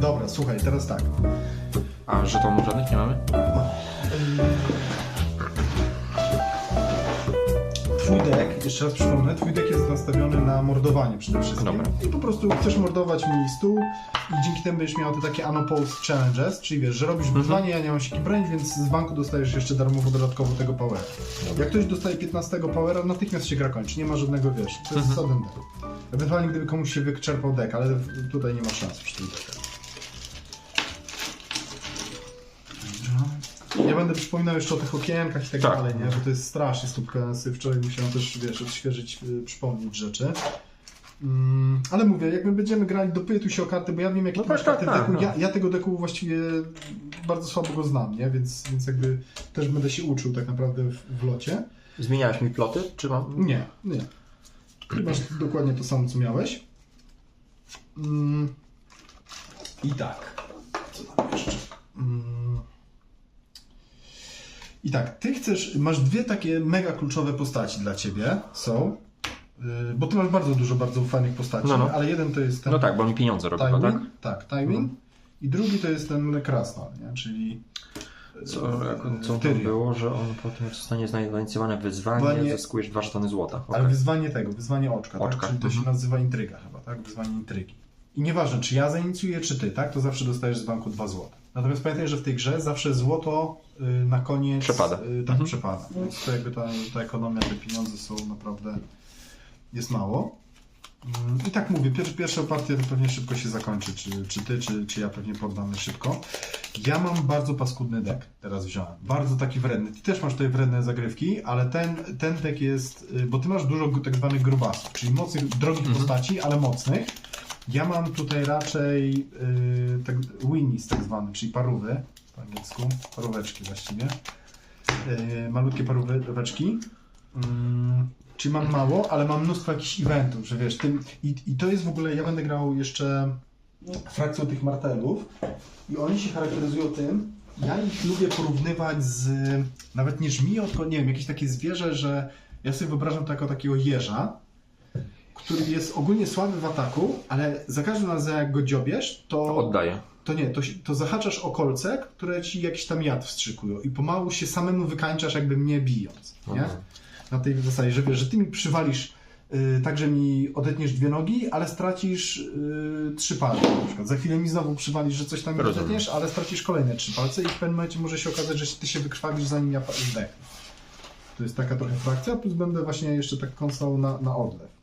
Dobra, słuchaj, teraz tak. A żetonów żadnych nie mamy? Twój deck, jeszcze raz przypomnę, twój deck jest nastawiony na mordowanie przede wszystkim. Dobra. I po prostu chcesz mordować mniej stół i dzięki temu będziesz miał te takie unopposed challenges, czyli wiesz, że robisz wyzwanie, ja nie mam sieki bronić, więc z banku dostajesz jeszcze darmowo dodatkowo tego powera. Jak ktoś dostaje 15 powera, natychmiast się gra kończy, nie ma żadnego, wiesz, to jest sudden deck. Ewentualnie gdyby komuś się wyczerpał deck, ale tutaj nie ma szans przy tym decku. Ja będę przypominał jeszcze o tych okienkach i tak dalej, nie? Bo to jest strasznie stópka. Wczoraj musiałem też, wiesz, odświeżyć, przypomnieć rzeczy. Ale mówię, jak my będziemy grali, dopytuj się o karty, bo ja wiem, jakie masz karty w deku. Ja tego deku właściwie bardzo słabo go znam, nie? Więc jakby też będę się uczył tak naprawdę w locie. Zmieniałeś mi ploty, czy mam? Nie. Ty masz dokładnie to samo, co miałeś. I tak. Co tam jeszcze? I tak, ty masz dwie takie mega kluczowe postaci dla ciebie, bo ty masz bardzo fajnych postaci, ale jeden to jest ten... No tak, bo mi pieniądze robią, Tywin, tak? Tywin. I drugi to jest ten Krasnal, nie? Czyli... Co to było, że on potem zostanie zainicjowane wyzwanie, zyskujesz 2 żetony złota. Okay. Ale wyzwanie oczka, tak? Czyli to się nazywa intryga chyba, tak? Wyzwanie intrygi. I nieważne, czy ja zainicjuję, czy ty, tak? To zawsze dostajesz z banku 2 złota. Natomiast pamiętaj, że w tej grze zawsze złoto na koniec przepada. Tak, przepada. Więc to jakby ta ekonomia, te pieniądze są naprawdę... jest mało. I tak mówię, pierwsza partia to pewnie szybko się zakończy, czy ty, czy ja pewnie poddamy szybko. Ja mam bardzo paskudny deck, teraz wziąłem. Bardzo taki wredny. Ty też masz tutaj wredne zagrywki, ale ten deck jest, bo ty masz dużo tak zwanych grubasów, czyli mocnych, drogich postaci, ale mocnych. Ja mam tutaj raczej winnies tak zwane, czyli parówy po angielsku, paróweczki właściwie. Malutkie paróweczki. Czyli mam mało, ale mam mnóstwo jakichś eventów, że wiesz, i to jest w ogóle, ja będę grał jeszcze frakcją tych martelów i oni się charakteryzują tym, ja ich lubię porównywać z, nawet nie żmiją, tylko nie wiem, jakieś takie zwierzę, że ja sobie wyobrażam to jako takiego jeża, który jest ogólnie słaby w ataku, ale za każdym razem jak go dziobiesz, to... Oddaje. To zahaczasz o kolce, które ci jakiś tam jad wstrzykują i pomału się samemu wykańczasz jakby mnie bijąc, nie? Na tej zasadzie, że wiesz, że ty mi przywalisz tak, że mi odetniesz 2 nogi, ale stracisz 3 palce na przykład. Za chwilę mi znowu przywalisz, że coś tam mi odetniesz, ale stracisz kolejne 3 palce i w pewnym momencie może się okazać, że ty się wykrwawisz, zanim ja zdechnę. To jest taka trochę frakcja, plus będę właśnie jeszcze tak kąsał na odlew.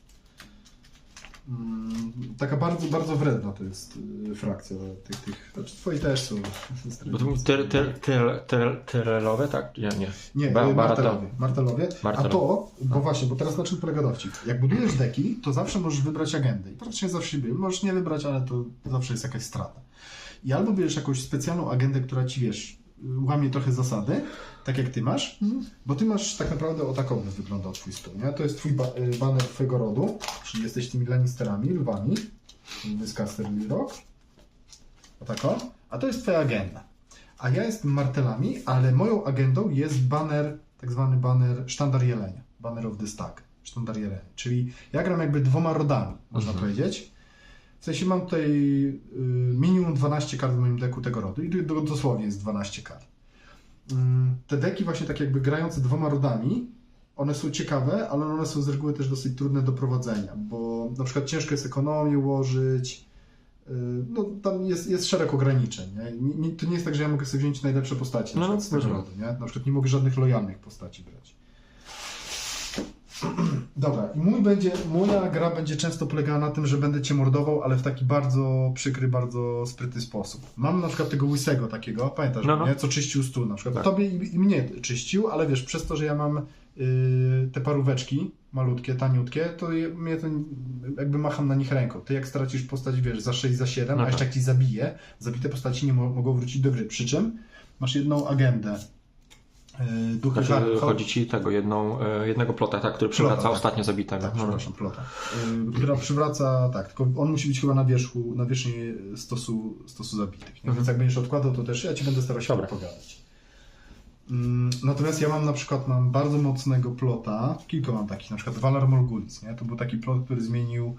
Taka bardzo wredna to jest frakcja tych znaczy twoi też są. Bo to tyrelowe, tak? Nie, martelowie. A to, bo właśnie, bo teraz na czym polega dowcip? Jak budujesz deki, to zawsze możesz wybrać agendę. I praktycznie zawsze możesz nie wybrać, ale to zawsze jest jakaś strata. I albo bierzesz jakąś specjalną agendę, która ci, wiesz, łamie trochę zasady, tak jak ty masz, bo ty masz tak naprawdę o takowy wyglądał twój stół, nie? To jest twój baner twojego rodu, czyli jesteś tymi Lannisterami, lwami, Casterly Rock, o tako, a to jest twoja agenda. A ja jestem martelami, ale moją agendą jest baner, tak zwany baner Sztandar Jelenia, Banner of the Stag, Sztandar Jelenia, czyli ja gram jakby 2 rodami, można powiedzieć. W sensie mam tutaj minimum 12 kart w moim deku tego rodu i dosłownie jest 12 kart. Te deki właśnie tak jakby grające 2 rodami, one są ciekawe, ale one są z reguły też dosyć trudne do prowadzenia, bo na przykład ciężko jest ekonomię ułożyć, no tam jest szereg ograniczeń. Nie? To nie jest tak, że ja mogę sobie wziąć najlepsze postacie z tego rodu, nie? Na przykład nie mogę żadnych lojalnych postaci brać. Dobra, i moja gra będzie często polegała na tym, że będę cię mordował, ale w taki bardzo przykry, bardzo sprytny sposób. Mam na przykład tego łysego takiego, pamiętasz, nie? Co czyścił stół na przykład. Tak. Tobie i mnie czyścił, ale wiesz, przez to, że ja mam te paróweczki malutkie, taniutkie, to mnie to jakby macham na nich ręką. Ty jak stracisz postać, wiesz, za 6, za 7, a jeszcze jak ci zabije, zabite postaci nie mogą wrócić do gry. Przy czym masz jedną agendę. Chodzi ci jednego plota, tak, który przywraca ostatnio zabitego. Tak, przepraszam, plota. Która przywraca, tak, tylko on musi być chyba na wierzchni stosu zabitych. Więc jak będziesz odkładał, to też ja ci będę starał się pogadać. Natomiast ja mam bardzo mocnego plota, kilka mam takich, na przykład Valar Morghulis, nie? To był taki plot, który zmienił...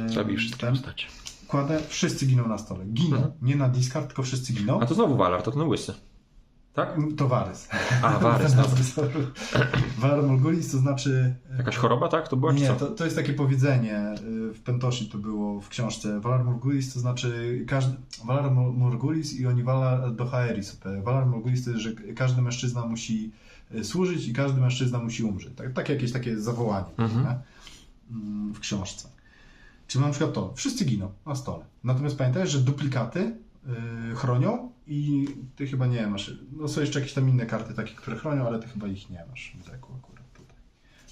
Zabił wszystkie postacie. kładę, wszyscy giną na stole. Giną. Nie na discard, tylko wszyscy giną. A to znowu Valar, to ten łysy. Tak? To Varys. A, Varys. Valar Morghulis to znaczy... Jakaś choroba, tak? To była Nie, to jest takie powiedzenie, w Pentoshi to było w książce. Valar Morghulis to znaczy Valar Morghulis i oni Valar do Haeris. Valar Morghulis to jest, że każdy mężczyzna musi służyć i każdy mężczyzna musi umrzeć. Tak jakieś takie zawołanie w książce. Czyli mam na przykład to, wszyscy giną na stole. Natomiast pamiętaj, że duplikaty chronią i ty chyba nie masz. No są jeszcze jakieś tam inne karty takie, które chronią, ale ty chyba ich nie masz w deku akurat tutaj.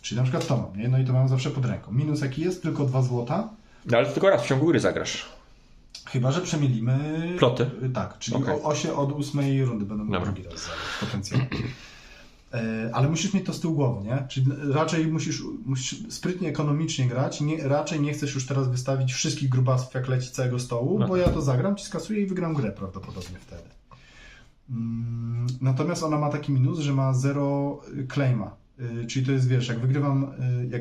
Czyli na przykład to mam, nie? No i to mam zawsze pod ręką. Minus jaki jest? Tylko 2 złota. No ale to tylko raz w ciągu gry zagrasz. Chyba, że przemielimy... Ploty? Tak, czyli osie od 8 rundy będą drugi raz zagrać potencjalnie. Ale musisz mieć to z tyłu głowy, nie? Czyli raczej musisz sprytnie, ekonomicznie grać. Raczej nie chcesz już teraz wystawić wszystkich grubasów, jak leci całego stołu, bo ja to zagram, ci skasuję i wygram grę prawdopodobnie wtedy. Natomiast ona ma taki minus, że ma 0 claima. Czyli to jest, wiesz, jak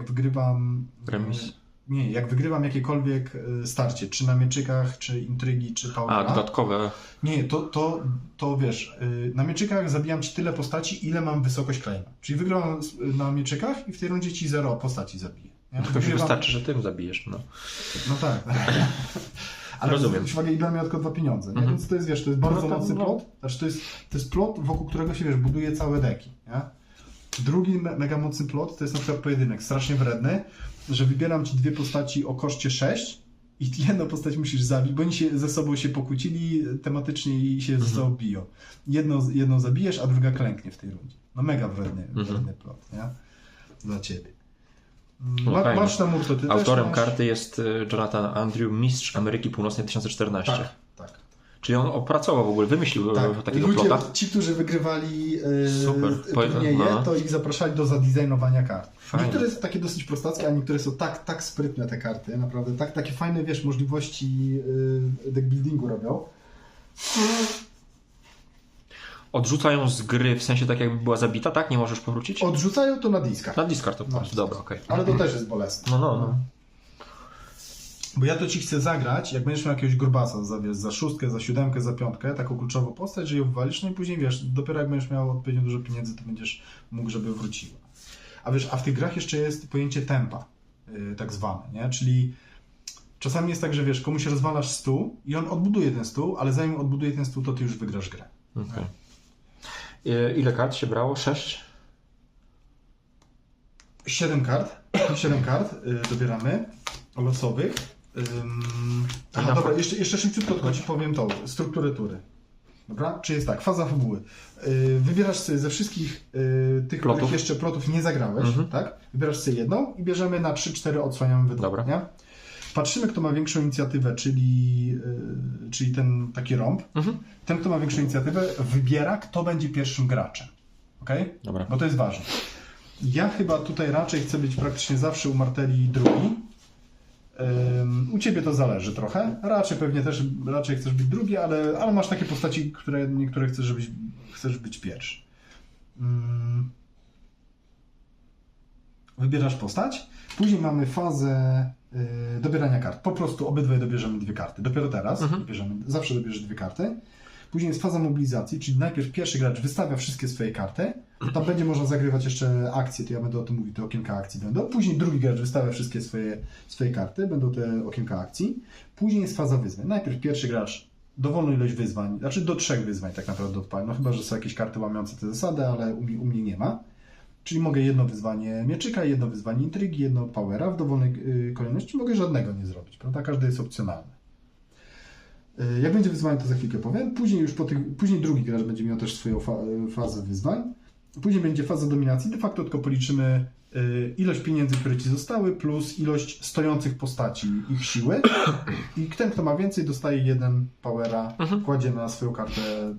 wygrywam... Remis. Nie, jak wygrywam jakiekolwiek starcie, czy na mieczykach, czy intrygi, czy powera. A, dodatkowe... Nie, to wiesz, na mieczykach zabijam ci tyle postaci, ile mam wysokość claima. Czyli wygrywam na mieczykach i w tej rundzie ci 0 postaci zabiję. Ja? To się wystarczy, że tym zabijesz, no. No tak. Ale rozumiem. Uwagę, Ibra miał tylko 2 pieniądze, nie? Więc to jest, wiesz, to jest bardzo mocny plot. Znaczy to jest plot, wokół którego się, wiesz, buduje całe deki, nie? Drugi mega mocny plot to jest na przykład pojedynek, strasznie wredny, że wybieram ci 2 postaci o koszcie 6 i jedną postać musisz zabić, bo oni ze sobą się pokłócili tematycznie i się ze sobą biją. Jedną zabijesz, a druga klęknie w tej rundzie. No mega wredny plot, nie? Dla ciebie. Masz tam Murto, ty autorem karty jest Jonathan Andrew, mistrz Ameryki Północnej 2014. Tak. Czyli on opracował w ogóle, wymyślił takiego plota. Ci, którzy wygrywali turnieje, to ich zapraszali do zadesignowania kart. Fajne. Niektóre są takie dosyć prostackie, a niektóre są tak sprytne te karty, naprawdę takie fajne, wiesz, możliwości deckbuildingu robią. Odrzucają z gry, w sensie tak jakby była zabita, tak? Nie możesz powrócić? Odrzucają to na discard. Na discard to po prostu, dobra, okej. Ale to też jest bolesne. No. Bo ja to ci chcę zagrać, jak będziesz miał jakiegoś grubasa za 6, za 7, za 5, taką kluczową postać, że ją wywalisz, no i później wiesz, dopiero jak będziesz miał odpowiednio dużo pieniędzy, to będziesz mógł, żeby wróciła. A w tych grach jeszcze jest pojęcie tempa, tak zwane, nie? Czyli czasami jest tak, że wiesz, komuś rozwalasz stół i on odbuduje ten stół, ale zanim odbuduje ten stół, to ty już wygrasz grę. Okay. Ile kart się brało? 6? 7 kart. 7 kart dobieramy losowych. Dobra, jeszcze szybciutko tylko ci powiem to, strukturę tury. Dobra? Czyli jest tak, faza fabuły. Wybierasz sobie ze wszystkich tych, których jeszcze plotów nie zagrałeś, tak? Wybierasz sobie jedną i bierzemy na 3-4, odsłaniamy wydruk, nie? Patrzymy, kto ma większą inicjatywę, czyli ten taki rąb. Ten, kto ma większą inicjatywę, wybiera, kto będzie pierwszym graczem. Okay? Dobra. Bo to jest ważne. Ja chyba tutaj raczej chcę być praktycznie zawsze u Marteli drugi. U ciebie to zależy trochę. Raczej chcesz być drugi, ale masz takie postaci, niektóre chcesz być pierwszy. Wybierasz postać. Później mamy fazę dobierania kart. Po prostu obydwoje dobierzemy 2 karty. Dopiero teraz zawsze dobierzesz 2 karty. Później jest faza mobilizacji, czyli najpierw pierwszy gracz wystawia wszystkie swoje karty. Tam będzie można zagrywać jeszcze akcje, to ja będę o tym mówił, te okienka akcji będą. Później drugi gracz wystawia wszystkie swoje karty, będą te okienka akcji. Później jest faza wyzwań. Najpierw pierwszy gracz dowolną ilość wyzwań, znaczy do 3 wyzwań tak naprawdę odpali. No chyba, że są jakieś karty łamiące te zasady, ale u mnie nie ma. Czyli mogę jedno wyzwanie mieczyka, jedno wyzwanie intrygi, jedno powera w dowolnej kolejności. Mogę żadnego nie zrobić, prawda? Każdy jest opcjonalny. Jak będzie wyzwanie, to za chwilkę powiem. Później drugi gracz będzie miał też swoją fazę wyzwań. Później będzie faza dominacji. De facto tylko policzymy ilość pieniędzy, które ci zostały, plus ilość stojących postaci, ich siły. I ten, kto ma więcej, dostaje 1 powera, kładzie na swoją kartę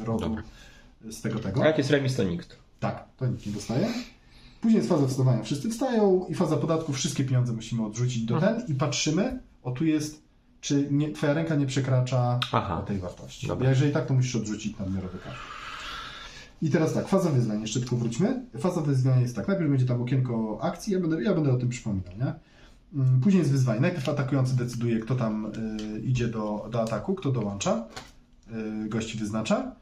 rodu z tego. A jak jest remis, to nikt. Tak, to nikt nie dostaje. Później jest faza wstawania, wszyscy wstają i faza podatków, wszystkie pieniądze musimy odrzucić do i patrzymy, tu jest, czy twoja ręka nie przekracza tej wartości. Dobra. Jeżeli tak, to musisz odrzucić nadmiarowy kart. I teraz tak, faza wyzwań, jeszcze tylko wróćmy. Faza wyzwań jest tak, najpierw będzie tam okienko akcji, ja będę o tym przypominał, nie? Później jest wyzwanie. Najpierw atakujący decyduje, kto tam idzie do ataku, kto dołącza. Gości wyznacza.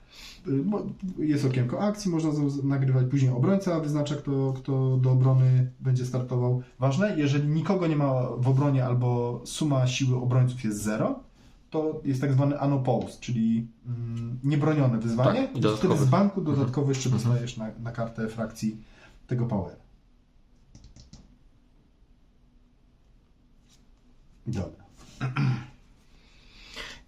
Jest okienko akcji, można nagrywać. Później obrońca wyznacza, kto do obrony będzie startował. Ważne, jeżeli nikogo nie ma w obronie albo suma siły obrońców jest 0, to jest tak zwany unopposed, czyli niebronione wyzwanie. Tak, i wtedy z banku dodatkowo jeszcze dostajesz na kartę frakcji tego power. Dobra.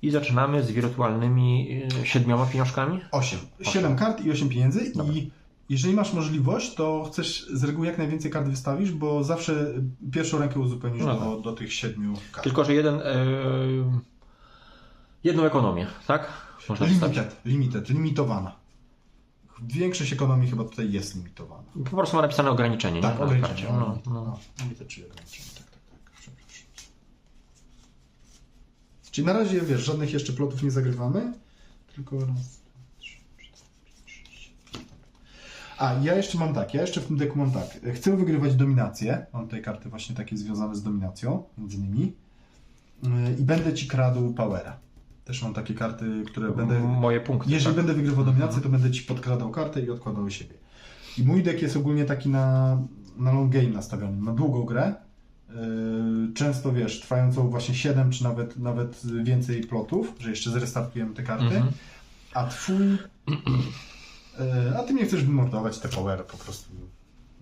I zaczynamy z wirtualnymi 7 pieniążkami? 8. 7 kart i 8 pieniędzy. Dobra. I jeżeli masz możliwość, to chcesz z reguły jak najwięcej kart wystawisz, bo zawsze pierwszą rękę uzupełnisz do tych 7 kart. Tylko, że jedną ekonomię, tak? Można limitowana. Większość ekonomii chyba tutaj jest limitowana. Po prostu ma napisane ograniczenie. Tak, nie? ograniczenie. Limited, czyli ograniczenie. Tak. Przepraszam. Czyli na razie, wiesz, żadnych jeszcze plotów nie zagrywamy, tylko raz, 2, 3, 4, 5, 6. A, ja jeszcze w tym deku mam tak. Chcę wygrywać dominację. Mam tutaj karty właśnie takie związane z dominacją, między innymi. I będę ci kradł powera. Też mam takie karty, które będę... Moje punkty. Jeżeli będę wygrywał dominację, to będę ci podkradał kartę i odkładał do siebie. I mój deck jest ogólnie taki na long game nastawiony, na długą grę. Często, wiesz, trwającą właśnie 7 czy nawet więcej plotów, że jeszcze zrestartujemy te karty. A ty nie chcesz wymordować te powery, po prostu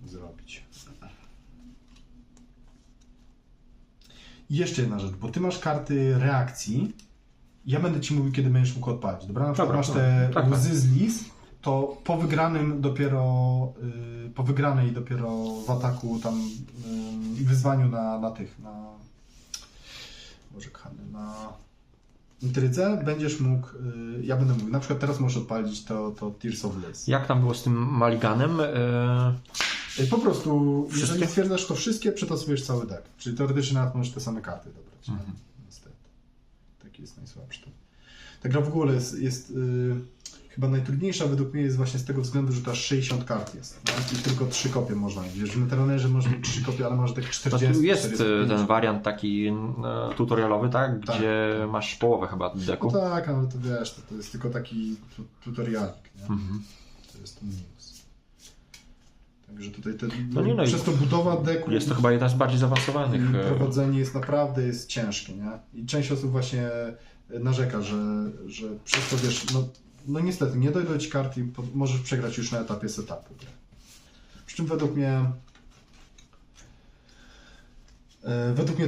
zrobić. I jeszcze jedna rzecz, bo ty masz karty reakcji. Ja będę ci mówił, kiedy będziesz mógł odpalić. Dobra? Na przykład masz te łzy z lis, to po wygranej dopiero w ataku tam i wyzwaniu na intrydze będziesz mógł, ja będę mówił, na przykład teraz możesz odpalić to Tears of Lies. Jak tam było z tym Mulliganem? Po prostu, jeżeli stwierdzasz to wszystkie, przetasujesz cały deck. Czyli teoretycznie nawet możesz te same karty dobrać. Niestety. Taki jest najsłabszy. Ta gra w ogóle jest chyba najtrudniejsza według mnie jest właśnie z tego względu, że to aż 60 kart jest. No? I tylko 3 kopie można mieć. Wiesz, w Netrunnerze można mieć 3 kopie, ale masz tak 40. Tu jest 45. Ten wariant taki tutorialowy, tak? Gdzie masz połowę chyba deku. No tak, ale to wiesz, to jest tylko taki tutorialik. Nie? To jest ten minus. Także tutaj przez to budowa deku... Jest to chyba jedna z bardziej zaawansowanych. Prowadzenie jest ciężkie, nie? I część osób właśnie narzeka, że przez to, wiesz, no niestety, nie dojdą ci karty i możesz przegrać już na etapie setupu. Przy czym według mnie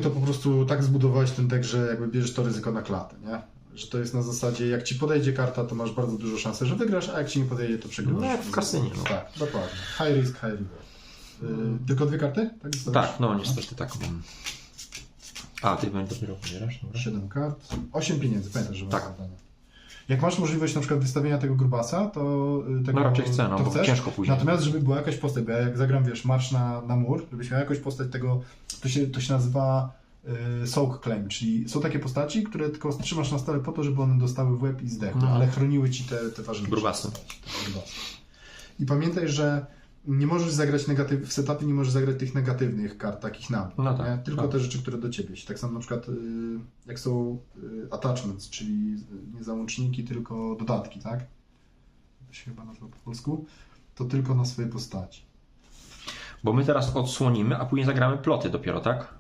to po prostu tak zbudowałeś ten deck, że jakby bierzesz to ryzyko na klatę, nie? Że to jest na zasadzie, jak ci podejdzie karta, to masz bardzo dużo szansy, że wygrasz, a jak ci nie podejdzie, to przegrywasz. No jak w kasynie. No. Tak, dokładnie. High risk, high reward. Tylko 2 karty? Tak, no niestety tak. A, ty dopiero wybierasz? 7 kart. 8 pieniędzy, pamiętasz, że tak. Jak masz możliwość na przykład wystawienia tego grubasa, to tego, no raczej chcę, bo chcesz. Ciężko później. Natomiast, żeby była jakaś postać, bo ja jak zagram, wiesz, marsz na mur, żebyś miał jakąś postać tego, to się nazywa soak claim, czyli są takie postaci, które tylko trzymasz na stole po to, żeby one dostały w łeb i zdechły, ale chroniły ci te ważniejsze grubasy. I pamiętaj, że nie możesz zagrać w setupie, nie możesz zagrać tych negatywnych kart, takich na mnie, no tak, nie? Tylko te rzeczy, które do ciebie się. Tak samo na przykład jak są attachments, czyli nie załączniki, tylko dodatki, tak? To się chyba nazywa po polsku. To tylko na swoje postaci. Bo my teraz odsłonimy, a później zagramy ploty dopiero, tak?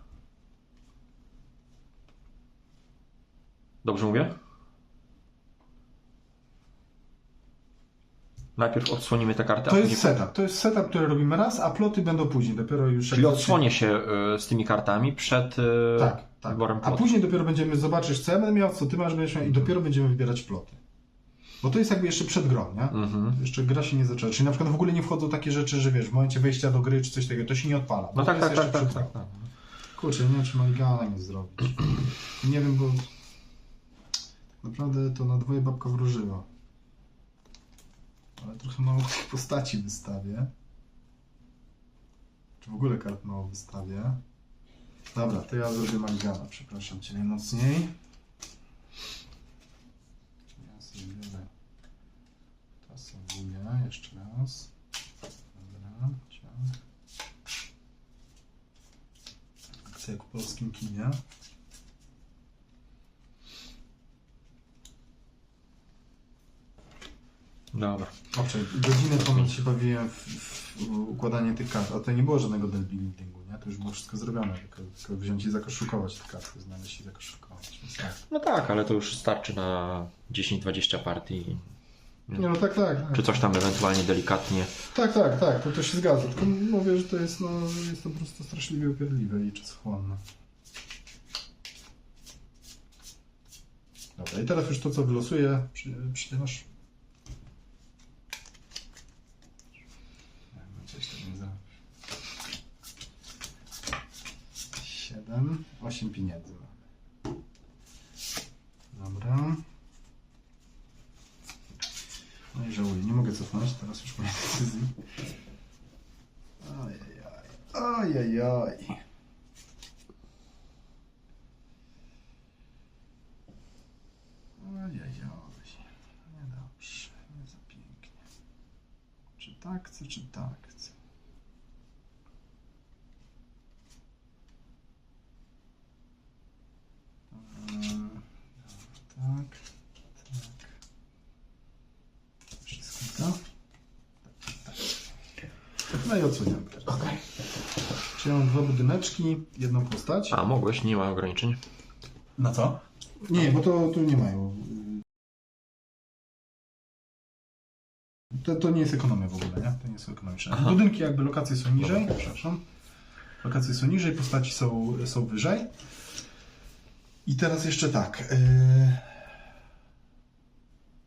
Dobrze mówię? Najpierw odsłonimy tę kartę. To jest setup, który robimy raz, a ploty będą później. Dopiero już. Czyli odsłonię się z tymi kartami przed wyborem plotu. A później dopiero będziemy zobaczyć, co ja będę miał, co ty będziesz miał i dopiero będziemy wybierać ploty. Bo to jest jakby jeszcze przed grą, nie? Jeszcze gra się nie zaczęła. Czyli na przykład w ogóle nie wchodzą takie rzeczy, że wiesz, w momencie wejścia do gry czy coś takiego, to się nie odpala. No tak. Kurczę, nie wiem, czy Mulligana nie zrobić. Nie wiem, bo naprawdę to na 2 babka wróżyła. Ale trochę mało tych postaci wystawię. Czy w ogóle kart mało wystawię. Dobra, to ja zrobię Mulligana, przepraszam cię najmocniej. Ja sobie biorę tasowuję jeszcze raz. Dobra, chcę kupować królewskim kinie. Dobra. Owszem, godzinę ponad się bawiłem w układanie tych kart, a to nie było żadnego deck buildingu, nie? To już było wszystko zrobione, tylko wziąć i zakoszukować te karty, znaleźć i zakoszukować. No tak, ale to już starczy na 10-20 partii. Nie, no tak. Czy coś tam ewentualnie delikatnie. Tak, to się zgadza. Tylko mówię, że to jest, jest to po prostu straszliwie upierdliwe i czasochłonne. Dobra, i teraz już to, co wylosuję, przyjdziesz. Coś tam nie za... 7, 8 pieniędzy mamy. Dobra. No i żałuję, nie mogę cofnąć, teraz już moja decyzji. Ojej. Niedobrze, nie za pięknie. Czy tak chcę, czy tak chcę? Tak. Wszystko to? Tak. No i odsuniam teraz. Okej. Czyli mam 2 budyneczki, jedną postać. A, mogłeś, nie ma ograniczeń. Na co? Nie, bo to tu nie mają. To nie jest ekonomia w ogóle, nie? To nie są ekonomiczne. Aha. Budynki jakby lokacje są niżej, przepraszam. Lokacje są niżej, postaci są wyżej. I teraz jeszcze tak.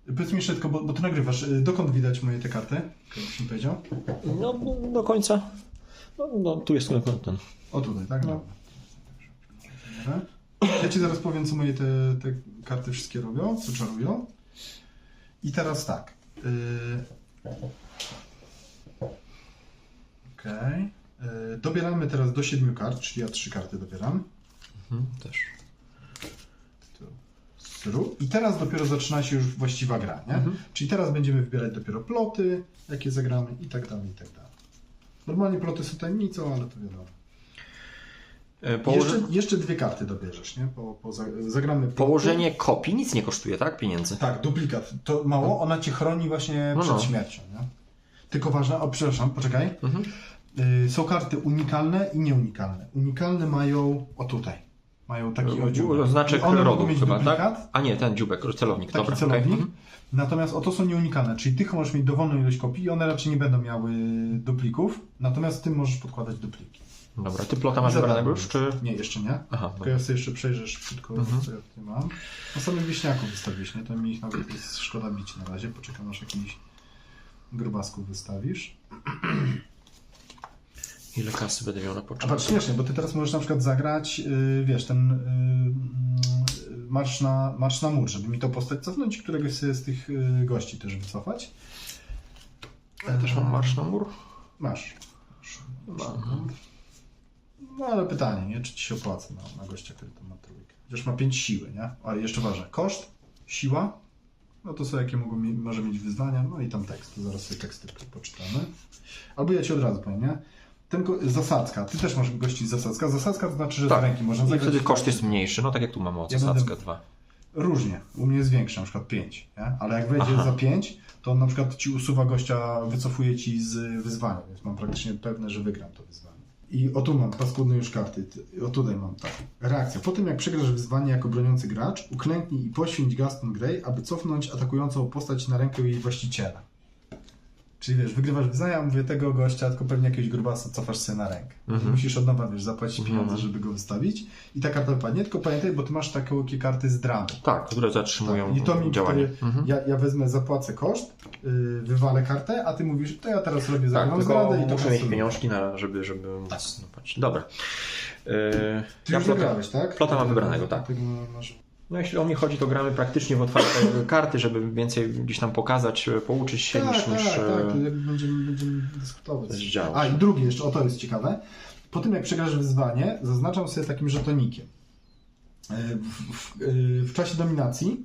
Powiedz mi jeszcze tylko, bo ty nagrywasz, dokąd widać moje te karty? Jakbyś mi powiedział? No, do końca. No, tu jest ten. O tutaj, tak? No. Dobra. Ja ci zaraz powiem, co moje te karty wszystkie robią, co czarują. I teraz tak. Okej. Dobieramy teraz do 7 kart, czyli ja 3 karty dobieram. Też. I teraz dopiero zaczyna się już właściwa gra, nie? Czyli teraz będziemy wybierać dopiero ploty, jakie zagramy i tak dalej, i tak dalej. Normalnie ploty są tajemnicą, ale to wiadomo. Jeszcze 2 karty dobierzesz, nie? Zagramy ploty. Położenie kopii nic nie kosztuje, tak? Pieniędzy. Tak, duplikat. To mało, ona cię chroni właśnie przed śmiercią, nie? Tylko ważne, przepraszam, poczekaj. Są karty unikalne i nieunikalne. Unikalne mają, tutaj. Mają taki dziubek. Znaczek rodu chyba, duplikat, tak? A nie, ten dziubek, celownik. Taki dobra, celownik. Okay. Natomiast oto są nieunikalne, czyli tych możesz mieć dowolną ilość kopii i one raczej nie będą miały duplików, natomiast ty możesz podkładać dupliki. Dobra, ty plota masz wybranego już, czy... Nie, jeszcze nie. Aha, tylko ja sobie jeszcze przejrzę szybko, co ja tutaj mam. No samych wieśniaków wystawisz, nie? To mi ich nawet jest szkoda bić na razie. Poczekam, aż jakiś grubasków wystawisz. Ile kasy będę miał na A początku? patrz, śmiesznie, bo ty teraz możesz na przykład zagrać, wiesz, ten marsz na mur, żeby mi to postać cofnąć i któregoś z tych gości też wycofać. Ja też mam marsz na mur? Masz. No ale pytanie, nie? Czy ci się opłaca na gościa, który tam ma trójkę. Chociaż ma 5 siły, nie? Ale jeszcze ważne, koszt, siła, no to są jakie może mieć wyzwania, no i tam tekst, to zaraz sobie teksty poczytamy. Albo ja ci od razu powiem, nie? Zasadzka, ty też masz gości z zasadzka. Zasadzka to znaczy, że z ręki można zagrać. I wtedy koszt jest mniejszy, no tak jak tu mamy od zasadzka 2. Różnie, u mnie jest większy, na przykład 5, nie? Ale jak wejdzie za 5, to on na przykład ci usuwa gościa, wycofuje ci z wyzwania, więc mam praktycznie pewne, że wygram to wyzwanie. I o tu mam paskudne już karty, o tutaj mam tak. Reakcja. Po tym jak przegrasz wyzwanie jako broniący gracz, uklęknij i poświęć Gaston Grey, aby cofnąć atakującą postać na rękę jej właściciela. Czyli wiesz, wygrywasz wyzwania, a mówię tego gościa, tylko pewnie jakiegoś grubasa cofasz sobie na rękę. Musisz od nowa, wiesz, zapłacić pieniądze, żeby go wystawić. I ta karta wypadnie, tylko pamiętaj, bo ty masz takie karty z dramy. Tak, które zatrzymują I to mi działanie. Ja wezmę, zapłacę koszt, wywalę kartę, a ty mówisz, to ja teraz robię tak, zradę i to muszę mieć pieniążki, żeby móc patrzeć. Dobra. Ty już zagrałeś, tak? Plota mam wybranego, tak. No jeśli o mnie chodzi, to gramy praktycznie w otwarte karty, żeby więcej gdzieś tam pokazać, pouczyć się niż tak, będziemy dyskutować. Zdziałać. A i drugie jeszcze, o to jest ciekawe. Po tym jak przegrasz wyzwanie, zaznaczam sobie takim żetonikiem. W czasie dominacji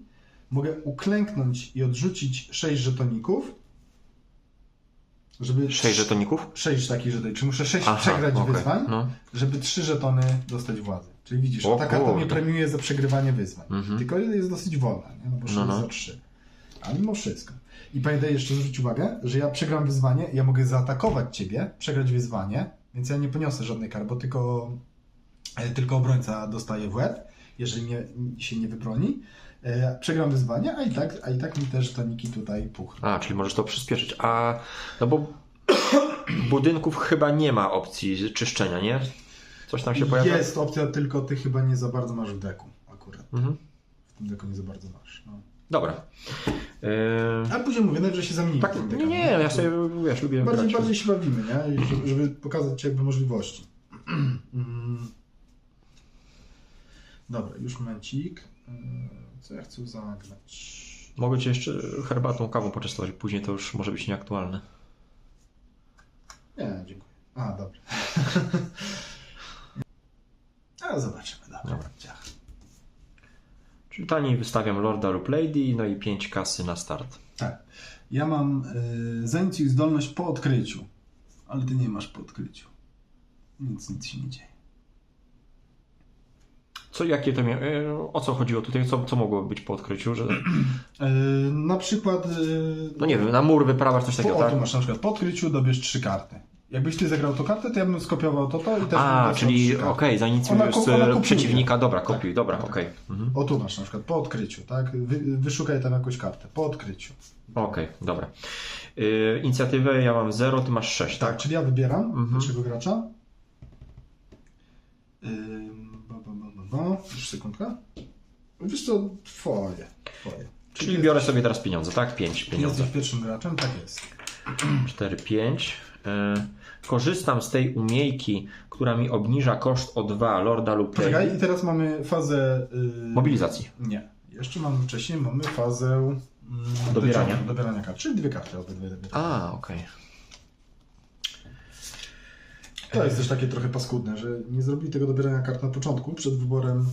mogę uklęknąć i odrzucić 6 żetoników, Żeby 6 żetoników? 6 takich żetoni. Czy muszę 6 przegrać wyzwań, żeby 3 żetony dostać władzy. Czyli widzisz, ta karta mnie premiuje za przegrywanie wyzwań. Tylko jest dosyć wolna, nie? No bo 6 za 3. Ale mimo wszystko. I pamiętaj jeszcze, zwróć uwagę, że ja przegram wyzwanie, ja mogę zaatakować ciebie, przegrać wyzwanie, więc ja nie poniosę żadnej kary, bo tylko obrońca dostaje w łeb, jeżeli się nie wybroni. Przegram wyzwanie, a i tak mi też żetoniki tutaj puchną. Czyli możesz to przyspieszyć. No bo budynków chyba nie ma opcji czyszczenia, nie? Coś tam się pojawia? Jest opcja, tylko ty chyba nie za bardzo masz w deku akurat. W tym deku nie za bardzo masz. No. Dobra. Ale później mówię, że się zamienimy. Tak, nie, ja sobie, lubię grać. Bardziej się bawimy, nie? Żeby pokazać ci jakby możliwości. Dobra, już momencik. Co ja chcę zagrać? Mogę cię jeszcze herbatą, kawą poczęstować, później to już może być nieaktualne. Nie, dziękuję. Dobra. Ale zobaczymy. Dobra. Ciach. Czyli taniej wystawiam Lorda lub Lady, no i 5 kasy na start. Tak. Ja mam zainicjuj zdolność po odkryciu, ale ty nie masz po odkryciu. Więc nic się nie dzieje. O co chodziło tutaj? Co mogłoby być po odkryciu? Że... na przykład... no nie wiem, na mur wyprawasz coś takiego, tak? Tu masz na przykład po odkryciu dobierz 3 karty. Jakbyś ty zagrał tą kartę, to ja bym skopiował to i też bym czyli zainicjujesz przeciwnika. Dobra, kopiuj, dobra, okej. O, tu masz na przykład po odkryciu, tak? Wyszukaj tam jakąś kartę, po odkryciu. Okej, dobra. Inicjatywę ja mam 0, ty masz 6, tak? Czyli ja wybieram pierwszego gracza. Już sekundkę. Wiesz co, twoje. Czyli biorę sobie teraz pieniądze, tak? 5 pieniędzy. Jesteś pierwszym graczem, tak jest. 4, 5. Korzystam z tej umiejki, która mi obniża koszt o 2 Lorda lub Lady. Poczekaj, i teraz mamy fazę... mobilizacji. Nie. Jeszcze wcześniej mamy fazę... dobierania kart, czyli 2 karty obydwie. Okej. To jest też takie trochę paskudne, że nie zrobili tego dobierania kart na początku, przed wyborem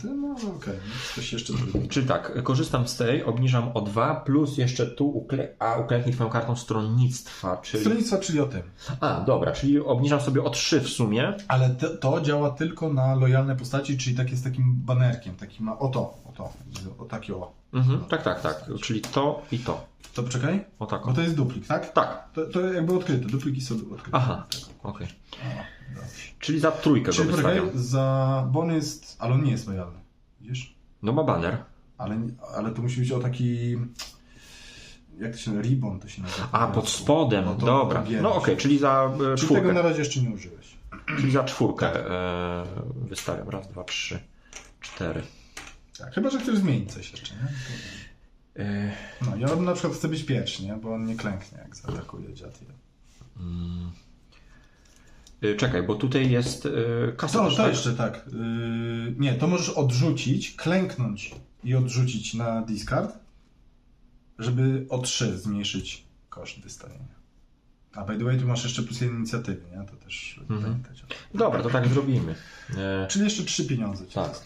tym, no okej, coś jeszcze trudniej. Czyli tak, korzystam z tej, obniżam o 2, plus jeszcze tu uklęknij twoją kartą stronnictwa, czyli... Stronnictwa, czyli o tym. Dobra, czyli obniżam sobie o 3 w sumie. Ale to działa tylko na lojalne postaci, czyli takie z takim banerkiem, taki ma taki o. Tak, czyli to i to. To poczekaj, bo to jest duplik, tak? Tak. To jakby odkryte, dupliki są odkryte. Okej. Czyli za 3 go wystawiam. Bo on jest, ale on nie jest lojalny, widzisz? No ma baner. Ale to musi być o taki, jak to się nazywa, ribbon to się nazywa. Pod spodem, dobra. No okej, czyli za 4. Czyli tego na razie jeszcze nie użyłeś. Czyli za 4 wystawiam. 1, 2, 3, 4. Tak, chyba że chcesz zmienić coś jeszcze, nie? Ja na przykład chcę być pierwszy, nie? Bo on nie klęknie, jak zaatakuje dziad. Czekaj, bo tutaj jest kasa. To jeszcze tak. Nie, to możesz odrzucić, klęknąć i odrzucić na discard, żeby o 3 zmniejszyć koszt wystawienia. A by the way, tu masz jeszcze plus 1 inicjatywy, nie? To też pamiętać. Dobra, to tak zrobimy. Czyli jeszcze 3 pieniądze. Tak.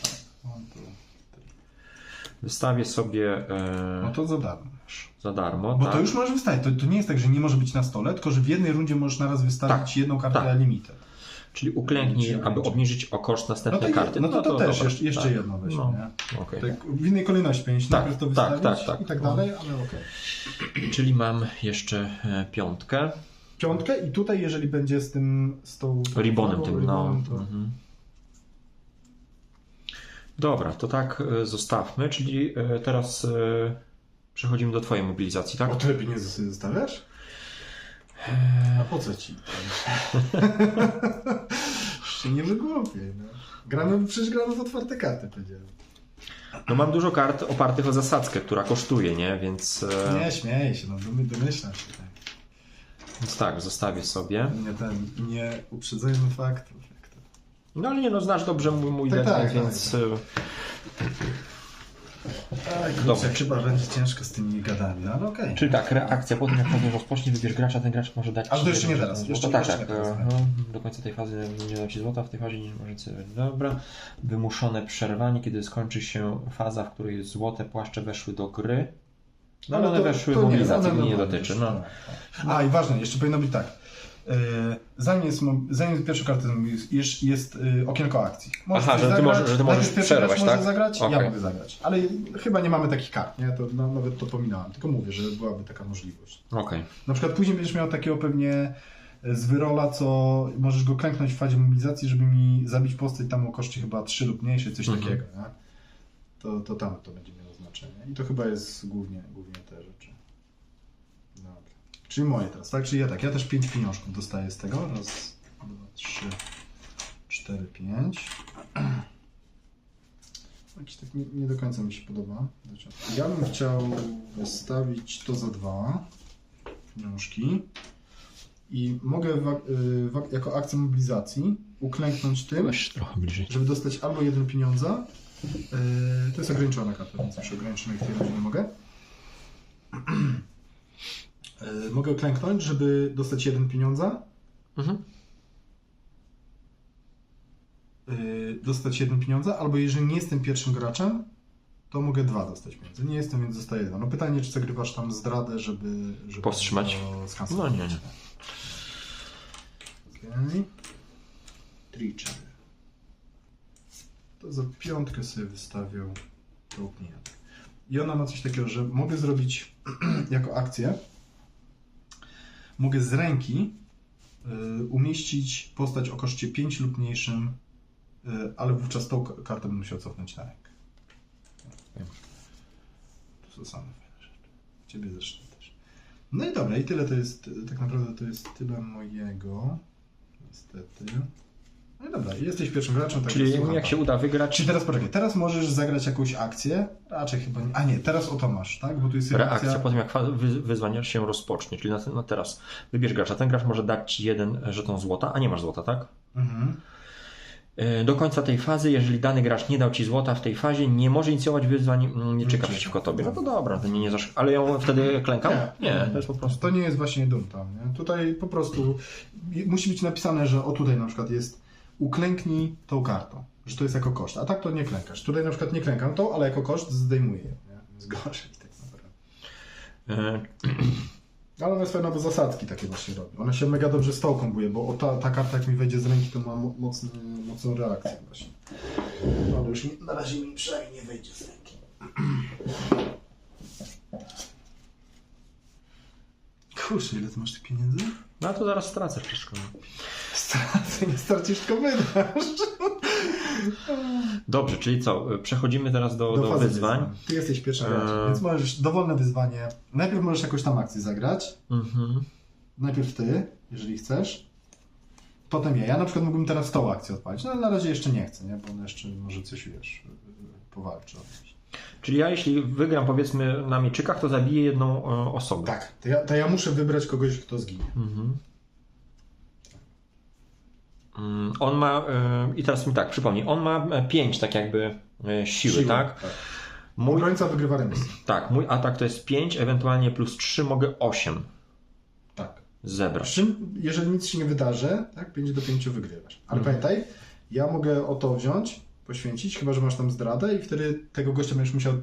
Wystawię sobie... No to za darmo masz. Za darmo, Bo to już możesz wystawić. To nie jest tak, że nie może być na stole, tylko że w jednej rundzie możesz naraz wystawić jedną kartę limited. Czyli uklęknij, aby obniżyć o koszt następnej karty. To też jeszcze jedno weź, nie? Okay. Tak, w innej kolejności powinieneś najpierw to wystawić i tak dalej, ale okej. Czyli mam jeszcze 5. 5 i tutaj jeżeli będzie z tą... Ribbonem tym, to... Dobra, to tak zostawmy, czyli teraz przechodzimy do twojej mobilizacji, tak? O, tyle pieniędzy sobie zostawiasz? A po co ci? Nie wygłupiej, no. Przecież gramy w otwarte karty, powiedziałem. No mam dużo kart opartych o zasadzkę, która kosztuje, nie? Więc... Nie, śmieję się, domyślam się. Więc tak, zostawię sobie. Nie uprzedzajmy faktów. No ale nie, znasz dobrze mój deck, więc... Dobrze, chyba będzie ciężko z tymi gadami, ale okej. Czyli tak, reakcja. Po tym jak faza rozpocznie, wybierz gracza, ten gracz może dać... Ale to jeszcze nie teraz. Do końca tej fazy nie dam ci złota, w tej fazie nie możecie... Dobra. Wymuszone przerwanie, kiedy skończy się faza, w której złote płaszcze weszły do gry. No ale one weszły w mobilizację, nie dotyczy. No. A i ważne, jeszcze powinno być tak. Zanim pierwsza karta jest okienko akcji. Aha, że ty możesz przerwać, tak? Może zagrać, okay. Ja mogę zagrać. Ale chyba nie mamy takich kart, nie? To nawet to pominąłem. Tylko mówię, że byłaby taka możliwość. Okay. Na przykład później będziesz miał takiego pewnie z wyrola, co możesz go klęknąć w fazie mobilizacji, żeby mi zabić postać tam o koszcie chyba 3 lub mniejsze, coś takiego. Nie? To tam to będzie miało znaczenie. I to chyba jest głównie te rzeczy. Dobra. Czyli moje teraz, tak? Czyli ja tak. Ja też 5 pieniążków dostaję z tego. Raz, 2, 3, 4, 5. Jakiś tak nie do końca mi się podoba. Ja bym chciał wystawić to za 2 pieniążki. I mogę jako akcję mobilizacji uklęknąć tym, żeby dostać albo 1 pieniądza. To jest ograniczona karta, więc przy ograniczonej w tej razie nie mogę. Mogę uklęknąć, żeby dostać 1 pieniądza. Dostać 1 pieniądza, albo jeżeli nie jestem pierwszym graczem, to mogę 2 dostać pieniądze. Nie jestem, więc dostaję 1. No pytanie, czy zagrywasz tam zdradę, żeby powstrzymać? No nie. Okay. Treacher. To za 5 sobie wystawiał to opinię. I ona ma coś takiego, że mogę zrobić jako akcję, mogę z ręki umieścić postać o koszcie 5 lub mniejszym, ale wówczas tą kartę bym musiał cofnąć na rękę. To są same fajne rzeczy. Ciebie zresztą też. No i dobra, i tyle to jest, tak naprawdę to jest tyle mojego. Niestety. No i dobra, jesteś pierwszym graczem. Tak. Czyli jak się uda wygrać... Czyli teraz poczekaj, teraz możesz zagrać jakąś akcję, raczej chyba nie. A nie, teraz oto masz, tak? Bo tu jest reakcja po tym jak wyzwanie się rozpocznie, czyli no teraz wybierz gracza. Ten gracz może dać ci 1 żeton złota, a nie masz złota, tak? Do końca tej fazy, jeżeli dany gracz nie dał ci złota w tej fazie, nie może inicjować wyzwań, nie czeka przeciwko tobie. No to dobra, to nie ale ja wtedy klękam? Nie, to jest po prostu... To nie jest właśnie dum tam, nie? Tutaj po prostu musi być napisane, że o tutaj na przykład jest uklęknij tą kartą, że to jest jako koszt, a tak to nie klękasz. Tutaj na przykład nie klękam tą, ale jako koszt zdejmuję je, nie? Jest gorzej tak naprawdę. Ale ona jest fajna, bo zasadki takie właśnie robi. Ona się mega dobrze z tą kombuje, bo ta karta jak mi wejdzie z ręki, to ma mocną reakcję właśnie. No, ale już na razie mi przynajmniej nie wejdzie z ręki. Kurczę, ile ty masz tych pieniędzy? No to zaraz stracę wszystko. Stracę, nie stracisz, tylko wydasz. Dobrze, czyli co? Przechodzimy teraz do wyzwań. Ty jesteś pierwszy gracz, więc możesz dowolne wyzwanie. Najpierw możesz jakąś tam akcję zagrać. Najpierw ty, jeżeli chcesz. Potem ja. Ja na przykład mógłbym teraz tą akcję odpalić, no ale na razie jeszcze nie chcę, nie? Bo on jeszcze może coś, wiesz, powalczy. Czyli ja jeśli wygram powiedzmy na mieczykach, to zabiję 1 osobę. Tak, to ja muszę wybrać kogoś, kto zginie. On ma, i teraz mi tak, przypomnij, on ma 5 tak jakby siły, tak? Obrońca wygrywa remis. Tak, mój atak to jest 5, ewentualnie plus 3 mogę 8. Tak. Zebrać. Z czym, jeżeli nic się nie wydarzy, tak, 5 do 5 wygrywasz. Ale pamiętaj, ja mogę o to wziąć, poświęcić, chyba że masz tam zdradę i wtedy tego gościa będziesz musiał,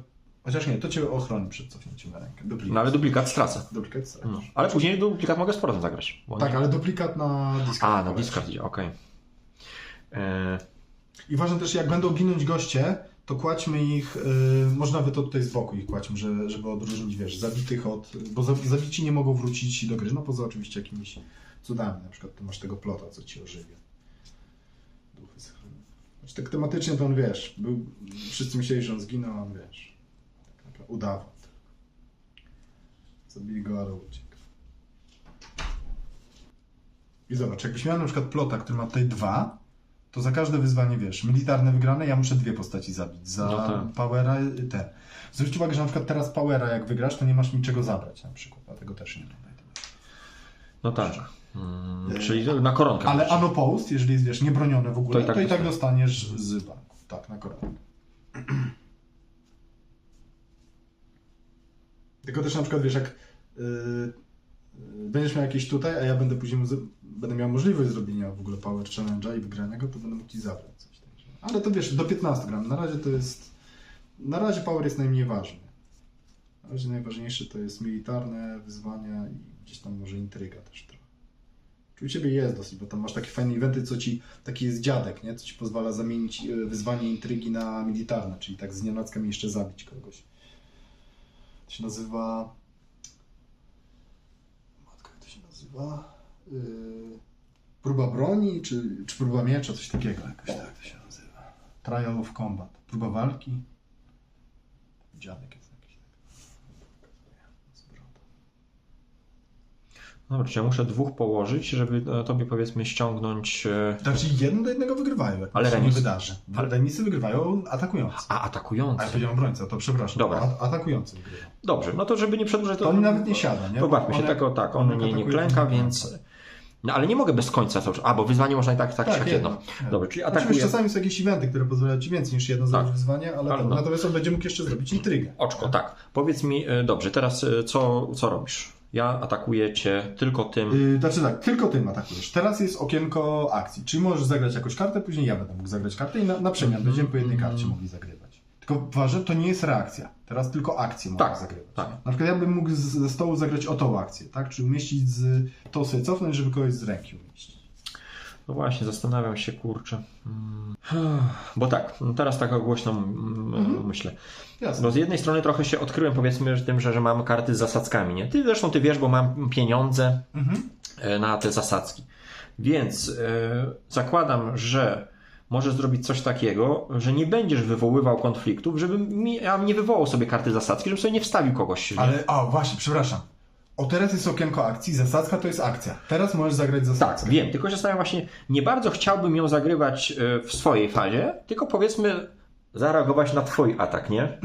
chociaż nie, to cię ochroni przed cofnięciem na rękę. Duplikat. No ale duplikat stracę. Duplikat stracisz. No. Ale później duplikat mogę z powrotem zagrać. Tak, ale duplikat na discard. A, na discard idzie, okej. I ważne też, jak będą ginąć goście, to kładźmy ich, może nawet to tutaj z boku ich kładźmy, żeby odróżnić, wiesz, zabitych od... Bo zabici nie mogą wrócić do gry, no poza oczywiście jakimiś cudami, na przykład ty masz tego plota, co ci ożywia. Duchy schronione. Znaczy, tak tematycznie to on, wiesz, wszyscy myśleli, że on zginął, a on, wiesz, tak naprawdę udawał. Zabili go, ale uciekł. I zobacz, jakbyś miał na przykład plota, który ma tutaj 2, to za każde wyzwanie, wiesz, militarne wygrane, ja muszę 2 postaci zabić. Za powera ten. Zwróć uwagę, że na przykład teraz powera, jak wygrasz, to nie masz niczego zabrać na przykład, dlatego też nie pamiętam. No tak. Czyli na koronkę. Ale unopposed, jeżeli jest, wiesz, niebronione w ogóle, to i tak dostaniesz z banku. Tak, na koronkę. Tylko też na przykład, wiesz, jak będziesz miał jakieś tutaj, a ja będę później będę miał możliwość zrobienia w ogóle Power Challenge'a i wygrania go, to będę mógł ci zabrać coś. Ale to wiesz, do 15 gram. Na razie to jest... Na razie Power jest najmniej ważny. Na razie najważniejsze to jest militarne wyzwania i gdzieś tam może intryga też trochę. Czy u Ciebie jest dosyć, bo tam masz takie fajne eventy, co Ci, taki jest dziadek, nie? Co Ci pozwala zamienić wyzwanie intrygi na militarne, czyli tak z nienacka jeszcze zabić kogoś. To się nazywa... Matka, jak to się nazywa? Próba broni, czy próba miecza, coś takiego jakoś tak to się nazywa. Trial of Combat. Próba walki. Dziadek jest jakiś. Dobra, czy ja muszę 2 położyć, żeby tobie powiedzmy ściągnąć... Znaczy 1 do 1 wygrywają, jak ale się remis nie wydarzy. Ale remisy wygrywają atakujący. A, atakujący. A ja powiedziałem obrońca, to przepraszam. Dobra. Atakujący wygrywa. Dobrze, no to żeby nie przedłużać... To on nawet nie siada, nie? Pobawmy się, tak, on nie klęka, więc... No ale nie mogę bez końca cały czas. A, bo wyzwanie można i tak jedno. Dobrze, czyli Oczywiście atakuje... czasami są jakieś eventy, które pozwalają Ci więcej niż jedno zrobić wyzwanie, ale no. natomiast on będzie mógł jeszcze zrobić intrygę. Oczko, tak. Powiedz mi, dobrze, teraz co robisz? Ja atakuję Cię tylko tym... Znaczy tak, tylko tym atakujesz. Teraz jest okienko akcji, czyli możesz zagrać jakąś kartę, później ja będę mógł zagrać kartę i na przemian będziemy po jednej karcie mogli zagrywać. Tylko ważne, to nie jest reakcja. Teraz tylko akcję mogę zagrywać. Tak. Na przykład ja bym mógł ze stołu zagrać o tą akcję, tak? Czyli umieścić to sobie cofnąć, żeby kogoś z ręki umieścić. No właśnie, zastanawiam się, kurczę. Bo tak, teraz tak głośno myślę. Jasne. No z jednej strony trochę się odkryłem, powiedzmy, tym, że mam karty z zasadzkami, nie? Zresztą ty wiesz, bo mam pieniądze na te zasadzki. Więc zakładam, że możesz zrobić coś takiego, że nie będziesz wywoływał konfliktów, żebym ja nie wywołał sobie karty zasadzki, żebym sobie nie wstawił kogoś. Nie? Ale, właśnie, przepraszam. Teraz jest okienko akcji, zasadzka to jest akcja. Teraz możesz zagrać zasadzkę. Tak, wiem, tylko że zastanawiam właśnie, nie bardzo chciałbym ją zagrywać w swojej fazie, tylko powiedzmy zareagować na twój atak, nie?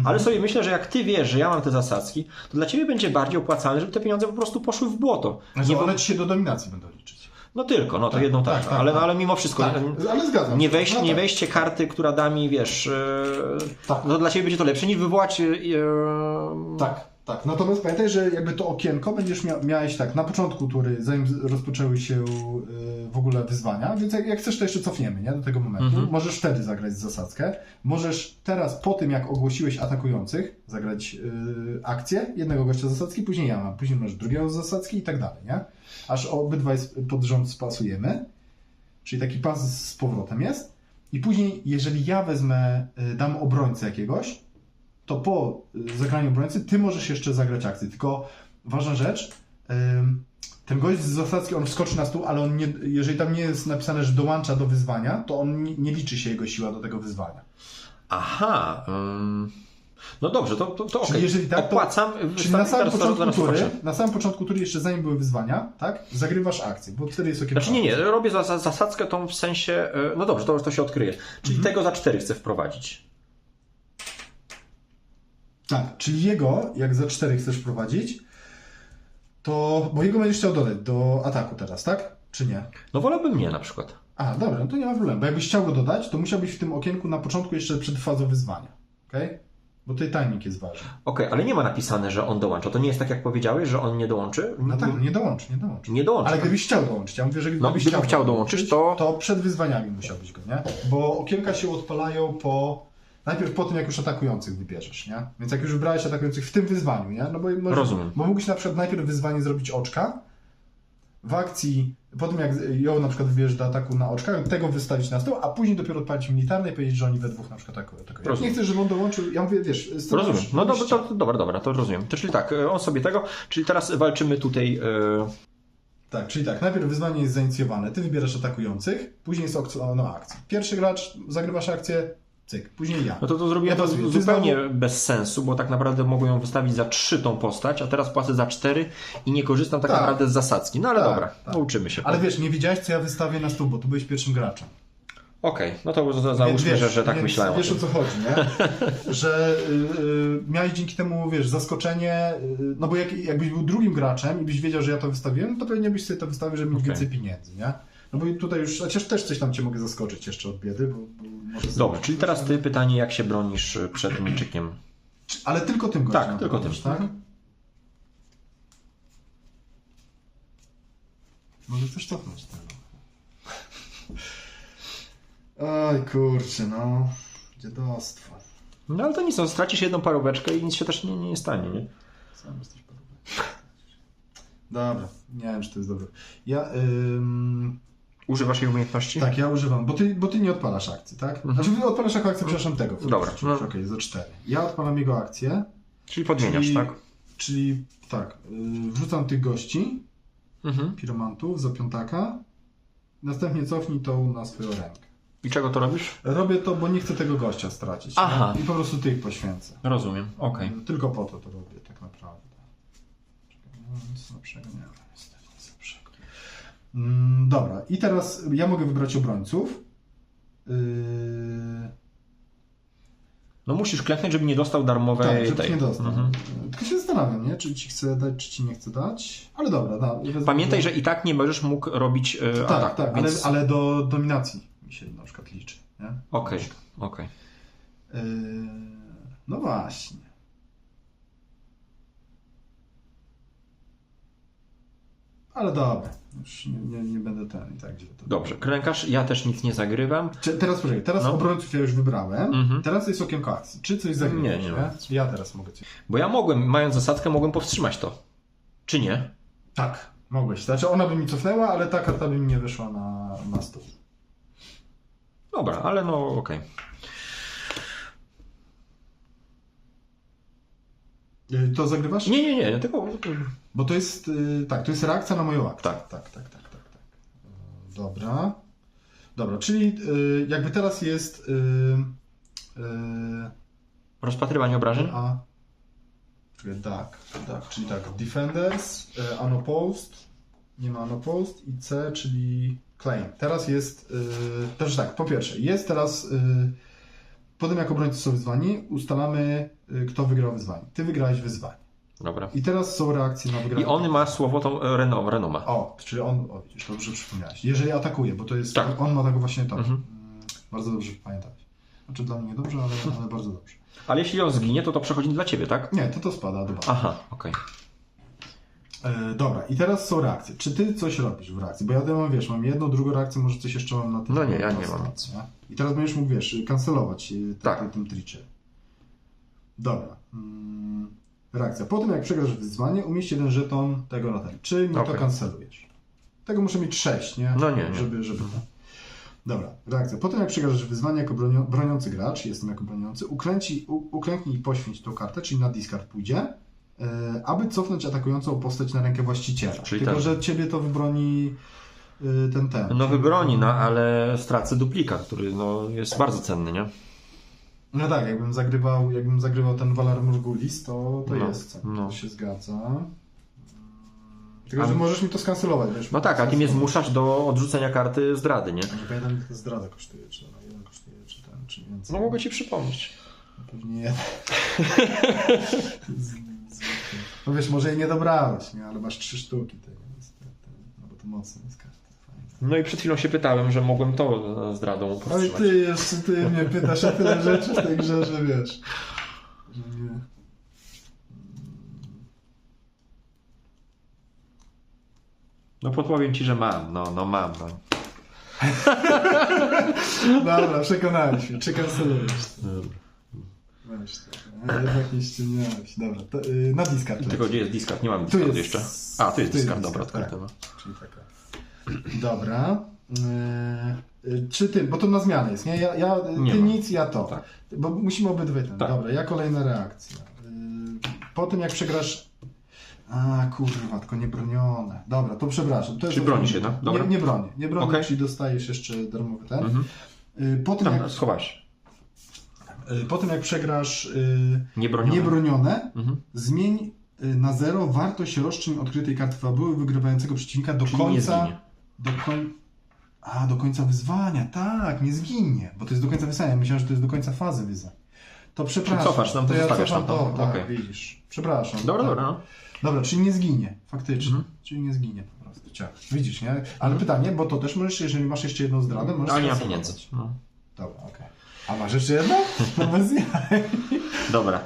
Ale sobie myślę, że jak ty wiesz, że ja mam te zasadzki, to dla ciebie będzie bardziej opłacalne, żeby te pieniądze po prostu poszły w błoto. Znaczy, one ci się do dominacji będą liczyć. No tylko, no to jedną tak. Ale mimo wszystko, ale zgadzam się. Nie wejście karty, która da mi, wiesz, no dla ciebie będzie to lepsze niż wywołać... Tak. Natomiast pamiętaj, że jakby to okienko miałeś tak na początku tury, zanim rozpoczęły się w ogóle wyzwania, więc jak chcesz, to jeszcze cofniemy, nie? Do tego momentu. Możesz wtedy zagrać zasadzkę. Możesz teraz, po tym jak ogłosiłeś atakujących, zagrać akcję, jednego gościa zasadzki, później ja mam, później masz drugiego z zasadzki i tak dalej, nie? Aż obydwaj pod rząd spasujemy, czyli taki pas z powrotem jest. I później, jeżeli ja dam obrońcę jakiegoś, to po zagraniu obrońcy ty możesz jeszcze zagrać akcję. Tylko ważna rzecz, ten gość z zasadzki, on wskoczy na stół, ale on jeżeli tam nie jest napisane, że dołącza do wyzwania, to on nie liczy się jego siła do tego wyzwania. Aha. No dobrze, to czyli okej. jeżeli tak, opłacam. Czyli na samym początku tury, jeszcze zanim były wyzwania, tak, zagrywasz akcję, bo wtedy jest okienko. Znaczy nie, robię zasadzkę tą w sensie, no dobrze, to się odkryje. Czyli tego za 4 chcę wprowadzić. Tak, czyli jego, jak za 4 chcesz wprowadzić, to... Bo jego będziesz chciał dodać do ataku teraz, tak? Czy nie? No wolałbym nie na przykład. Dobra, no to nie ma problemu, bo jakbyś chciał go dodać, to musiałbyś w tym okienku na początku jeszcze przed fazą wyzwania. Okej? Bo tutaj timing jest ważny. Okej, ale nie ma napisane, że on dołącza. To nie jest tak, jak powiedziałeś, że on nie dołączy? No tak, nie dołączy. Nie dołączy. Ale gdybyś chciał dołączyć, ja mówię, że gdybyś chciał dołączyć, to przed wyzwaniami musiałbyś go, nie? Bo okienka się odpalają najpierw po tym, jak już atakujących wybierzesz, nie? Więc jak już wybrałeś atakujących w tym wyzwaniu, nie? No bo rozumiem. Bo mógłbyś na przykład najpierw wyzwanie zrobić oczka, w akcji, po tym jak ją na przykład wybierzesz do ataku na oczka, tego wystawić na stół, a później dopiero odpalić militarne i powiedzieć, że oni we dwóch na przykład atakują. Nie chcesz, żeby on dołączył, ja mówię, wiesz... Rozumiem. No dobra, to rozumiem. To czyli tak, on sobie tego, czyli teraz walczymy tutaj... Tak, czyli tak, najpierw wyzwanie jest zainicjowane, ty wybierasz atakujących, później jest akcja. Pierwszy gracz, zagrywasz akcję, cyk, później ja. No to zrobiłem to zupełnie bez sensu, bo tak naprawdę mogłem ją wystawić za 3 tą postać, a teraz płacę za 4 i nie korzystam tak naprawdę z zasadzki. No ale dobra, nauczymy się. Ale wiesz, nie wiedziałeś, co ja wystawię na stół, bo tu byłeś pierwszym graczem. Okej, no to załóżmy, że tak myślałem. Wiesz o co chodzi, nie? Że miałeś dzięki temu, wiesz, zaskoczenie, no bo jakbyś był drugim graczem i byś wiedział, że ja to wystawiłem, no to pewnie byś sobie to wystawił, żeby mieć więcej pieniędzy, nie? No bo tutaj już, chociaż też coś tam cię mogę zaskoczyć jeszcze od biedy, bo może... Dobra, czyli teraz ty pytanie, jak się bronisz przed mieczykiem? Ale tylko tym gościem. Tak, tylko tym. Tak? Może chcesz cofnąć tego? Oj kurczę, no. Dziadostwo. No ale to nic, no, stracisz jedną paróweczkę i nic się też nie stanie, nie? Sam jesteś paróweczką. Dobra, nie wiem, czy to jest dobre. Ja... Używasz jej umiejętności? Tak, ja używam, bo ty nie odpalasz akcji, tak? Znaczy ty odpalasz jako akcję, przepraszam, tego. Dobra. Okej, za 4. Ja odpalam jego akcję. Czyli podmieniasz, tak? Czyli tak, wrzucam tych gości, piromantów za 5. Następnie cofnij tą na swoją rękę. I czego to robisz? Robię to, bo nie chcę tego gościa stracić. Aha. Nie? I po prostu tych poświęcę. Rozumiem, okej. Tylko po to robię tak naprawdę. Czekaj, nic lepszego nie ma. Niestety nic lepszego. Dobra, i teraz ja mogę wybrać obrońców. No musisz klęknąć, żeby nie dostał darmowej Tak, żeby tej. nie dostał. Tylko się zastanawiam, nie? Czy ci chcę dać, czy ci nie chcę dać. Ale dobra, da. Pamiętaj, że i tak nie będziesz mógł robić ataku. Tak, więc... ale do dominacji mi się na przykład liczy. Nie? Okej. No właśnie. Ale dobra, już nie będę ten i tak gdzie to. Dobrze, klękasz, ja też nic nie zagrywam. Teraz poczekaj, obrońców ja już wybrałem. Teraz jest okienko akcji. Czy coś zagrywasz? Nie. Ja teraz mogę cię. Bo ja mogłem, mając zasadzkę, mogłem powstrzymać to. Czy nie? Tak, mogłeś. Znaczy ona by mi cofnęła, ale ta karta by mi nie wyszła na stół. Dobra, ale no okej. To zagrywasz? Nie, tylko... Bo to jest, tak, to jest reakcja na moją akcję. Tak. Dobra, czyli jakby teraz jest... Rozpatrywanie obrażeń? Tak, czyli tak, Defenders, Unopposed, nie ma Unopposed i C, czyli Claim. Teraz jest, też tak, po pierwsze, jest teraz, potem jak obrońcy są wyzwani, ustalamy, kto wygrał wyzwanie. Ty wygrałeś wyzwanie. Dobra. I teraz są reakcje na wygranie. I on ma słowo tą renomę. Czyli on, widzisz, dobrze przypomniałeś. Jeżeli atakuje, bo to jest, tak. on ma tak właśnie to. Bardzo dobrze pamiętałeś. Znaczy dla mnie dobrze, ale bardzo dobrze. Ale jeśli on zginie, to przechodzi dla ciebie, tak? Nie, to spada do was. Aha, okej. Dobra, i teraz są reakcje. Czy ty coś robisz w reakcji? Bo ja mam, wiesz, mam jedną, drugą reakcję, może coś jeszcze mam na tym. No nie, ja nie mam. Nie? I teraz będziesz mógł, wiesz, kancelować tym tricze. Dobra. Reakcja. Po tym jak przegrasz wyzwanie, umieść jeden żeton tego na ten. Czy mi to kancelujesz? Tego muszę mieć 6, nie? No nie. Żeby Dobra, reakcja. Po tym jak przegrasz wyzwanie jako broniący gracz, jestem jako broniący, uklęknij i poświęć tą kartę, czyli na discard pójdzie, aby cofnąć atakującą postać na rękę właściciela. Czyli tylko, że ciebie to wybroni ten. No wybroni, ale stracę duplikat, który jest bardzo cenny, nie? No tak, jakbym zagrywał ten Valar Morghulis, to jest cenny. To się zgadza. Tylko, że możesz mi to skancelować, wiesz? No tak, a ty mnie zmuszasz do odrzucenia karty zdrady, nie? Nie pamiętam, ile to zdrada kosztuje, czy ona jeden kosztuje, czy więcej. No mogę ci przypomnieć. Pewnie jeden. No wiesz, może jej nie dobrałeś, nie? Ale masz 3 sztuki tego, no bo to mocno jest karta. No i przed chwilą się pytałem, że mogłem to zdradą powstrzymać. Ale ty mnie pytasz o tyle rzeczy w tej grze, że wiesz, że nie... No podpowiem ci, że mam, mam. Dobra, przekonałeś mnie, czy kancelujesz? Weź to, jednak nie ściemniałeś. Dobra, to, na discard. Tylko gdzie jest discard? Nie mam discard jeszcze. A, tu jest discard, dobra, tak. no. Czyli taka. Dobra. Czy ty, bo to na zmianę jest, nie? Ty nic, ja to. Tak. Bo musimy obydwie ten. Tak. Dobra, ja kolejna reakcja. Po tym jak przegrasz... kurwa, tylko niebronione. Dobra, to przepraszam. To Czyli bronisz jednak? Dobra. Nie bronię, Okay. Czyli dostajesz jeszcze darmowy ten. Po tym jak... Schowałeś. Po tym jak przegrasz niebronione, zmień na 0 wartość roszczeń odkrytej karty fabuły wygrywającego przeciwnika do końca... Do końca wyzwania, tak, nie zginie, bo to jest do końca wyzwania. Myślałem, że to jest do końca fazy wyzwań. To przepraszam. Czy cofasz nam, to zostawiasz nam to. Tak, okay. Widzisz. Przepraszam. Dobra. Dobra, czyli nie zginie, faktycznie. Czyli nie zginie po prostu. Widzisz, nie? Ale pytanie, bo to też możesz, jeżeli masz jeszcze jedną zdradę, możesz... Ale nie ma pieniędzy. Dobra, okej. A masz jeszcze jedną? No bez jaj. Dobra.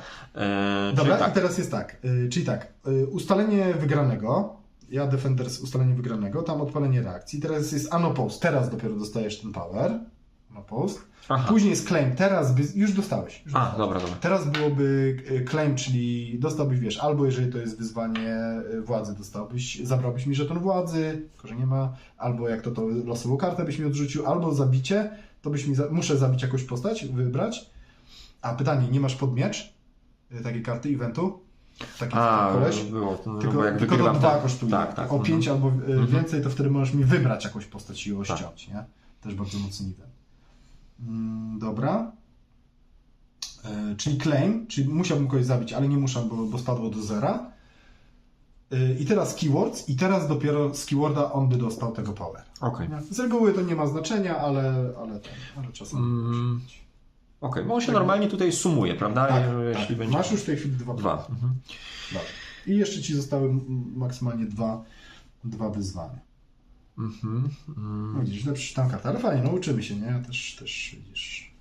Dobra, tak. I teraz jest tak. Czyli tak, ustalenie wygranego, ja Defenders ustalenie wygranego, tam odpalenie reakcji, teraz jest Unopposed, teraz dopiero dostajesz ten power, na post. Aha. Później jest claim, teraz już dostałeś. Dobra. Teraz byłoby claim, czyli dostałbyś, wiesz, albo jeżeli to jest wyzwanie władzy, zabrałbyś mi żeton władzy, tylko że nie ma, albo jak to losową kartę byś mi odrzucił, albo zabicie, to byś mi, muszę zabić jakąś postać, wybrać. A pytanie, nie masz pod miecz takiej karty eventu? Taki koleś? Było. Tylko, jak tylko to 2 kosztuje. Tak. O 5 albo więcej, to wtedy możesz mi wybrać jakąś postać i ją ściąć, nie? Też bardzo mocny event. Dobra. Czyli claim, czyli musiałbym kogoś zabić, ale nie muszę, bo spadło do zera. I teraz keywords, i teraz dopiero z keyworda on by dostał tego power. Okay. Z reguły to nie ma znaczenia, ale czasami. Okej, bo on się normalnie tutaj sumuje, prawda? Tak, Jeśli będzie... Masz już w tej chwili 2. Dobra. I jeszcze ci zostały maksymalnie dwa wyzwania. No widzisz, źle przeczytam kartę, ale fajnie, no uczymy się, nie? Ja też widzisz,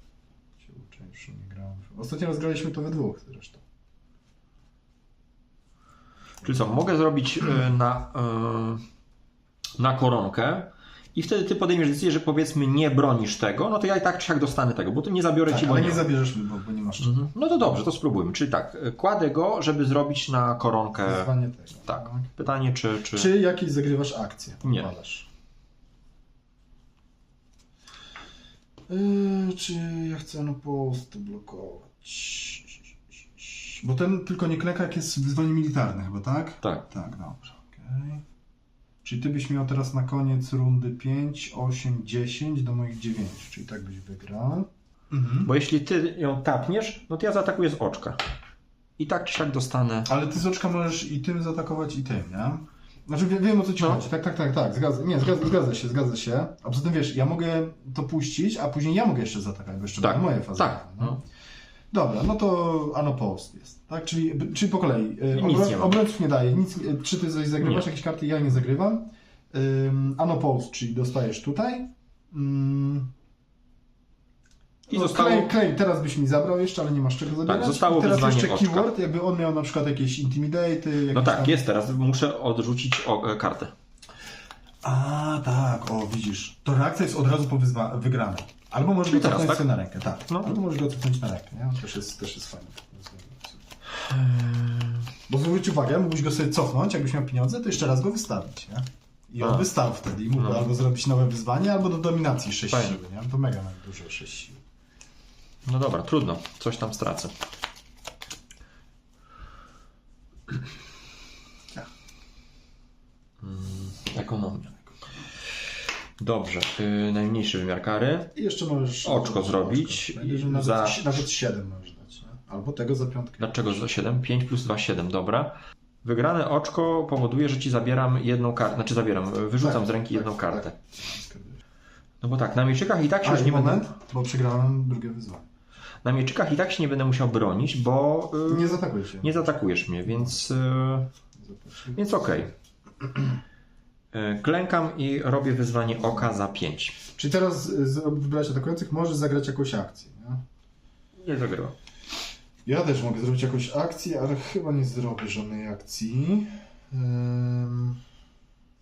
się uczę, już nie grałem. Ostatnio raz graliśmy to we dwóch zresztą. Czyli co, mogę zrobić na koronkę i wtedy ty podejmiesz decyzję, że powiedzmy nie bronisz tego, no to ja i tak czy siak dostanę tego, bo to nie zabiorę ci, bo ale nie zabierzesz mi, bo nie masz. No to dobrze, to spróbujmy. Czyli tak, kładę go, żeby zrobić na koronkę. Wyzwanie tego. Tak. Pytanie, czy... Czy jakieś zagrywasz akcję? Nie. Czy ja chcę post blokować? Bo ten tylko nie klęka, jak jest wyzwanie militarne chyba, tak? Tak. Tak, dobrze. Okay. Czyli ty byś miał teraz na koniec rundy 5, 8, 10 do moich 9, czyli tak byś wygrał. Bo jeśli ty ją tapniesz, no to ja zaatakuję z oczka. I tak czy siak dostanę... Ale ty z oczka możesz i tym zaatakować, i tym, nie? Znaczy wiem o co ci chodzi. Tak. Zgadza się. A poza tym wiesz, ja mogę to puścić, a później ja mogę jeszcze zaatakować, bo jeszcze będą moje fazy. Tak. No. Dobra, no to unopposed jest, tak? Czyli po kolei. Obrońców nie daje. Czy ty coś zagrywasz, jakieś karty? Ja nie zagrywam. Unopposed, czyli dostajesz tutaj. I zostało... Claim teraz byś mi zabrał jeszcze, ale nie masz czego zabierać. Tak, zostało I teraz wyzwanie jeszcze oczka. keyword, jakby on miał na przykład jakieś intimidate. No tak, jest teraz. Muszę odrzucić kartę. A, tak, o widzisz. To reakcja jest od razu po wygranej. Albo możesz go cofnąć sobie na rękę, tak. No. Albo możesz go cofnąć na rękę, nie? Też jest fajne. Bo zwróć uwagę, mógłbyś go sobie cofnąć, jakbyś miał pieniądze, to jeszcze raz go wystawić, nie? I on wystał wtedy i mógłby albo zrobić nowe wyzwanie, albo do dominacji 6 siły, nie? To mega dużo 6 sił. No dobra, trudno. Coś tam stracę. Ekonomia. Dobrze. Najmniejszy wymiar kary. I jeszcze możesz oczko zrobić. Nawet 7 możesz dać, nie? Albo tego za 5. Dlaczego za 7? 5 plus 2, 7, dobra. Wygrane oczko powoduje, że ci zabieram jedną kartę. Wyrzucam z ręki jedną kartę. No bo tak, na mieczykach i tak się już nie będę... bo przegrałem drugie wyzwanie. Na mieczykach i tak się nie będę musiał bronić, bo... Nie zaatakuję cię. Nie zaatakujesz mnie, więc... Więc okej. Klękam i robię wyzwanie oka za 5. Czyli teraz wybrać atakujących, możesz zagrać jakąś akcję, nie? Nie zagrałem. Ja też mogę zrobić jakąś akcję, ale chyba nie zrobię żadnej akcji.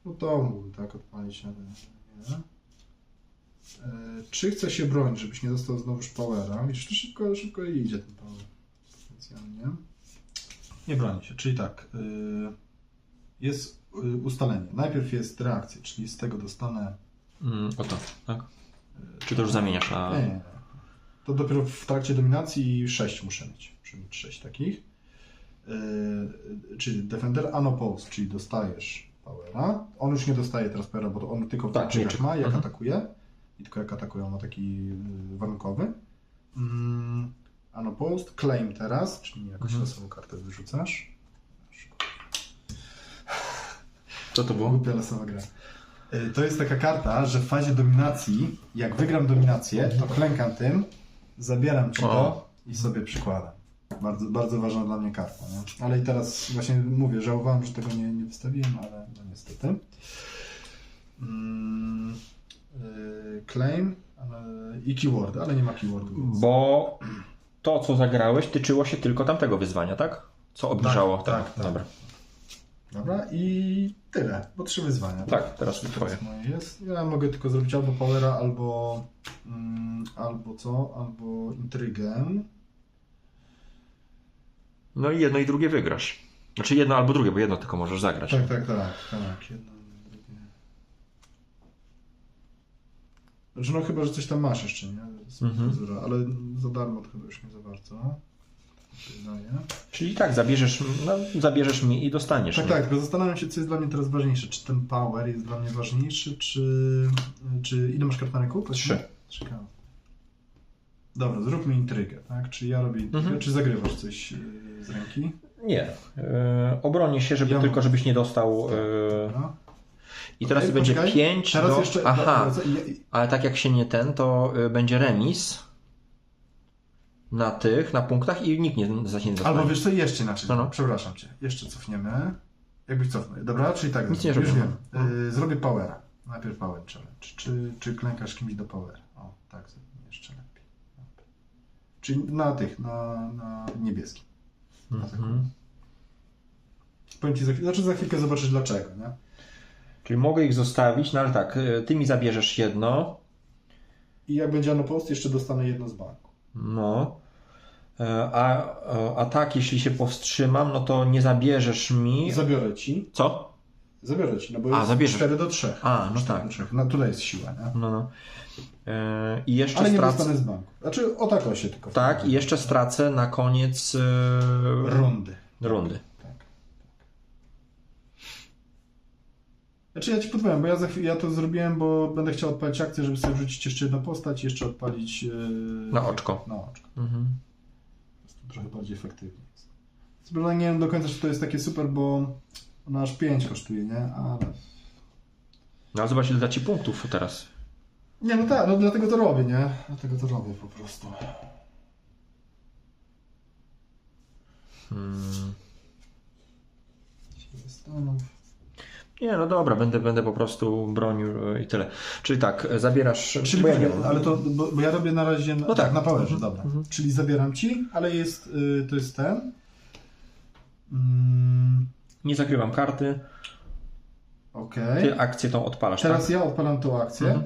No to mógłbym tak odpalić, ale nie. Czy chcę się bronić, żebyś nie dostał znowuż powera? Widzisz, to szybko idzie ten power. Potencjalnie. Nie broni się, czyli tak. Jest ustalenie. Najpierw jest reakcja, czyli z tego dostanę... Oto, tak? Czy to już zamieniasz na... Nie. To dopiero w trakcie dominacji 6 muszę mieć. Muszę mieć 6 takich. Czyli Defender Unopposed, czyli dostajesz powera. On już nie dostaje teraz powera, bo on tylko w meczykach ma, jak atakuje. I tylko jak atakuje, on ma taki warunkowy. Unopposed. Claim teraz, czyli jakąś losową kartę wyrzucasz. Co to było? Głupia losowa gra. To jest taka karta, że w fazie dominacji, jak wygram dominację, to klękam tym, zabieram ci to i sobie przykładam. Bardzo, bardzo ważna dla mnie karta. Nie? Ale i teraz właśnie mówię, żałowałem, że tego nie wystawiłem, ale no niestety. Claim i keyword, ale nie ma keywordu. Więc... Bo to, co zagrałeś, tyczyło się tylko tamtego wyzwania, tak? Co obniżało? Tak. Dobra. Dobra, i tyle, bo 3 wyzwania. Tak, teraz twoje. Moje jest. Ja mogę tylko zrobić albo powera, albo albo intrygę. No i jedno i drugie wygrasz. Znaczy jedno albo drugie, bo jedno tylko możesz zagrać. Tak. Jedno, drugie. Znaczy no chyba, że coś tam masz jeszcze, nie? Ale za darmo to chyba już nie za bardzo. Czyli tak, zabierzesz mi i dostaniesz. Tak, tylko zastanawiam się, co jest dla mnie teraz ważniejsze. Czy ten power jest dla mnie ważniejszy, czy ile masz kart na ręku? 3. Dobra, zróbmy intrygę, tak? Czy ja robię intrygę, czy zagrywasz coś z ręki? Nie. Obronię się, żebyś nie dostał... I teraz Okay, będzie poczekaj. 5 teraz do... Jeszcze... Aha, ale tak jak się nie to będzie remis na punktach i nikt nie dostanie. Albo wiesz co, jeszcze inaczej. No. Przepraszam cię. Jeszcze cofniemy. Jakbyś cofnął. Dobra, czyli tak. Nic nie już robię. wiem. Zrobię powera. Najpierw power challenge. Czy klękasz kimś do powera? O, tak, zrobimy jeszcze lepiej. Czyli na niebieskim. Powiem ci za chwilkę zobaczysz dlaczego, nie? Czyli mogę ich zostawić, no ale tak, ty mi zabierzesz jedno. I jak będzie post, jeszcze dostanę jedno z banku. No. A tak, jeśli się powstrzymam, no to nie zabierzesz mi... Zabiorę ci. Co? Zabiorę ci, no bo jest zabierzesz. 4 do 3. No tak. No tutaj jest siła, nie? No. I jeszcze ale nie stracę... dostanę z banku. Znaczy o tak się tylko. Tak, i jeszcze stracę na koniec... Rundy. Tak. Znaczy ja ci podpowiem, bo ja to zrobiłem, bo będę chciał odpalić akcję, żeby sobie wrzucić jeszcze jedną postać i jeszcze odpalić... Na oczko. To trochę bardziej efektywnie jest. Zresztą nie wiem do końca, czy to jest takie super, bo ona aż 5 kosztuje, nie? Ale... No ale zobacz, ile da ci punktów teraz. Nie, no tak, no dlatego to robię, nie? Dlatego to robię po prostu. Nie, no dobra, będę po prostu bronił i tyle. Czyli tak, zabierasz... Czyli bo ale to, bo ja robię na razie na powerze, dobra. Mhm. Czyli zabieram ci, ale jest, to jest ten. Nie zagrywam karty. Okej. Ty akcję tą odpalasz, Teraz tak? ja odpalam tą akcję.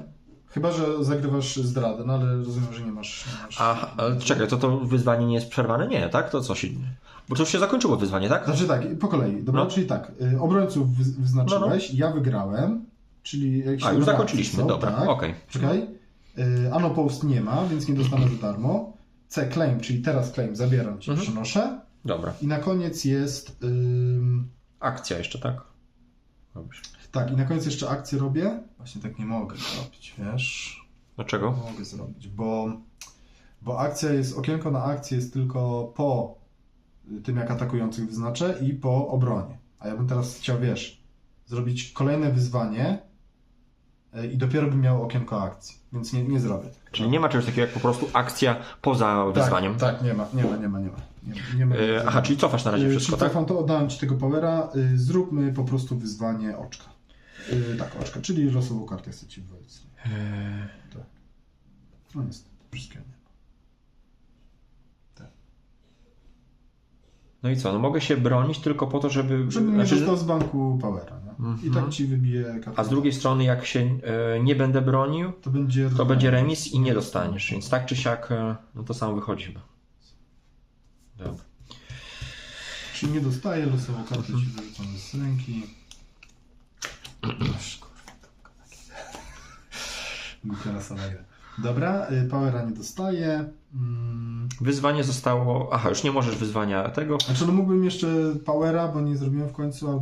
Chyba, że zagrywasz zdradę, no ale rozumiem, że nie masz... Ale czekaj, to wyzwanie nie jest przerwane? Nie, tak? To co się... Bo to już się zakończyło wyzwanie, tak? Znaczy tak, po kolei. Dobra, czyli tak, obrońców wyznaczyłeś, ja wygrałem, czyli... już zakończyliśmy, dobra, tak. okej. Czekaj. Post nie ma, więc nie dostanę za darmo. C, claim, czyli teraz claim, zabieram ci, przynoszę. Dobra. I na koniec jest... Akcja jeszcze, tak? Dobrze. Tak, i na koniec jeszcze akcję robię. Właśnie tak nie mogę zrobić, wiesz? Dlaczego? Mogę zrobić, bo akcja jest, okienko na akcję jest tylko po tym, jak atakujących wyznaczę i po obronie. A ja bym teraz chciał, wiesz, zrobić kolejne wyzwanie i dopiero bym miał okienko akcji, więc nie zrobię. Czyli nie ma czegoś takiego jak po prostu akcja poza wyzwaniem? Tak, nie ma. Aha, czyli cofasz na razie wszystko, tak? Cofam to, oddałem ci tego powera, zróbmy po prostu wyzwanie oczka. Tak, oczka, czyli losową kartę chcę ci wywalić. Tak. No niestety, wszystkiego nie ma. Tak. No i co, no mogę się bronić tylko po to, żeby... Żebym nie dostał z banku powera, nie? I tak ci wybiję kartę. A z drugiej strony, jak się nie będę bronił, to będzie remis i nie dostaniesz, więc tak czy siak, no to samo wychodzi chyba. Dobra. Czyli nie dostaję, losową kartę ci wyrzucam z ręki. Dobra, powera nie dostaję. Wyzwanie zostało... Aha, już nie możesz wyzwania tego. Znaczy, no mógłbym jeszcze powera, bo nie zrobiłem w końcu,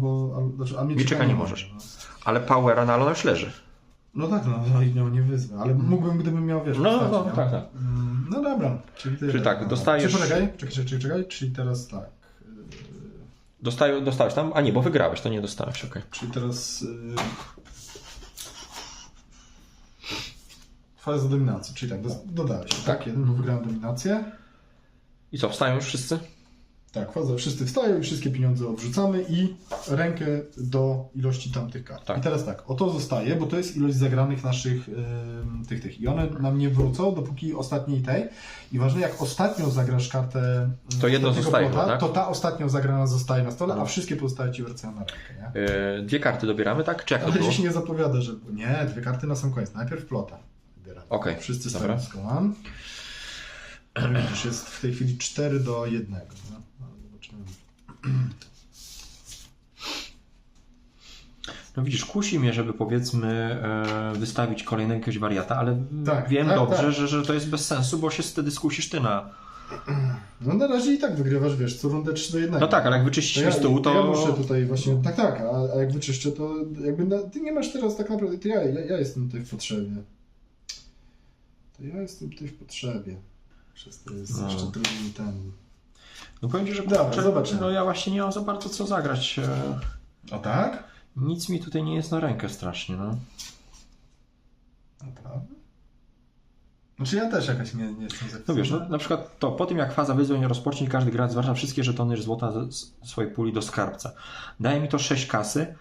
a Mieczeka nie możesz. No. Ale powera, no ale ona już leży. No tak, no nie wyzwę, ale mógłbym, gdybym miał, wiesz, tak. No dobra. Czyli tak, dostajesz... Czekaj, czyli teraz tak. Dostałeś tam? A nie, bo wygrałeś, to nie dostałeś, okej. Czyli teraz... Faza dominacji, czyli tak, dodałeś. Tak, bo wygrałem dominację. I co, wstają już wszyscy? Tak, faza, wszyscy wstają i wszystkie pieniądze odrzucamy i rękę do ilości tamtych kart. Tak. I teraz tak, oto zostaje, bo to jest ilość zagranych naszych tych. I one nam nie wrócą, dopóki ostatniej tej. I ważne, jak ostatnią zagrasz kartę to jedno zostaje, plota, tak? to ta ostatnią zagrana zostaje na stole, a wszystkie pozostałe ci wracają na rękę, nie? 2 karty dobieramy, tak? Czy jak to Ale było? się nie zapowiada, że... Nie, 2 karty na sam koniec. Najpierw plota wybieramy. Okej, Wszyscy dobra. stają z kolan. Widzisz, jest w tej chwili 4-1. No? Zobaczymy. No widzisz, kusi mnie, żeby powiedzmy wystawić kolejnego jakiegoś wariata, ale Tak, wiem tak, dobrze, tak. Że to jest bez sensu, bo się wtedy skusisz ty na... No na razie i tak wygrywasz, wiesz, co rundę 3-1. No tak, ale jak wyczyścisz mi stół, to... Ja muszę tutaj właśnie... Tak, a jak wyczyszczę, to jakby... Ty nie masz teraz tak naprawdę... To ja jestem tutaj w potrzebie. Przez to jest jeszcze trudniej ten... No powiem ci, że Dobra, kurczę, zobaczymy. no ja właśnie nie mam za bardzo co zagrać. A tak? Nic mi tutaj nie jest na rękę strasznie, no. Naprawdę? Znaczy ja też jakaś nie jestem za... No wiesz, no, na przykład to, po tym jak faza wyzwań rozpocznie, każdy gracz zwraca wszystkie żetony złota z swojej puli do skarbca. Daje mi to 6 kasy,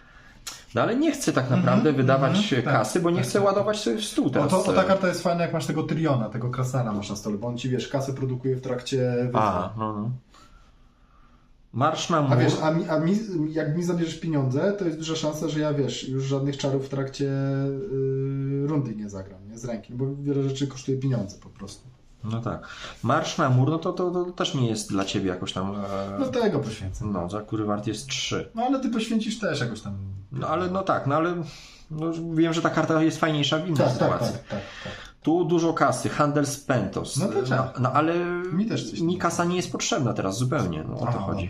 no ale nie chcę tak naprawdę wydawać kasy, bo nie chcę ładować sobie w stół teraz. O ta karta jest fajna, jak masz tego Tyriona, tego Krasnala masz na stole, bo on ci, wiesz, kasę produkuje w trakcie wyzwań. A, no. Marsz na mur. A wiesz, jak mi zabierzesz pieniądze, to jest duża szansa, że ja, wiesz, już żadnych czarów w trakcie rundy nie zagram, nie? Z ręki, bo wiele rzeczy kosztuje pieniądze po prostu. No tak. Marsz na mur, no to też nie jest dla ciebie jakoś tam... No tego poświęcę. No, za który wart jest 3. No ale ty poświęcisz też jakoś tam... No ale no, wiem, że ta karta jest fajniejsza w innej sytuacji. Tak. Tu dużo kasy, handel z Pentos. No to tak. No ale Mi też kasa nie jest potrzebna teraz zupełnie, no o to chodzi.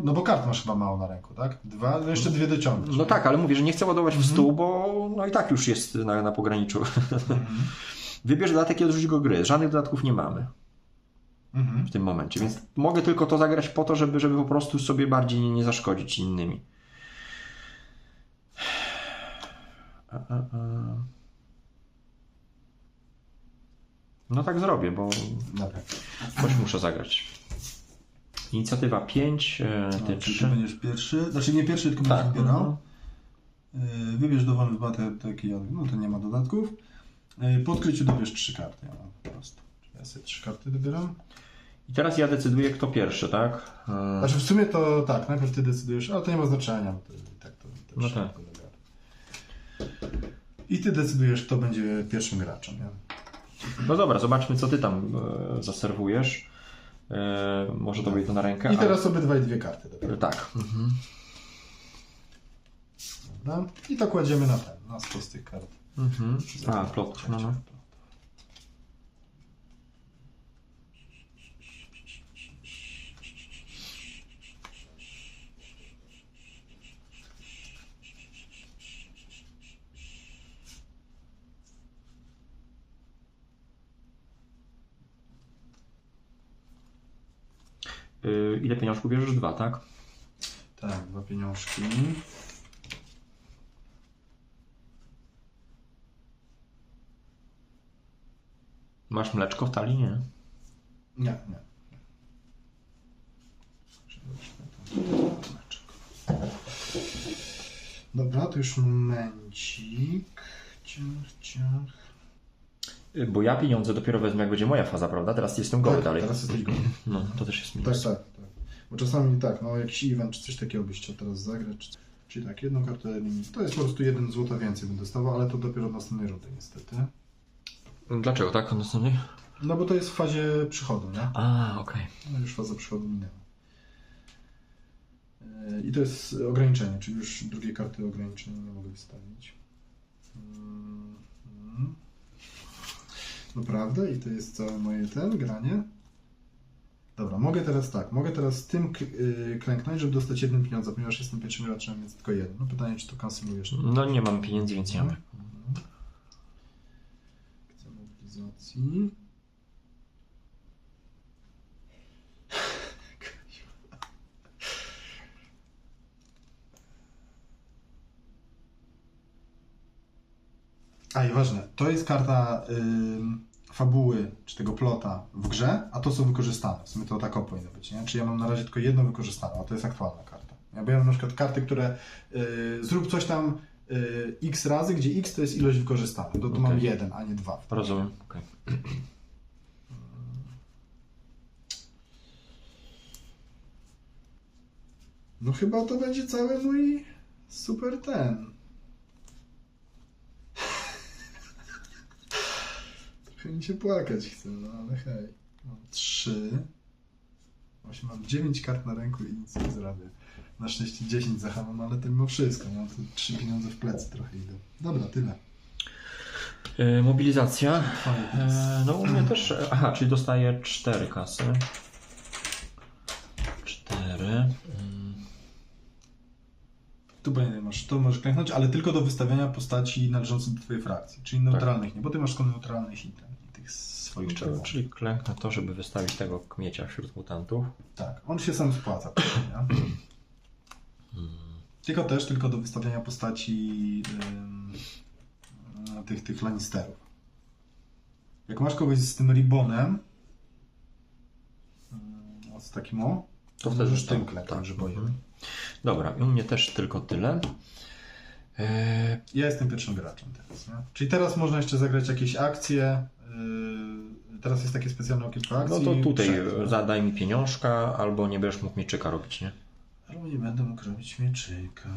No bo kart masz chyba mało na ręku, tak? 2, no jeszcze 2 dociągniesz. No tak, ale mówię, że nie chcę ładować w stół, bo no i tak już jest na pograniczu. Wybierz dodatek i odrzuć go gry. Żadnych dodatków nie mamy w tym momencie, więc mogę tylko to zagrać po to, żeby po prostu sobie bardziej nie zaszkodzić innymi. No tak zrobię, bo coś muszę zagrać. Inicjatywa 5, ty 3. Ty będziesz pierwszy, znaczy nie pierwszy, tylko będziesz wybierał. Wybierz dowolny wybatek, taki, no to nie ma dodatków. Po odkryciu dobierz 3 karty. Ja mam po prostu. Ja sobie 3 karty dobieram. I teraz ja decyduję, kto pierwszy, tak? Znaczy w sumie to tak, najpierw ty decydujesz, ale to nie ma znaczenia. Bo to No tak. I ty decydujesz, kto będzie pierwszym graczem. Nie? No dobra, zobaczmy, co ty tam zaserwujesz. Może to wyjdzie na rękę. I teraz obydwaj 2 karty dobieram. Tak. Dobra. I to kładziemy na stos tych kart. A, plot. No. Ile pieniążków bierzesz? 2, tak? Tak, 2 pieniążki. Masz mleczko w talii? Nie. Nie. Dobra, to już momencik. Ciach. Bo ja pieniądze dopiero wezmę, jak będzie moja faza, prawda? Teraz jestem goły dalej. Teraz jesteś goły. No, to też jest minus. Tak. Bo czasami tak, no jakiś event czy coś takiego byś chciał teraz zagrać. Czyli tak, jedną kartę limit. To jest po prostu 1 złota więcej bym dostawał, ale to dopiero od następnej rundy niestety. Dlaczego tak? Następnej? No bo to jest w fazie przychodu, nie? A, okej. No już faza przychodu minęła. I to jest ograniczenie, czyli już drugiej karty ograniczenia nie mogę wystawić. Naprawdę? I to jest całe moje granie? Dobra, mogę teraz tym klęknąć, żeby dostać 1 pieniądze, ponieważ jestem pierwszym graczem, więc tylko 1. No pytanie, czy to kancelujesz? No nie mam pieniędzy, więc nie mam. Chcę mobilizacji. A i ważne, to jest karta fabuły, czy tego plota w grze, a to są wykorzystane. W sumie to tak powinno być, nie? Czyli ja mam na razie tylko jedną wykorzystaną, a to jest aktualna karta. Ja mam na przykład karty, które zrób coś tam x razy, gdzie x to jest ilość wykorzystanych. To tu mam 1, a nie 2. Rozumiem. Okay. No chyba to będzie cały mój super ten. Trochę mi się płakać chce, no ale hej. Mam 3. Właśnie mam 9 kart na ręku i nic nie zrobię. Na szczęście 10 zachowam, ale to mimo wszystko. Mam tu 3 pieniądze w plecy trochę idą. Dobra, tyle. Mobilizacja. No u mnie też. Aha, czyli dostaję 4 kasy. 4. Tu masz, to możesz klęknąć, ale tylko do wystawiania postaci należących do twojej frakcji. Czyli neutralnych, nie? Bo ty masz tylko neutralnych i tych swoich czerwonych. Czyli klęknę to, żeby wystawić tego kmiecia wśród mutantów. Tak, on się sam spłaca. Tylko do wystawiania postaci tych Lannisterów. Jak masz kogoś z tym ribbonem, z takim to wtedy możesz tym klękać, że boję. Dobra, i u mnie też tylko tyle. Ja jestem pierwszym graczem teraz, nie? Czyli teraz można jeszcze zagrać jakieś akcje. Teraz jest takie specjalne okienko akcji. No to tutaj zadaj mi pieniążka, albo nie będziesz mógł mieczyka robić, nie? Albo nie będę mógł robić mieczyka.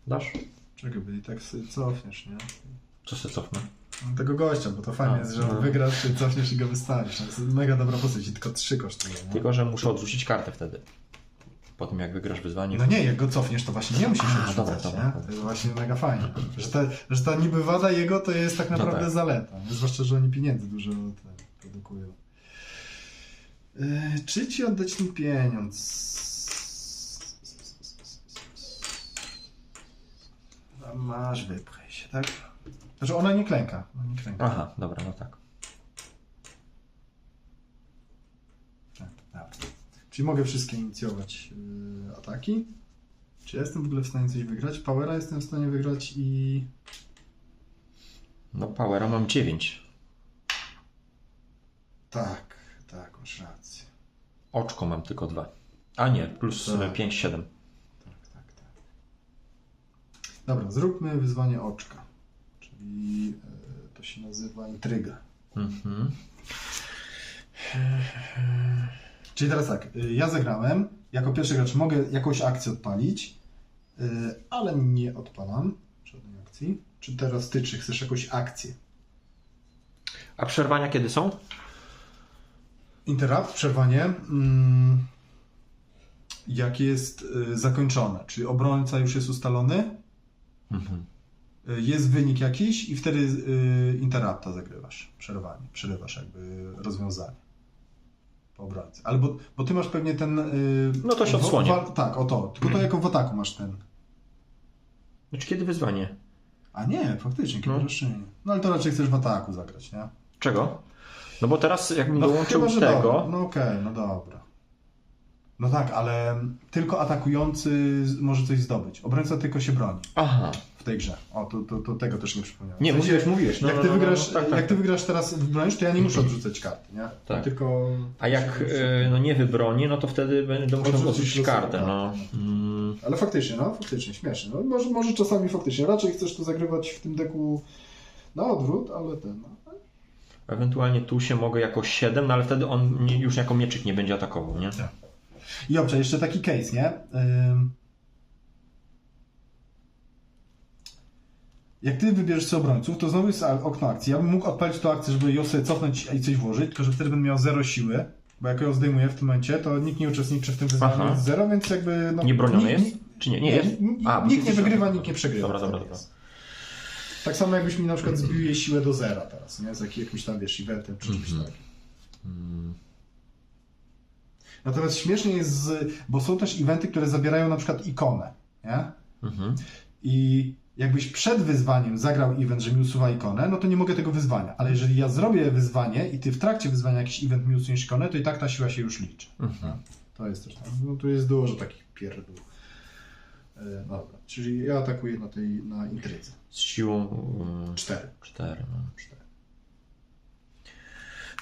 Dasz? Czekaj, bo i tak sobie cofniesz, nie? Co się cofnę? Tego gościa, bo to fajnie jest, że wygrasz, czy cofniesz i go wystawisz. To jest mega dobra postać i tylko 3 kosztuje. Nie? Tylko, że muszę odrzucić kartę wtedy. Po tym jak wygrasz wyzwanie. No nie, jak go cofniesz, to właśnie nie musisz odrzucać, dobra. nie? To jest właśnie mega fajnie. Że ta niby wada jego to jest tak naprawdę zaleta. Nie? Zwłaszcza, że oni pieniędzy dużo produkują. Czy ci oddać ten pieniądz? Masz, wypchaj się, tak? Znaczy ona nie klęka. Aha, dobra, no tak. Tak. Czyli mogę wszystkie inicjować ataki. Czy ja jestem w ogóle w stanie coś wygrać? Powera jestem w stanie wygrać i... No powera mam 9. Tak, masz rację. Oczko mam tylko 2. A nie, plus 5, 7. Tak. Dobra, zróbmy wyzwanie oczka. Czyli to się nazywa intryga. Czyli teraz tak, ja zagrałem, jako pierwszy gracz mogę jakąś akcję odpalić, ale nie odpalam żadnej akcji. Czy teraz ty, czy chcesz jakąś akcję? A przerwania kiedy są? Interrupt, przerwanie, jak jest zakończone, czyli obrońca już jest ustalony, jest wynik jakiś i wtedy interrupta zagrywasz, przerwanie, przerywasz jakby rozwiązanie po obrońcy. Ale bo ty masz pewnie ten... No to się odsłania. Tak, o to, tylko to jako w ataku masz ten. Znaczy kiedy wyzwanie? A nie, faktycznie, kiedy roszczenie. No ale to raczej chcesz w ataku zagrać, nie? Czego? No bo teraz jak mi dołączył chyba, tego... Dobra. No okej, no dobra. No tak, ale tylko atakujący może coś zdobyć. Obrońca tylko się broni. Aha. W tej grze. O, to tego też nie przypomniałem. Nie, w sensie, mówiłeś. Jak ty wygrasz teraz w bronisz, to ja nie muszę odrzucać karty, nie? Tak. Tylko... A jak nie wybroni, no to wtedy będę musiał odrzucić kartę. No. Ale faktycznie, śmieszne. No, może czasami faktycznie. Raczej chcesz tu zagrywać w tym deku na odwrót, ale ten... No. Ewentualnie tu się mogę jako 7, no ale wtedy on już jako mieczyk nie będzie atakował, nie? Tak. I dobrze, jeszcze taki case, nie? Jak ty wybierzesz sobie obrońców, to znowu jest okno akcji. Ja bym mógł odpalić tą akcję, żeby ją sobie cofnąć i coś włożyć, tylko że wtedy będę miał 0 siły, bo jak ją zdejmuję w tym momencie, to nikt nie uczestniczy w tym wyzwaniu, jest 0, więc jakby... No, niebroniony jest? Czy nie? Nie jest? Nikt nie wygrywa, nikt nie przegrywa. Dobra. Tak samo jakbyś mi na przykład zbił jej siłę do 0 teraz, nie? Z jakimś tam, wiesz, eventem czy czymś takim. Natomiast śmiesznie jest, bo są też eventy, które zabierają na przykład ikonę, nie? I jakbyś przed wyzwaniem zagrał event, że mi usuwa ikonę, no to nie mogę tego wyzwania. Ale jeżeli ja zrobię wyzwanie i ty w trakcie wyzwania jakiś event mi usuniesz ikonę, to i tak ta siła się już liczy. To jest też tak. No tu jest dużo takich pierdół. Dobra, czyli ja atakuję na intrydze. Z siłą 4. 4.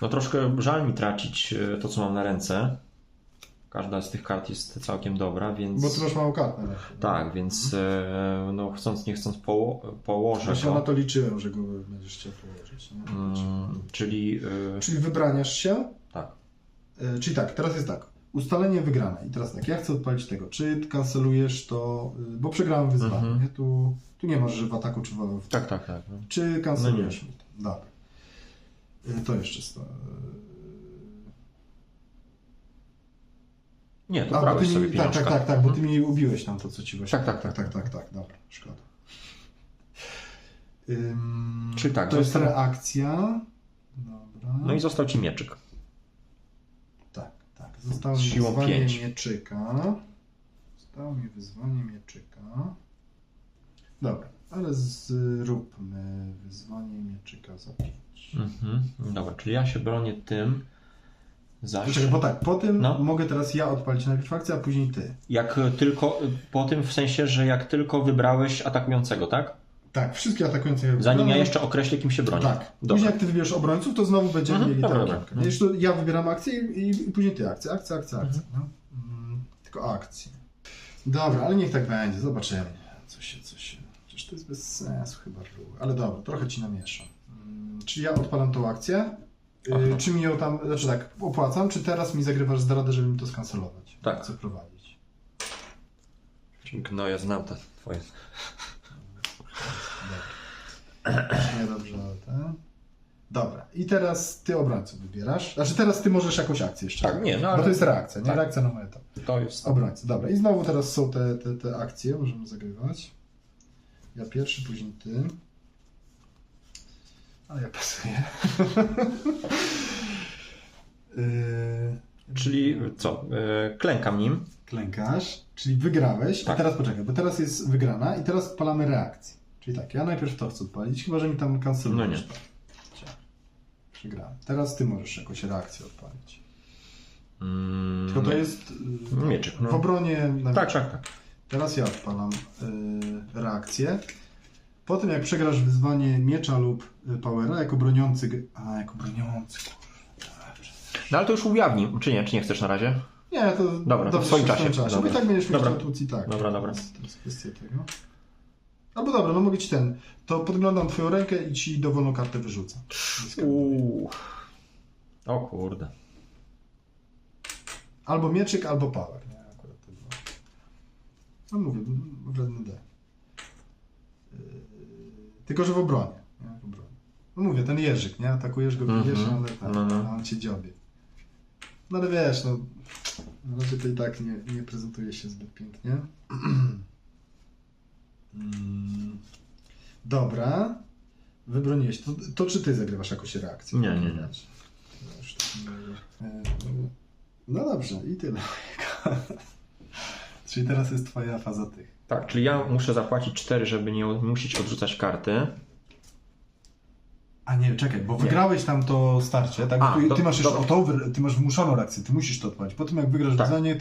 No troszkę żal mi tracić to, co mam na ręce. Każda z tych kart jest całkiem dobra, więc... Bo ty masz małą kartę. Tak, więc no chcąc nie chcąc położę Właśnie go. na to liczyłem, że go będziesz chciał położyć. Nie? Czyli wybraniasz się. tak. Czyli tak, teraz jest tak. Ustalenie wygrane. I teraz tak, ja chcę odpalić tego. Czy kancelujesz to, bo przegrałem wyzwanie, nie? Tu nie masz, że w ataku czy w... Tak. No. Czy kancelujesz mi to? Dobra. To jeszcze sto. Nie, to brałeś sobie pieniążka. Tak, bo ty mi ubiłeś tam to, co ci właśnie... Tak. Dobra, szkoda. Czyli tak, to jest reakcja. Dobra. No i został ci mieczyk. Tak. Zostało mi siłą wyzwanie 5. mieczyka. Dobra, ale zróbmy wyzwanie mieczyka za 5. Dobra, czyli ja się bronię tym. Czekaj, bo tak, po tym mogę teraz ja odpalić najpierw akcję, a później ty. Jak tylko, po tym w sensie, że jak tylko wybrałeś atakującego, tak? Tak, wszystkie atakujące. Zanim ja jeszcze określę, kim się broni. Tak. Dobra. Później jak ty wybierzesz obrońców, to znowu będziemy mieli dobra. Jeszcze ja wybieram akcję i później ty akcję. No. Tylko akcję. Dobra, ale niech tak będzie, zobaczymy. Co się. Przecież to jest bez sensu chyba. Ale dobra, trochę ci namieszam. Czyli ja odpalam tą akcję. Czy mi ją tam, znaczy tak, opłacam, czy teraz mi zagrywasz zdradę, żeby mi to skancelować? Tak. Chcę prowadzić. No ja znam te twoje. Nie dobrze, ale ten. Dobra, i teraz ty obrońców wybierasz. Znaczy teraz ty możesz jakąś akcję jeszcze. Tak, nie, no ale... Bo to jest reakcja, nie? Tak. Reakcja na moje etap. To jest... Obrońcy, dobra. I znowu teraz są te akcje, możemy zagrywać. Ja pierwszy, później ty. Ale ja pasuję. Czyli co? Klękam nim. Klękasz, czyli wygrałeś. Tak. I teraz poczekaj, bo teraz jest wygrana i teraz odpalamy reakcję. Czyli tak, ja najpierw to chcę odpalić, chyba że mi tam kancelujesz. No nie. Przegrałem. Teraz ty możesz jakąś reakcję odpalić. Tylko to jest mieczyk. w obronie. Tak. Teraz ja odpalam reakcję. Po tym jak przegrasz wyzwanie miecza lub powera jako broniący. Jako broniący. No ale to już ujawni, czy nie chcesz na razie? Nie, to dobra, to w swoim czasie. Bo i tak będziesz mieć dobra. tłuc i tak. Dobra. To jest kwestia tego. Albo dobra, no mogę ci to podglądam twoją rękę i ci dowolną kartę wyrzucam. O kurde. Albo mieczyk, albo power. Nie, akurat to było. No mówię, wredny D. Tylko, że w obronie. Nie? W obronie. No mówię, ten jeżyk, nie? Atakujesz go, bijesz, ale on cię dziobie. No ale wiesz, na razie to i tak nie prezentuje się zbyt pięknie. Dobra. Wybroniłeś. To czy ty zagrywasz jakąś reakcję? Nie. No dobrze, i tyle. Czyli teraz jest twoja faza tych. Tak, czyli ja muszę zapłacić 4, żeby nie musieć odrzucać karty. A nie, czekaj, bo wygrałeś tam to starcie, tak? Ty masz jeszcze ty masz wymuszoną reakcję, ty musisz to odpalić. Po tym jak wygrasz wyzwanie,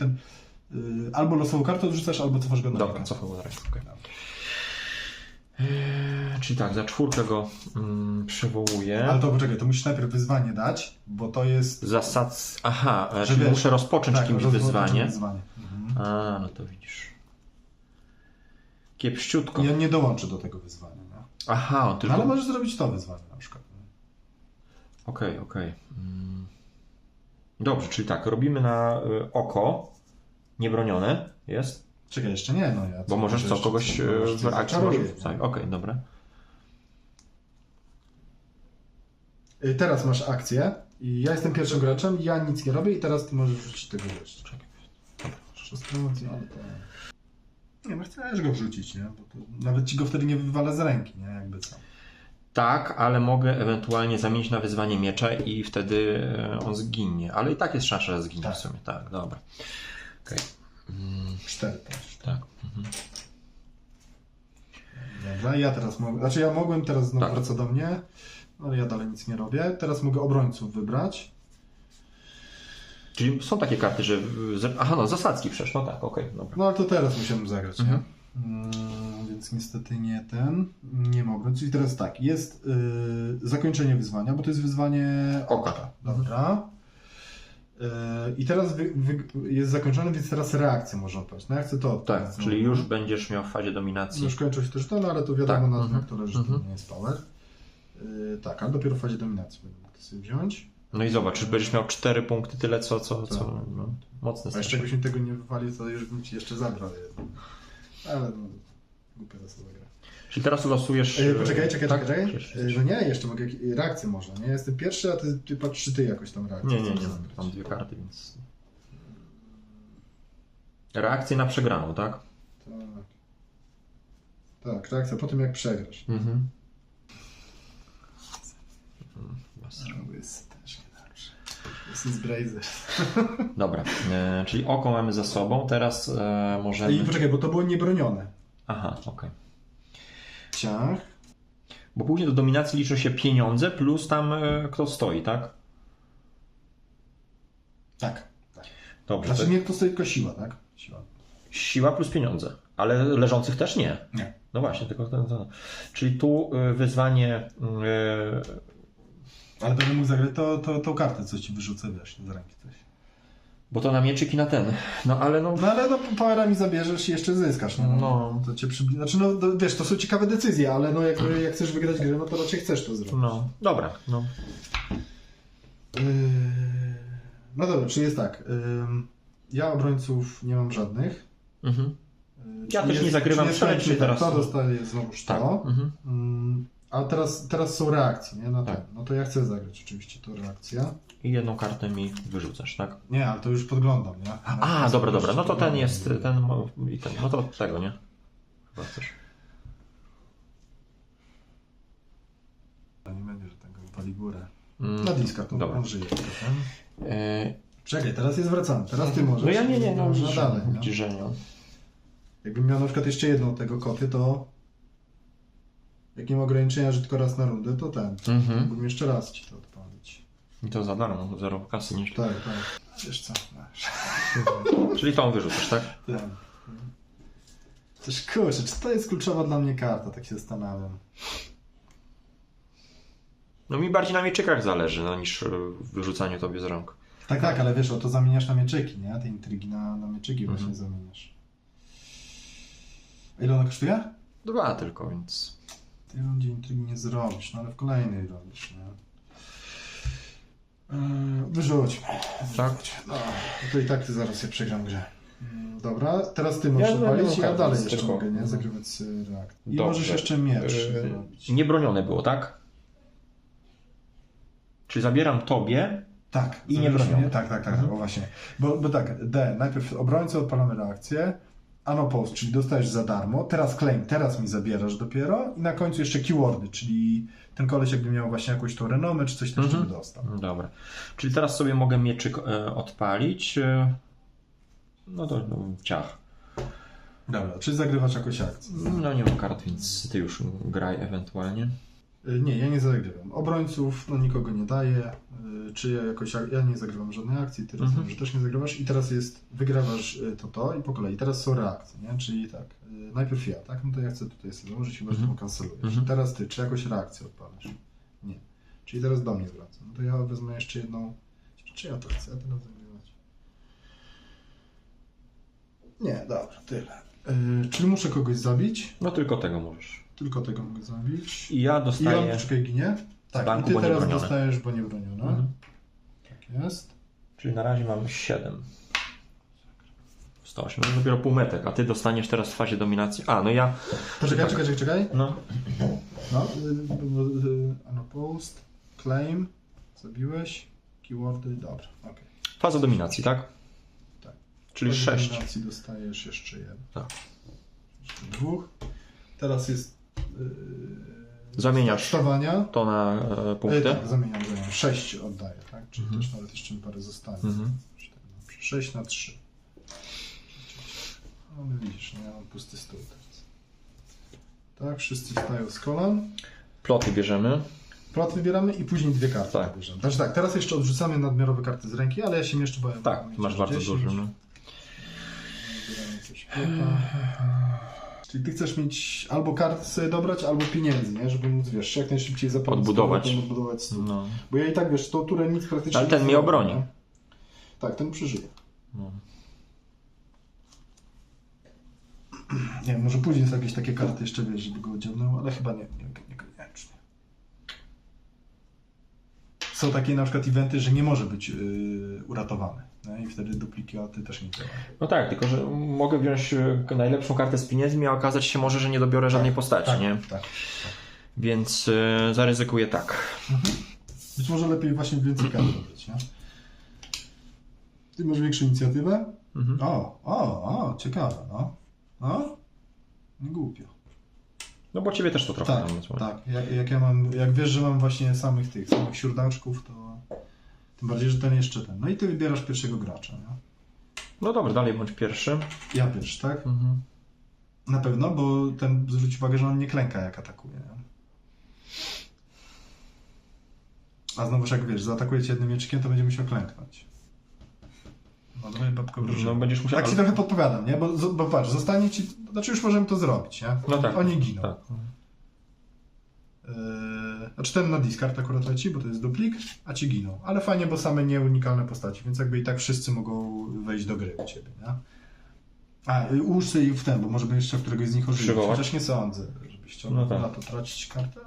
albo losową kartę odrzucasz, albo cofasz go na rękę. Dobra, cofam go na rękę. Okay. Czyli tak, za 4 go przywołuję. Ale to poczekaj, to musisz najpierw wyzwanie dać, bo to jest... czyli muszę rozpocząć kimś wyzwanie. Mhm. No to widzisz. Kiepściutko. Ja nie dołączę do tego wyzwania. Nie? On tylko... Ale możesz zrobić to wyzwanie na przykład. Okej. Dobrze, czyli tak, robimy na oko. Niebronione jest. Czekaj, jeszcze nie, bo możesz kogoś w reakcji rzucać. Okej, dobra. Teraz masz akcję i ja jestem pierwszym graczem, ja nic nie robię i teraz ty możesz wrzucić tego jeszcze. Czekaj. Nie, chcesz go wrzucić, nie? Bo to nawet ci go wtedy nie wywala z ręki, nie? Jakby co. Tak, ale mogę ewentualnie zamienić na wyzwanie miecza i wtedy on zginie. Ale i tak jest szansa, że zginie w sumie. Tak, dobra. Okej. 4 też. Tak. Dobra, ja teraz mogę, znaczy ja mogłem, teraz znowu wraca do mnie, ale ja dalej nic nie robię. Teraz mogę obrońców wybrać. Czyli są takie karty, że... Aha, no zasadzki przecież, no tak, okej. Dobra. No ale to teraz musiałem zagrać, nie? Więc niestety nie mogę. Czyli teraz tak, jest zakończenie wyzwania, bo to jest wyzwanie oka. Dobra. I teraz jest zakończone, więc teraz reakcję można odpowiedzieć. No ja chcę to odpowiedzieć. Tak, czyli już będziesz miał w fazie dominacji. Już kończył się też to, no ale to wiadomo na tym, które że to nie jest power. Tak, ale dopiero w fazie dominacji będę mógł to sobie wziąć. No i zobacz, już będziesz miał 4 punkty, tyle co no, mocne. A jeszcze jakbyś mi tego nie wywalił, to już bym ci jeszcze zabrał jedno. Ale no, głupio to sobie zagra. Czyli teraz ulosujesz... Poczekaj. Tak? No nie, jeszcze mogę reakcję można, nie? Jestem pierwszy, a ty patrz, czy ty jakoś tam reakcję. Nie, mam 2 karty, więc... Reakcję na przegraną, tak? Tak, reakcja po tym jak przegrasz. Jest Brazer. Dobra, czyli oko mamy za sobą, teraz możemy... I poczekaj, bo to było niebronione. Aha, okej. Ciach. Bo później do dominacji liczą się pieniądze plus tam kto stoi, tak? Tak. Dobrze. Znaczy nie kto stoi, tylko siła, tak? Siła plus pieniądze, ale leżących też nie. Nie. No właśnie, tylko Czyli tu wyzwanie... Ale będę mógł zagrać tą kartę, co ci wyrzucę, wiesz, z ręki coś. Bo to na mieczyk i na ten. No ale powerami zabierzesz i jeszcze zyskasz. No. To cię Znaczy, wiesz, to są ciekawe decyzje, ale no jak chcesz wygrać grę, no to raczej chcesz to zrobić. No, dobra. No, no dobra, czyli jest tak. Ja obrońców nie mam żadnych. Ja też nie zagrywam wszędzie teraz. To dostaję znowuż to. A teraz są reakcje, nie? No to ja chcę zagrać oczywiście to reakcja. I jedną kartę mi wyrzucasz, tak? Nie, ale to już podglądam, nie? Dobra. No to ten jest, i ten, no to tego, nie? Chyba chcesz. Nie będzie, że tego wali górę. Na discard, on żyje. Czekaj, teraz jest wracany, teraz ty możesz. No ja nie, dalej. Ciżenia. Jakbym miał na przykład jeszcze jedną tego koty, to jak nie ma ograniczenia, że tylko raz na rundę, to mógłbym jeszcze raz ci to odpalić. I to za darmo, 0 kasy niż. Tak. Wiesz co? Czyli tą wyrzucasz, tak? Tak. Też kurczę, czy to jest kluczowa dla mnie karta, tak się zastanawiam. No mi bardziej na mieczykach zależy, niż w wyrzucaniu tobie z rąk. Tak, ale wiesz, to zamieniasz na mieczyki, nie? Te intrygi na mieczyki właśnie zamieniasz. A ile ona kosztuje? 2 tylko, więc... W tej rundzie intrygi nie zrobisz, no ale w kolejnej robisz, nie? Wyrzuć. Tak? No, to i tak ty zaraz ja przegram grę. Dobra, teraz ty możesz odpalić, ja dalej jeszcze mogę, nie? Zagrywać reakcję. I możesz jeszcze miecz zrobić. Niebronione było, tak? Czyli zabieram tobie. Tak. I niebronione. Tak, o właśnie. Bo tak, najpierw obrońcy odpalamy reakcję. Unopposed, czyli dostajesz za darmo. Teraz claim, teraz mi zabierasz dopiero. I na końcu jeszcze keywordy, czyli ten koleś jakby miał właśnie jakąś tą renomę, czy coś też by dostał. Dobra. Czyli teraz sobie mogę mieczyk odpalić. No to ciach. Dobra, czy zagrywasz jakąś akcję? No nie mam kart, więc ty już graj ewentualnie. Nie, ja nie zagrywam. Obrońców, no nikogo nie daję. Czy ja nie zagrywam żadnej akcji, ty rozumiem, że też nie zagrywasz. I teraz wygrawasz to i po kolei. Teraz są reakcje, nie? Czyli tak, najpierw ja, tak? No to ja chcę tutaj sobie założyć i właśnie kancelujesz. Teraz ty, czy jakąś reakcję odpalasz? Nie. Czyli teraz do mnie wraca. No to ja wezmę jeszcze jedną. Czy ja to chcę teraz zagrywać? Nie, dobra, tyle. Czyli muszę kogoś zabić? No tylko tego możesz. Tylko tego mogę zabić. I ja dostaję... I on, czekaj, ginie? Tak, banku, i ty bo teraz niebronione. dostajesz, bo niebronione. Tak jest. Czyli na razie mam 7. 108. No dopiero półmetek, a ty dostaniesz teraz w fazie dominacji. No ja... Czekaj. No. Unopposed, claim, zabiłeś, keywordy, dobra, okej. Faza dominacji, tak? Tak. Czyli Fazie 6. dominacji dostajesz jeszcze jeden. Tak. Jeszcze 2. Teraz jest Zamieniasz stawania. to na punkty. Tak, zamieniam. 6 oddaję, tak? Czyli też nawet jeszcze mi parę zostanie. 6 na 3. No widzisz, no ja mam pusty stół teraz. Tak, wszyscy wstają z kolan. Ploty bierzemy. Plot wybieramy i później 2 karty Tak. bierzemy. Znaczy tak, teraz jeszcze odrzucamy nadmiarowe karty z ręki, ale ja się mieszczę, bo... Tak, masz bardzo dużo. No. Wybieramy coś Czyli ty chcesz mieć albo karty sobie dobrać, albo pieniędzy, nie? Żeby móc, wiesz, jak najszybciej zapełnić odbudować stół. No. Bo ja i tak, wiesz, tą turę nic praktycznie... Ale ten mnie obroni. Nie? Tak, ten przeżyje. No. Nie wiem, może później są jakieś takie karty jeszcze, wiesz, żeby go oddziaływało, ale chyba niekoniecznie. Są takie na przykład eventy, że nie może być uratowany. Nie? I wtedy duplikaty też nie działają. No tak, tylko że mogę wziąć najlepszą kartę z pieniędzmi, a okazać się może, że nie dobiorę żadnej postaci, nie? Tak. Więc zaryzykuję tak. Być może lepiej właśnie więcej kart dobrać, nie? Ty masz większą inicjatywę? Mhm. Ciekawe, no. No? Nie głupio. No bo ciebie też to trochę tam. Tak. Jak wiesz, że mam właśnie samych siurdaczków, to tym bardziej, że ten jeszcze ten. No i ty wybierasz pierwszego gracza, nie? No dobra, dalej bądź pierwszy. Ja pierwszy, tak? Mhm. Na pewno, bo ten zwróć uwagę, że on nie klęka jak atakuje, nie? A znowuż jak wiesz, zaatakuje cię jednym mieczykiem, to będzie musiał klęknąć. No dobra, babko wróżyła. No będziesz musiał... Tak ci trochę podpowiadam, nie? Bo patrz, zostanie ci... Znaczy już możemy to zrobić, nie? No tak. Oni giną. Tak. Znaczy ten na discard akurat leci, bo to jest duplik, a ci giną. Ale fajnie, bo same nieunikalne postaci, więc jakby i tak wszyscy mogą wejść do gry u ciebie, nie? Ułóż sobie w ten, bo może będziesz chciał któregoś z nich ożywić. Chociaż nie sądzę, żebyś chciał na to tracić kartę,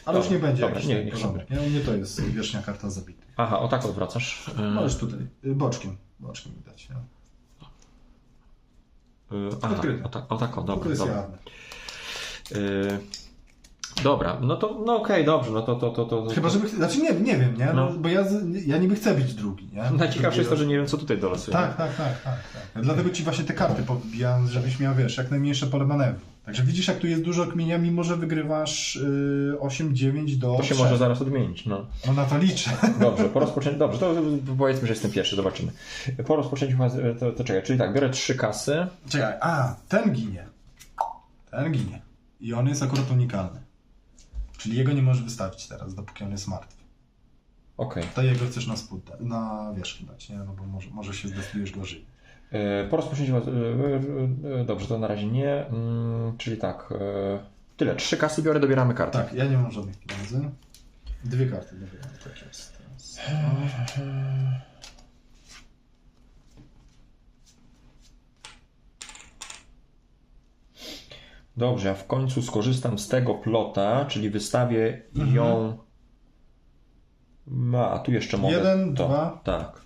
ale już nie będzie jakiś porządek, nie? U mnie to jest wierzchnia karta zabity. Aha, o tak odwracasz. Możesz tutaj, boczkiem widać, nie? Dobra. To jest jawne. Dobra, no to no okej, dobrze, no to... Chyba, żeby... Znaczy nie wiem, nie? No. Bo ja niby chcę być drugi, nie? Najciekawsze jest to, że nie wiem, co tutaj dolosuje. Tak. Dlatego ci właśnie te karty podbijam, żebyś miał, wiesz, jak najmniejsze pole manewru. Także widzisz, jak tu jest dużo kmienia, mimo że wygrywasz 8-9 do To się 3. może zaraz odmienić, no. No na to liczę. Dobrze, po rozpoczęciu... Dobrze, to powiedzmy, że jestem pierwszy, zobaczymy. Po rozpoczęciu to czekaj, czyli tak, biorę 3 kasy. Czekaj, ten ginie. I on jest akurat unikalny. Czyli jego nie możesz wystawić teraz, dopóki on jest martwy. Okej. To jego chcesz na wierzch dać, nie? No bo może się zdecydujesz go żyć. Po rozpoczęciu... Dobrze, to na razie nie. Czyli tak, tyle. 3 kasy biorę, dobieramy kartę. Tak, ja nie mam żadnych pieniędzy. 2 karty dobieram, tak jest. Dobrze, ja w końcu skorzystam z tego plota, czyli wystawię ją... A tu jeszcze mogę... 1, 2. Tak,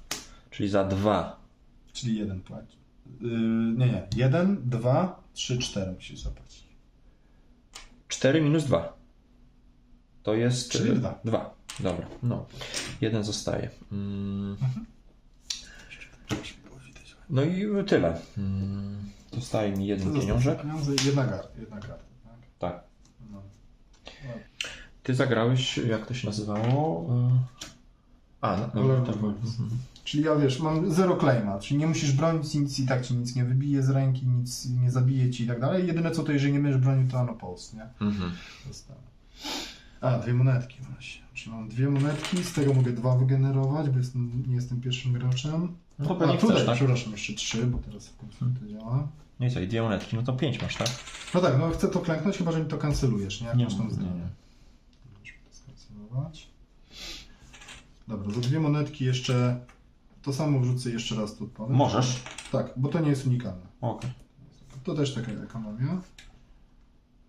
czyli za 2. Czyli 1 płaci. Nie. 1, 2, 3, 4 musisz zapłacić. 4 minus 2. To jest... Czyli 2. 2, dobra. No. 1 zostaje. No i tyle. Zostaje mi jeden pieniążek. Jedna karta, tak? Tak. No. Ty zagrałeś, jak to się nazywało? Czyli ja wiesz, mam 0 claima, czyli nie musisz bronić nic i tak ci nic nie wybije z ręki, nic nie zabije ci i tak dalej. Jedyne co to, jeżeli nie będziesz bronił, to post, nie? Dwie monetki właśnie. Czyli mam 2 monetki, z tego mogę 2 wygenerować, bo nie jestem pierwszym graczem. No to pewnie chcesz, tak? Przepraszam, jeszcze 3, bo teraz w końcu to działa. No i co, i 2 monetki, no to 5 masz, tak? No tak, no chcę to klęknąć, chyba że mi to kancelujesz, nie? Jak Nie, masz tam zdanie. Możemy to skancelować. Dobra, za 2 monetki jeszcze to samo wrzucę jeszcze raz tu odpalę. Możesz. Tak, bo to nie jest unikalne. Okej. To też taka ekonomia.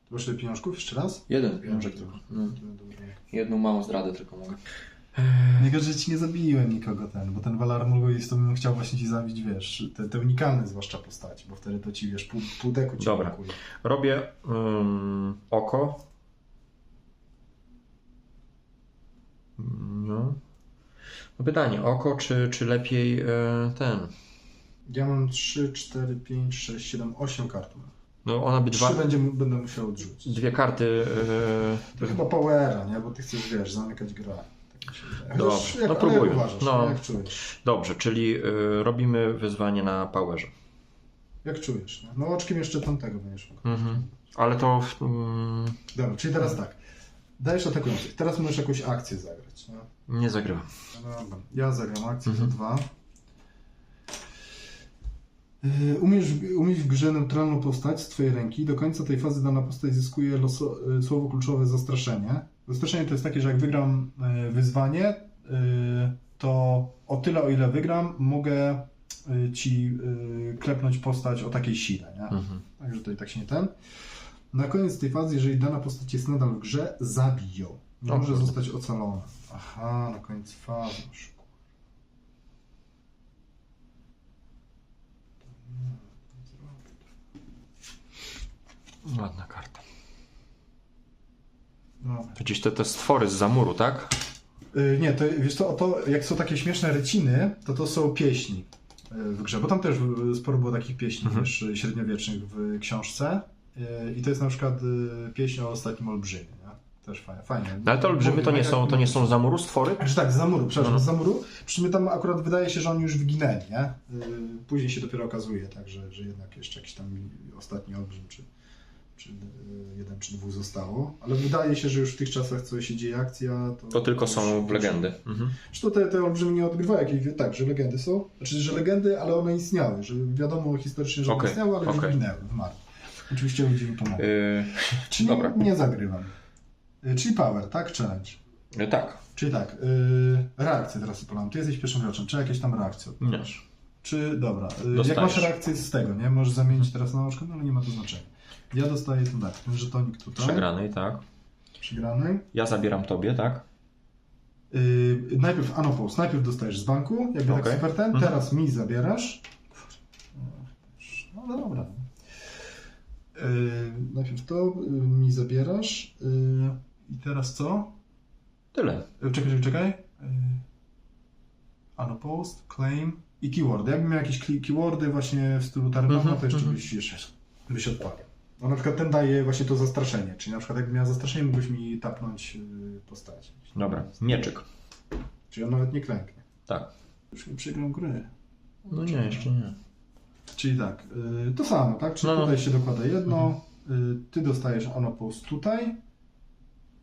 Proszę pieniążków jeszcze raz? Jeden pieniążek tylko. Jedną małą zdradę tylko mogę. Nie gorzej, że ci nie zabiłem nikogo bo ten Valar Morghulis to bym chciał właśnie ci zabić, wiesz, te unikalne zwłaszcza postaci, bo wtedy to ci, wiesz, pół deku ci Dobra. brakuje. Robię oko. No. Pytanie, oko czy lepiej ten? Ja mam 3, 4, 5, 6, 7, 8 kart. No ona by 3 będę musiał odrzucić. 2 karty. To chyba powera, nie? Bo ty chcesz, wiesz, zamykać grę. Tak mi się wydaje. Dobrze, no próbuję. Uważasz, jak czujesz. Dobrze, czyli robimy wyzwanie na powerze. Jak czujesz, nie? No oczkiem jeszcze tamtego będziesz mógł. Ale to... Dobra, czyli teraz tak. Dajesz atakujących. Teraz możesz jakąś akcję zagrać. Nie? Nie zagrywam. No dobra. Ja zagram akcję za 2. Umieć w grze neutralną postać z twojej ręki. Do końca tej fazy dana postać zyskuje słowo kluczowe zastraszenie. Zastraszenie to jest takie, że jak wygram wyzwanie, to o tyle, o ile wygram, mogę ci klepnąć postać o takiej sile. Nie? Także tutaj tak się nie ten. Na koniec tej fazy, jeżeli dana postać jest nadal w grze, zabij ją. Nie może zostać ocalona. Aha, na koniec fazy. Ładna karta. Dobra. To gdzieś te stwory z zamuru, tak? Nie, to wiesz co, jak są takie śmieszne ryciny, to są pieśni w grze, bo tam też sporo było takich pieśni wiesz, średniowiecznych w książce i to jest na przykład pieśń o ostatnim olbrzymie, nie? Też fajnie. No ale te olbrzymy to nie są z zamuru stwory? Znaczy tak, z zamuru, przepraszam, z zamuru. Przy czym tam akurat wydaje się, że oni już wyginęli, nie? Później się dopiero okazuje, tak, że jednak jeszcze jakiś tam ostatni olbrzym, czy 1 czy 2 zostało, ale wydaje się, że już w tych czasach, co się dzieje akcja, to tylko są legendy. Zresztą te olbrzymy nie odgrywają jakiejś, tak, że legendy są, znaczy, że legendy, ale one istniały, że wiadomo historycznie, że one istniały, ale już wyginęły, wymarły. Oczywiście ludzie mi pomogą. Czyli dobra. Nie zagrywam. Czyli power, tak? Challenge. Tak. Czyli tak, reakcje teraz podam. Ty jesteś pierwszym graczem, czy jakieś tam reakcje odbierasz? Czy, dobra, jak masz reakcję z tego, nie? Możesz zamienić teraz na oczko, no ale nie ma to znaczenia. Ja dostaję ten żetonik tutaj. Przegranej, tak. Przegranej. Ja zabieram tobie, tak? Najpierw Anopost, najpierw dostajesz z banku, jakby tak super ten, teraz mi zabierasz. No dobra. Najpierw to mi zabierasz. I teraz co? Tyle. Czekaj. Anopost, claim i keywordy. Jakbym miał jakieś keywordy właśnie w stylu Tarnowna, to jeszcze byś odpalił. No na przykład ten daje właśnie to zastraszenie, czyli na przykład jakbym miał zastraszenie, mógłbyś mi tapnąć postać. Dobra, mieczyk. Czyli on nawet nie klęknie. Tak. Już nie przegrał gry. No nie, jeszcze nie. Czyli tak, to samo, tak? Czyli tutaj się dokłada jedno, ty dostajesz Anopost tutaj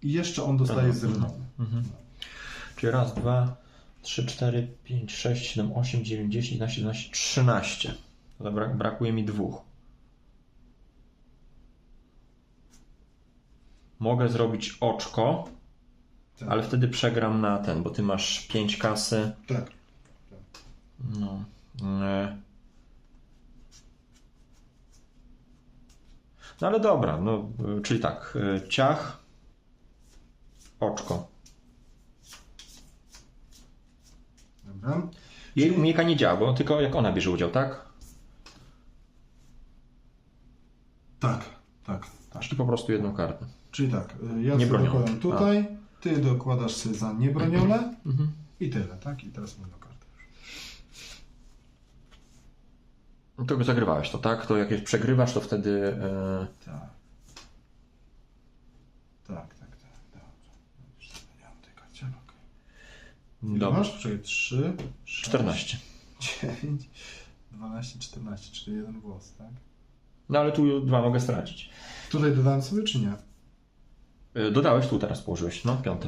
i jeszcze on dostaje z renonu. Czyli raz, 2, 3, 4, 5, 6, 7, 8, 9, 10, 11, 12, 13. To brakuje mi 2. Mogę zrobić oczko, tak. Ale wtedy przegram na ten, bo ty masz 5 kasy. Tak. No. No ale dobra, no, czyli tak, ciach, oczko. Dobra. Jej umiejka nie działa, bo tylko jak ona bierze udział, tak? Tak. Czyli po prostu jedną kartę. Czyli tak, ja sobie dokładam tutaj, ty dokładasz sobie za niebronione i tyle, tak? I teraz mam do karty. No to zagrywałeś to, tak? To jak przegrywasz, to wtedy... Tak. Ja mam tej karcie, okej. Dobra. Masz? Czyli 3, 6, 14. 9, 12, 14, czyli 1 włos, tak? No ale tu 2 mogę stracić. Tutaj dodałem sobie, czy nie? Dodałeś, tu teraz położyłeś, no 5.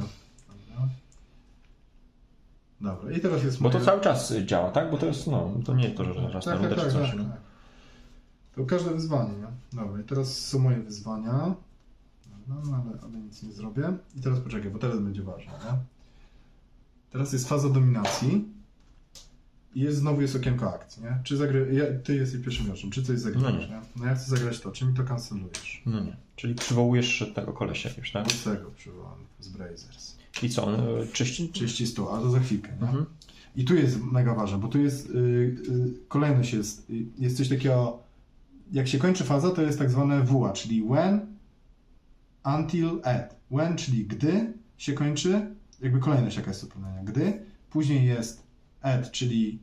Dobra, i teraz jest... Bo to cały czas działa, tak? Bo to jest, no, to nie to, że raz na rundę czy coś. Tak. To każde wyzwanie, nie? Dobra, i teraz są moje wyzwania. No, ale nic nie zrobię. I teraz poczekaj, bo teraz będzie ważne, nie? Teraz jest faza dominacji. I znowu jest okienko akcji, nie? Czy ty jesteś pierwszym graczem, czy coś zagrasz, nie? No ja chcę zagrać to, czy mi to kancelujesz? No nie. Czyli przywołujesz tego kolesia już, tak? Do tego przywołam, z Brazers. I co, on czyści stół, ale to za chwilkę, nie? I tu jest mega ważne, bo tu jest, kolejność jest coś takiego, jak się kończy faza, to jest tak zwane WA, czyli when, until, at. When, czyli gdy się kończy, jakby kolejność jaka jest uprawiania, gdy, później jest at, czyli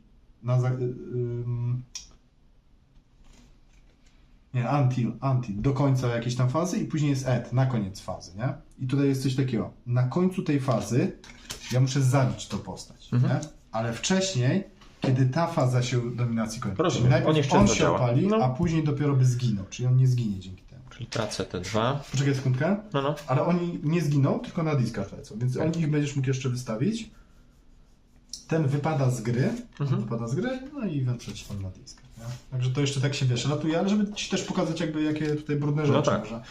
until, do końca jakiejś tam fazy i później jest at, na koniec fazy, nie? I tutaj jest coś takiego, na końcu tej fazy ja muszę zabić tą postać, nie? Ale wcześniej kiedy ta faza się dominacji kończy. Rozumiem. Czyli najpierw On jeszcze on się zadziała. opali, No. a później dopiero by zginął, czyli on nie zginie dzięki temu. Czyli tracę T2. Poczekaj sekundkę. No. Ale oni nie zginą, tylko na discard lecą, więc ich będziesz mógł jeszcze wystawić. Ten wypada z gry, no i wędrze ci tam na discard. Nie? Także to jeszcze tak się, wiesz, ratuje, ale żeby ci też pokazać jakby jakie tutaj brudne rzeczy. tak. Można.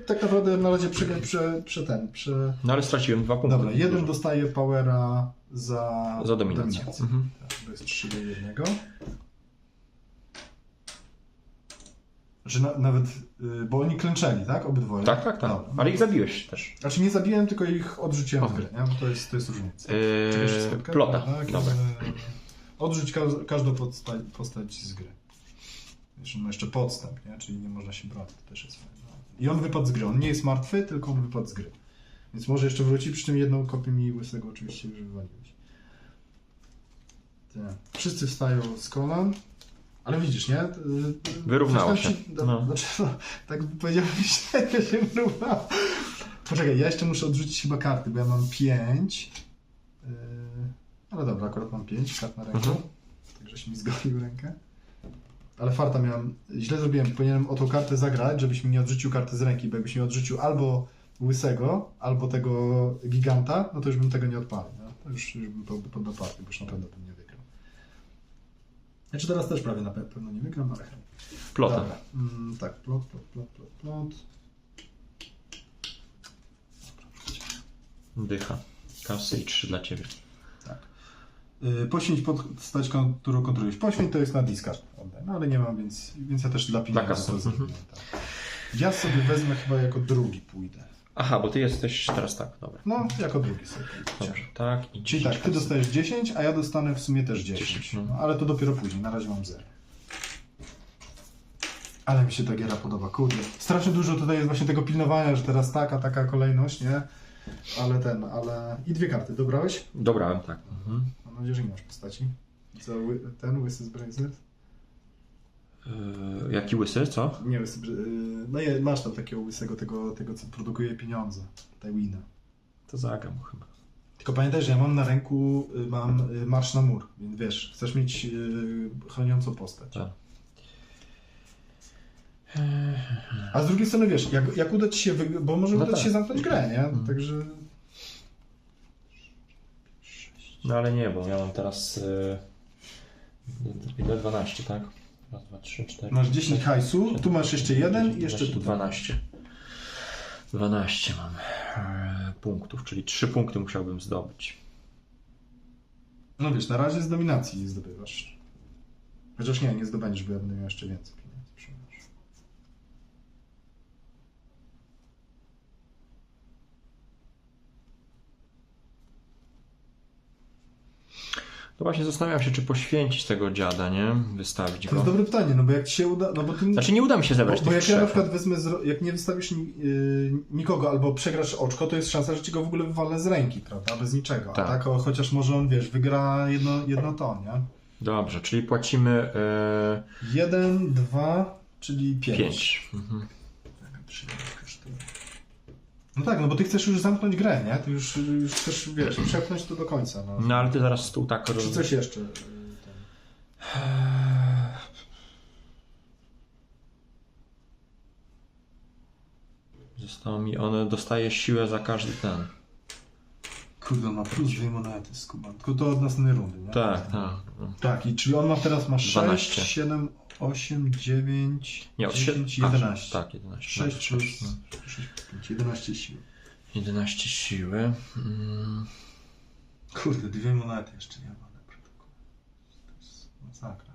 Tak naprawdę na razie No ale straciłem 2 punkty. Dobra, jeden dostaje powera za dominację. Tak, to jest 3 do 1. Że nawet, bo oni klęczeli, tak? Obydwoje. Tak. Dobra. Ale ich zabiłeś też. Znaczy nie zabiłem, tylko ich odrzuciłem z gry, nie? Bo to jest różnica. Czekaj, wszystko, Plota. tak? Dobra. Odrzuć każdą postać z gry. Wiesz, on ma jeszcze podstęp, nie? Czyli nie można się brać, to też jest fajne. I on wypadł z gry. On nie jest martwy, tylko on wypadł z gry. Więc może jeszcze wróci, przy czym jedną kopię mi łysego oczywiście już wywaliłeś. Tak. Wszyscy wstają z kolan. Ale widzisz, nie? Wyrównało się. Tak powiedziałem, że się wyrównało. Poczekaj, ja jeszcze muszę odrzucić chyba karty, bo ja mam 5. Ale dobra, akurat mam 5 kart na ręku. Także się mi zgolił rękę. Ale farta miałem, źle zrobiłem, powinienem o tą kartę zagrać, żebyś mi nie odrzucił karty z ręki, bo jakbyś mi odrzucił albo łysego, albo tego giganta, no to już bym tego nie odpalił. No? To już bym poddał partię, bo już na pewno bym nie wygrał. Znaczy teraz też prawie na pewno nie wygram, ale... Plota. Dobra. Tak, plot. Dycha. Kasy i 3 dla ciebie. Tak. Poświęć postać, którą kontrolujesz. Poświęć to jest na discard. No ale nie mam, więc ja też dla pieniędzy to zrobiłem. Tak. Ja sobie wezmę chyba jako drugi pójdę. Aha, bo ty jesteś teraz tak, dobra. No, jako drugi sobie pójdę. Dobrze, tak. I Czyli tak, ty dostajesz 10, a ja dostanę w sumie też 10. no. No, ale to dopiero później, na razie mam 0. Ale mi się ta giera podoba, kurde. Strasznie dużo tutaj jest właśnie tego pilnowania, że teraz taka kolejność, nie? Ale... I 2 karty, dobrałeś? Dobrałem, tak. Mam nadzieję, że nie masz postaci. Co, ten łysy z Bracer? Jaki łysy, co? Nie, łysy, no nie, masz tam takiego łysego, tego co produkuje pieniądze, Tywina. To zagram chyba. Tylko pamiętaj, że ja mam na ręku, marsz na mur, więc wiesz, chcesz mieć chroniącą postać. Tak. A z drugiej strony wiesz, jak uda ci się, bo może uda ci się zamknąć grę, nie? Także... No ale nie, bo ja mam teraz ile? 12, tak? Raz, 2, 3, 4. Masz 10 hajsu, tu masz jeszcze 1 i jeszcze tu 12. 12 mam punktów, czyli 3 punkty musiałbym zdobyć. No wiesz, na razie z dominacji nie zdobywasz. Chociaż nie zdobędziesz, bo ja będę miał jeszcze więcej pieniędzy. To właśnie zastanawiam się, czy poświęcić tego dziada, nie? Wystawić go. To jest dobre pytanie, no bo jak ci się uda... No bo ty... Znaczy nie uda mi się zebrać Bo tych jak ja 3. na przykład wezmę, jak nie wystawisz nikogo albo przegrasz oczko, to jest szansa, że ci go w ogóle wywalę z ręki, prawda? Bez niczego. Tak. A tak, chociaż może on, wiesz, wygra jedno to, nie? Dobrze, czyli płacimy 1, 2, czyli 5. 5. No tak, no bo ty chcesz już zamknąć grę, nie? Ty już chcesz, wiesz, przepchnąć to do końca. No ale ty zaraz stół tak... Czy coś jeszcze? Zostało mi... On dostaje siłę za każdy ten. Kurde, on ma plus 2 monety, skuban. Tylko to od następnej rundy, nie? Tak. Tak, i czyli on ma teraz 6, 12. 7, 8, 9, Nie, od 10, 7... 11. Tak, 11. 6 plus 6, 5, 11 sił. 11 siły. Kurde, 2 monety jeszcze nie ma. To jest masakra.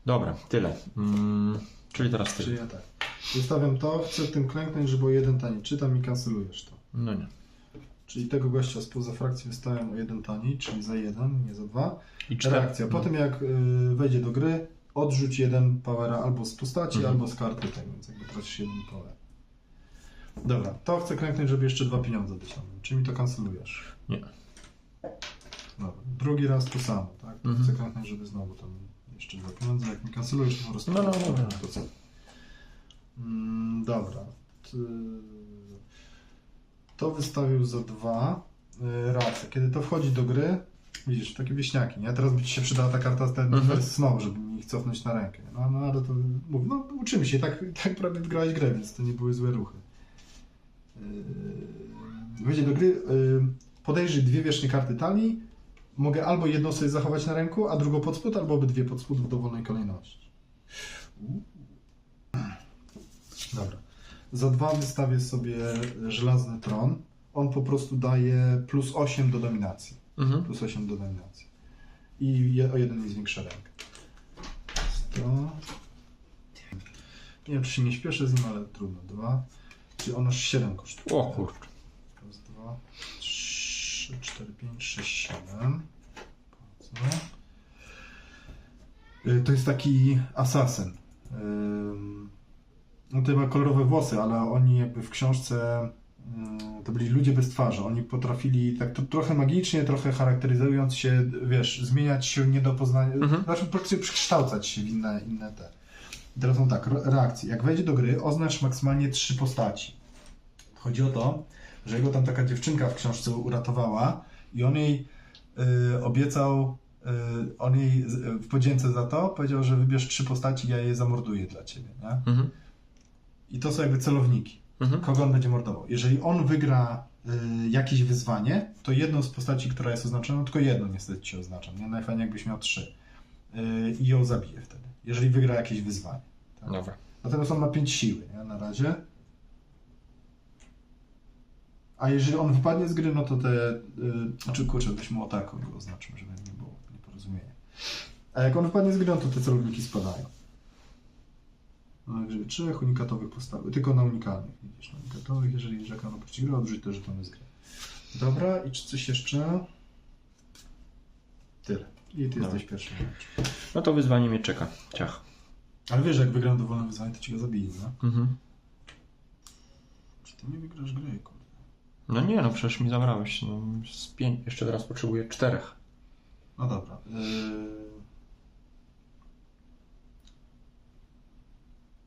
Dobra, tyle. Czyli teraz ty. Czyli ja tak. Zostawiam to, chcę tym klęknąć, żeby o 1 taniej. Czytam i kancelujesz to. No nie. Czyli tego gościa spoza frakcji wystawiam o 1 taniej, czyli za 1, nie za 2. I 4. Reakcja. Potem jak wejdzie do gry, odrzuć 1 powera albo z postaci, albo z karty, tak więc jakby tracisz 1 power. Dobra, to chcę klęknąć, żeby jeszcze 2 pieniądze wyciągnąć. Czy mi to kancelujesz? Nie. Dobra, drugi raz to samo, tak? Chcę klęknąć, żeby znowu tam jeszcze 2 pieniądze. Jak mi kancelujesz, to po prostu... No. To co? Dobra. To wystawił za 2 reakcje. Kiedy to wchodzi do gry, widzisz, takie wieśniaki, nie? Teraz by ci się przydała ta karta First Snow, żeby mi ich cofnąć na rękę. No ale to mówię, no uczymy się, tak prawie wygrałeś grę, więc to nie były złe ruchy. Wejdzie do gry, podejrzyj 2 wierzchnie karty talii. Mogę albo jedną sobie zachować na ręku, a drugą pod spód, albo obydwie pod spód w dowolnej kolejności. Dobra. Za 2 wystawię sobie żelazny tron. On po prostu daje +8 do dominacji. +8 do dominacji. I o 1 mi zwiększa rękę. 100. Nie wiem, czy się nie śpieszę z nim, ale trudno. 2. Czyli on aż 7 kosztuje. O kurczę. Raz, 2, 3, 4, 5, 6, 7. To jest taki asasyn. On tutaj ma kolorowe włosy, ale oni jakby w książce to byli ludzie bez twarzy. Oni potrafili tak trochę magicznie, trochę charakteryzując się, wiesz, zmieniać się nie do poznania, znaczy po prostu przekształcać się w inne te. I teraz są tak, reakcje. Jak wejdzie do gry, oznacz maksymalnie 3 postaci. Chodzi o to, że jego tam taka dziewczynka w książce uratowała i on jej obiecał, on jej w podzięce za to powiedział, że wybierz 3 postaci, ja je zamorduję dla ciebie, nie? I to są jakby celowniki. Kogo on będzie mordował. Jeżeli on wygra jakieś wyzwanie, to jedną z postaci, która jest oznaczona, tylko jedną niestety ci oznaczam, nie? Najfajniej jakbyś miał 3. I ją zabije wtedy. Jeżeli wygra jakieś wyzwanie. Tak? Dobra. Natomiast on ma 5 siły, nie? Na razie. A jeżeli on wypadnie z gry, no to te... znaczy, kurczę, byśmy o taką go oznaczymy, żeby nie było nieporozumienia. A jak on wypadnie z gry, no to te celowniki spadają. No, żeby 3 unikatowych postawy, tylko na unikalnych, widzisz, na unikatowych, jeżeli rzeka na pościg gry, odrzuć te żetony z gry. Dobra, i czy coś jeszcze? Tyle. I ty jesteś pierwszy. No to wyzwanie mnie czeka. Ciach. Ale wiesz, że jak wygram dowolne wyzwanie, to ci go zabiję, no? Czy ty nie wygrasz gry, kurde? No nie, no przecież mi zabrałeś. No, z 5, jeszcze teraz potrzebuję 4. No dobra.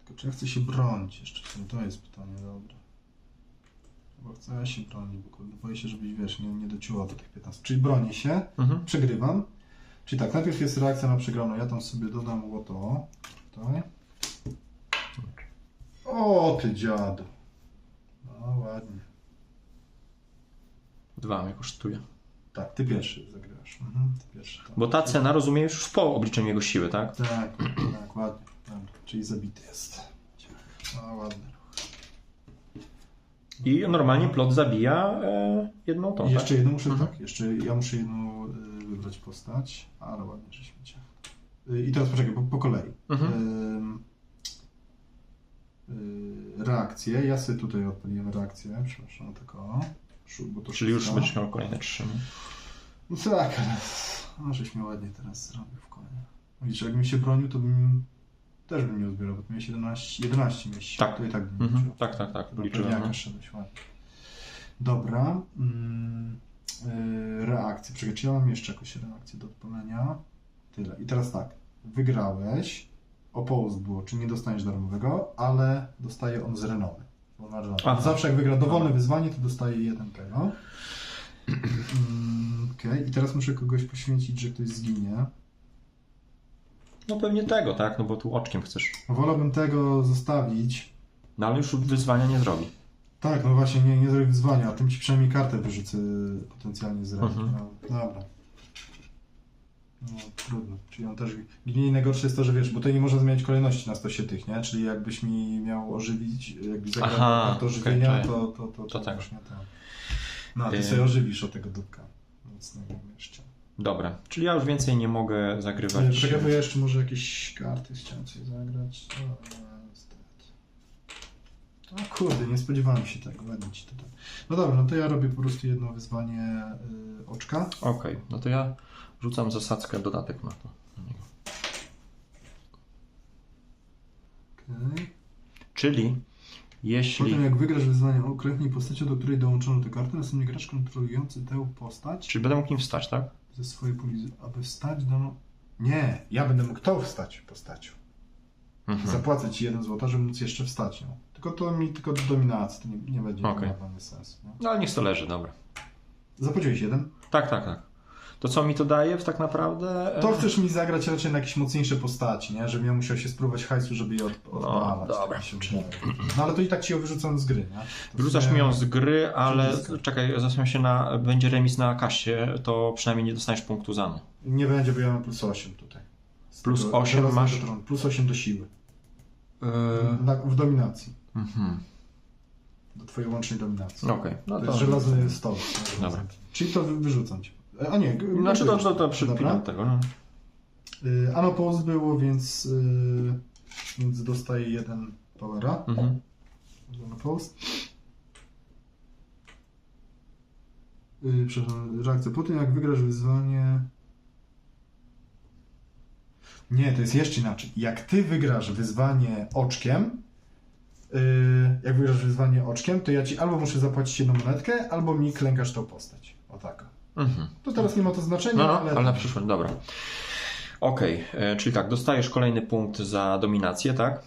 Tylko czy ja chcę się bronić jeszcze? To jest pytanie, dobra. Bo chcę ja się bronić, bo boję się, żebyś, wiesz, nie dociułał do tych 15. Czyli bronię się, przegrywam. Czyli tak, najpierw jest reakcja na przegraną. Ja tam sobie dodam łoto. Tutaj. O, ty dziadu. No, ładnie. 2 mnie kosztuje. Tak, ty pierwszy zagrywasz. Ty pierwszy, tak. Bo ta cena rozumie już po obliczeniu jego siły, tak? Tak, ładnie. Dobra, czyli zabity jest. No, ładny. I normalnie plot zabija jedną tą, I jeszcze tak? jedną muszę, tak, ja muszę jedną wybrać postać, ale ładnie, że śmiecie. I teraz poczekaj, po kolei. Reakcje, ja sobie tutaj odpaliłem reakcję, przepraszam, tylko... Bo to czyli już będziesz miał kolejne 3. No tak, ale żeś mnie ładnie teraz zrobił w kole. Widzisz, jakbym się bronił, to bym też bym nie uzbierał, bo to miałeś 11 mieści. Tak. To i tak bym liczył. Tak. Liczyłem. Dobra. Reakcje. Czekaj, czy ja mam jeszcze jakąś reakcję do odpalenia? Tyle. I teraz tak. Wygrałeś. Opposed było, czyli nie dostaniesz darmowego, ale dostaje on z renomy. Zawsze jak wygra dowolne wyzwanie, to dostaje 1 tego. Okay. I teraz muszę kogoś poświęcić, że ktoś zginie. No pewnie tego, tak? No bo tu oczkiem chcesz. Wolałbym tego zostawić. No ale już wyzwania nie zrobi. Tak, no właśnie, nie zrobi wyzwania, a tym ci przynajmniej kartę wyrzucę potencjalnie z ręki. No, dobra. No trudno, czyli on też ginie i najgorsze jest to, że wiesz, bo tutaj nie można zmieniać kolejności na stosie tych, nie? Czyli jakbyś mi miał ożywić, jakbyś zagrał kartę ożywienia, okay, to tak. już nie to. No, a ty sobie ożywisz o tego dupka. Więc nie wiem jeszcze. Dobra, czyli ja już więcej nie mogę zagrywać. Czekaj, bo ja jeszcze może jakieś karty chciałem sobie zagrać. O kurde, nie spodziewałem się tego, ładnie ci tutaj. No dobra, no to ja robię po prostu jedno wyzwanie oczka. Okej, no to ja rzucam zasadzkę, dodatek na to. Okay. Czyli jeśli... Potem jak wygrasz wyzwanie, okrętnij postacią, do której dołączono tę kartę, następnie gracz kontrolujący tę postać... Czyli będę mógł nim wstać, tak? Ze swojej puli... Aby wstać do... Nie, ja będę mógł tą wstać postacią. Zapłacę ci 1 złota, żeby móc jeszcze wstać nią. Tylko to mi tylko do dominacji, to nie będzie miało sensu. Nie? No ale niech to leży, dobra. Zapłaciłeś 1? Tak. To co mi to daje tak naprawdę? To chcesz mi zagrać raczej na jakieś mocniejsze postaci, nie? Żebym ja musiał się spróbować hajsu, żeby je odpalać. No, dobra. No ale to i tak ci ją wyrzucam z gry, nie? Wyrzucasz mi ją z gry, ale czekaj, zastanawiam się będzie remis na kasie, to przynajmniej nie dostaniesz punktu za no. Nie będzie, bo ja mam plus 8 tutaj. Plus 8 masz? Plus 8 do siły. W dominacji. Do twojej łącznej dominacji. Okej. No to jest żelazny stoł. Dobra. Czyli to wyrzucam ci. A nie. Znaczy to przypinam tego. No. Unopposed było, więc dostaję 1 powera. Unopposed. Przepraszam, reakcja. Po tym jak wygrasz wyzwanie... Nie, to jest jeszcze inaczej. Jak ty wygrasz wyzwanie oczkiem, to ja ci albo muszę zapłacić 1 monetkę, albo mi klękasz tą postać. O tak. To teraz nie ma to znaczenia, ale na przyszłość, dobra. Okej, czyli tak, dostajesz kolejny punkt za dominację, tak?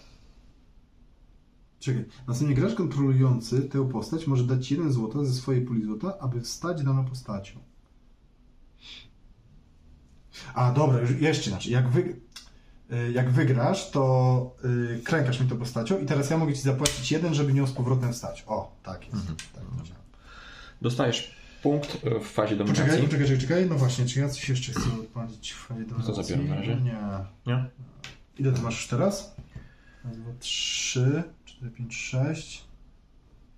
Czekaj, następnie gracz kontrolujący tę postać może dać ci 1 złota ze swojej puli złota, aby wstać daną postacią. A dobra, już jeszcze inaczej. Jak wygrasz, to klękasz mi tą postacią i teraz ja mogę ci zapłacić 1, żeby nią z powrotem wstać. O, tak jest. Tak dostajesz punkt w fazie dominacji. Czekaj. No właśnie, czy ja coś jeszcze chcę odpalić w fazie dominacji? To zabieram na razie. Nie. Ile ty masz już teraz? 1, 2, 3, 4, 5, 6,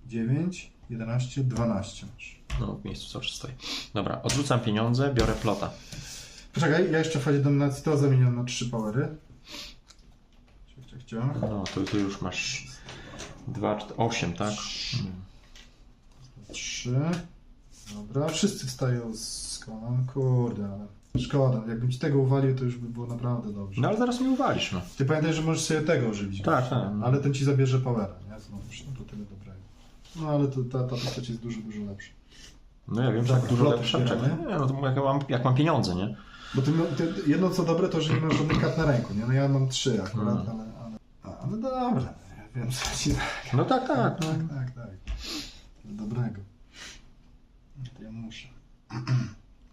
9, 11, 12 masz. No, w miejscu cały czas stoi. Dobra, odrzucam pieniądze, biorę plota. Poczekaj, ja jeszcze w fazie dominacji to zamieniam na 3 powery. No, to już masz 2, 4, 8, tak? 3. Dobra, wszyscy wstają z kolan. Kurde, ale szkoda. Jakbym ci tego uwalił, to już by było naprawdę dobrze. No ale zaraz mi uwalisz, no. Ty pamiętaj, że możesz sobie tego ożywić. Tak. Ale ten ci zabierze powera, nie? Znowuż, do tyle dobrego. No ale ta postać jest dużo lepsza. No ja wiem, że tak dużo lepsza. Nie, no to jak mam pieniądze, nie? Bo jedno co dobre, to że nie masz żadnych kart na ręku, nie? No ja mam 3 akurat, ale dobra. Ja wiem, co ci tak. No tak. Tak. Dobrego. To ja muszę.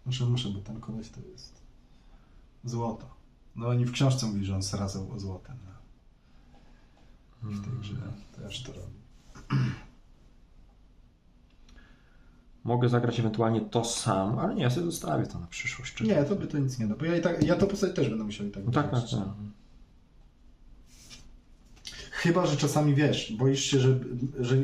Muszę, bo ten koleś to jest złoto. No oni w książce mówili, że on srazał o złotem. No. W tej grze to ja już to robię. Mogę zagrać ewentualnie to sam, ale nie, ja sobie zostawię to na przyszłość. Nie, to by to nic nie da, bo ja to postać też będę musiał i tak. No tak. Chyba, że czasami wiesz, boisz się,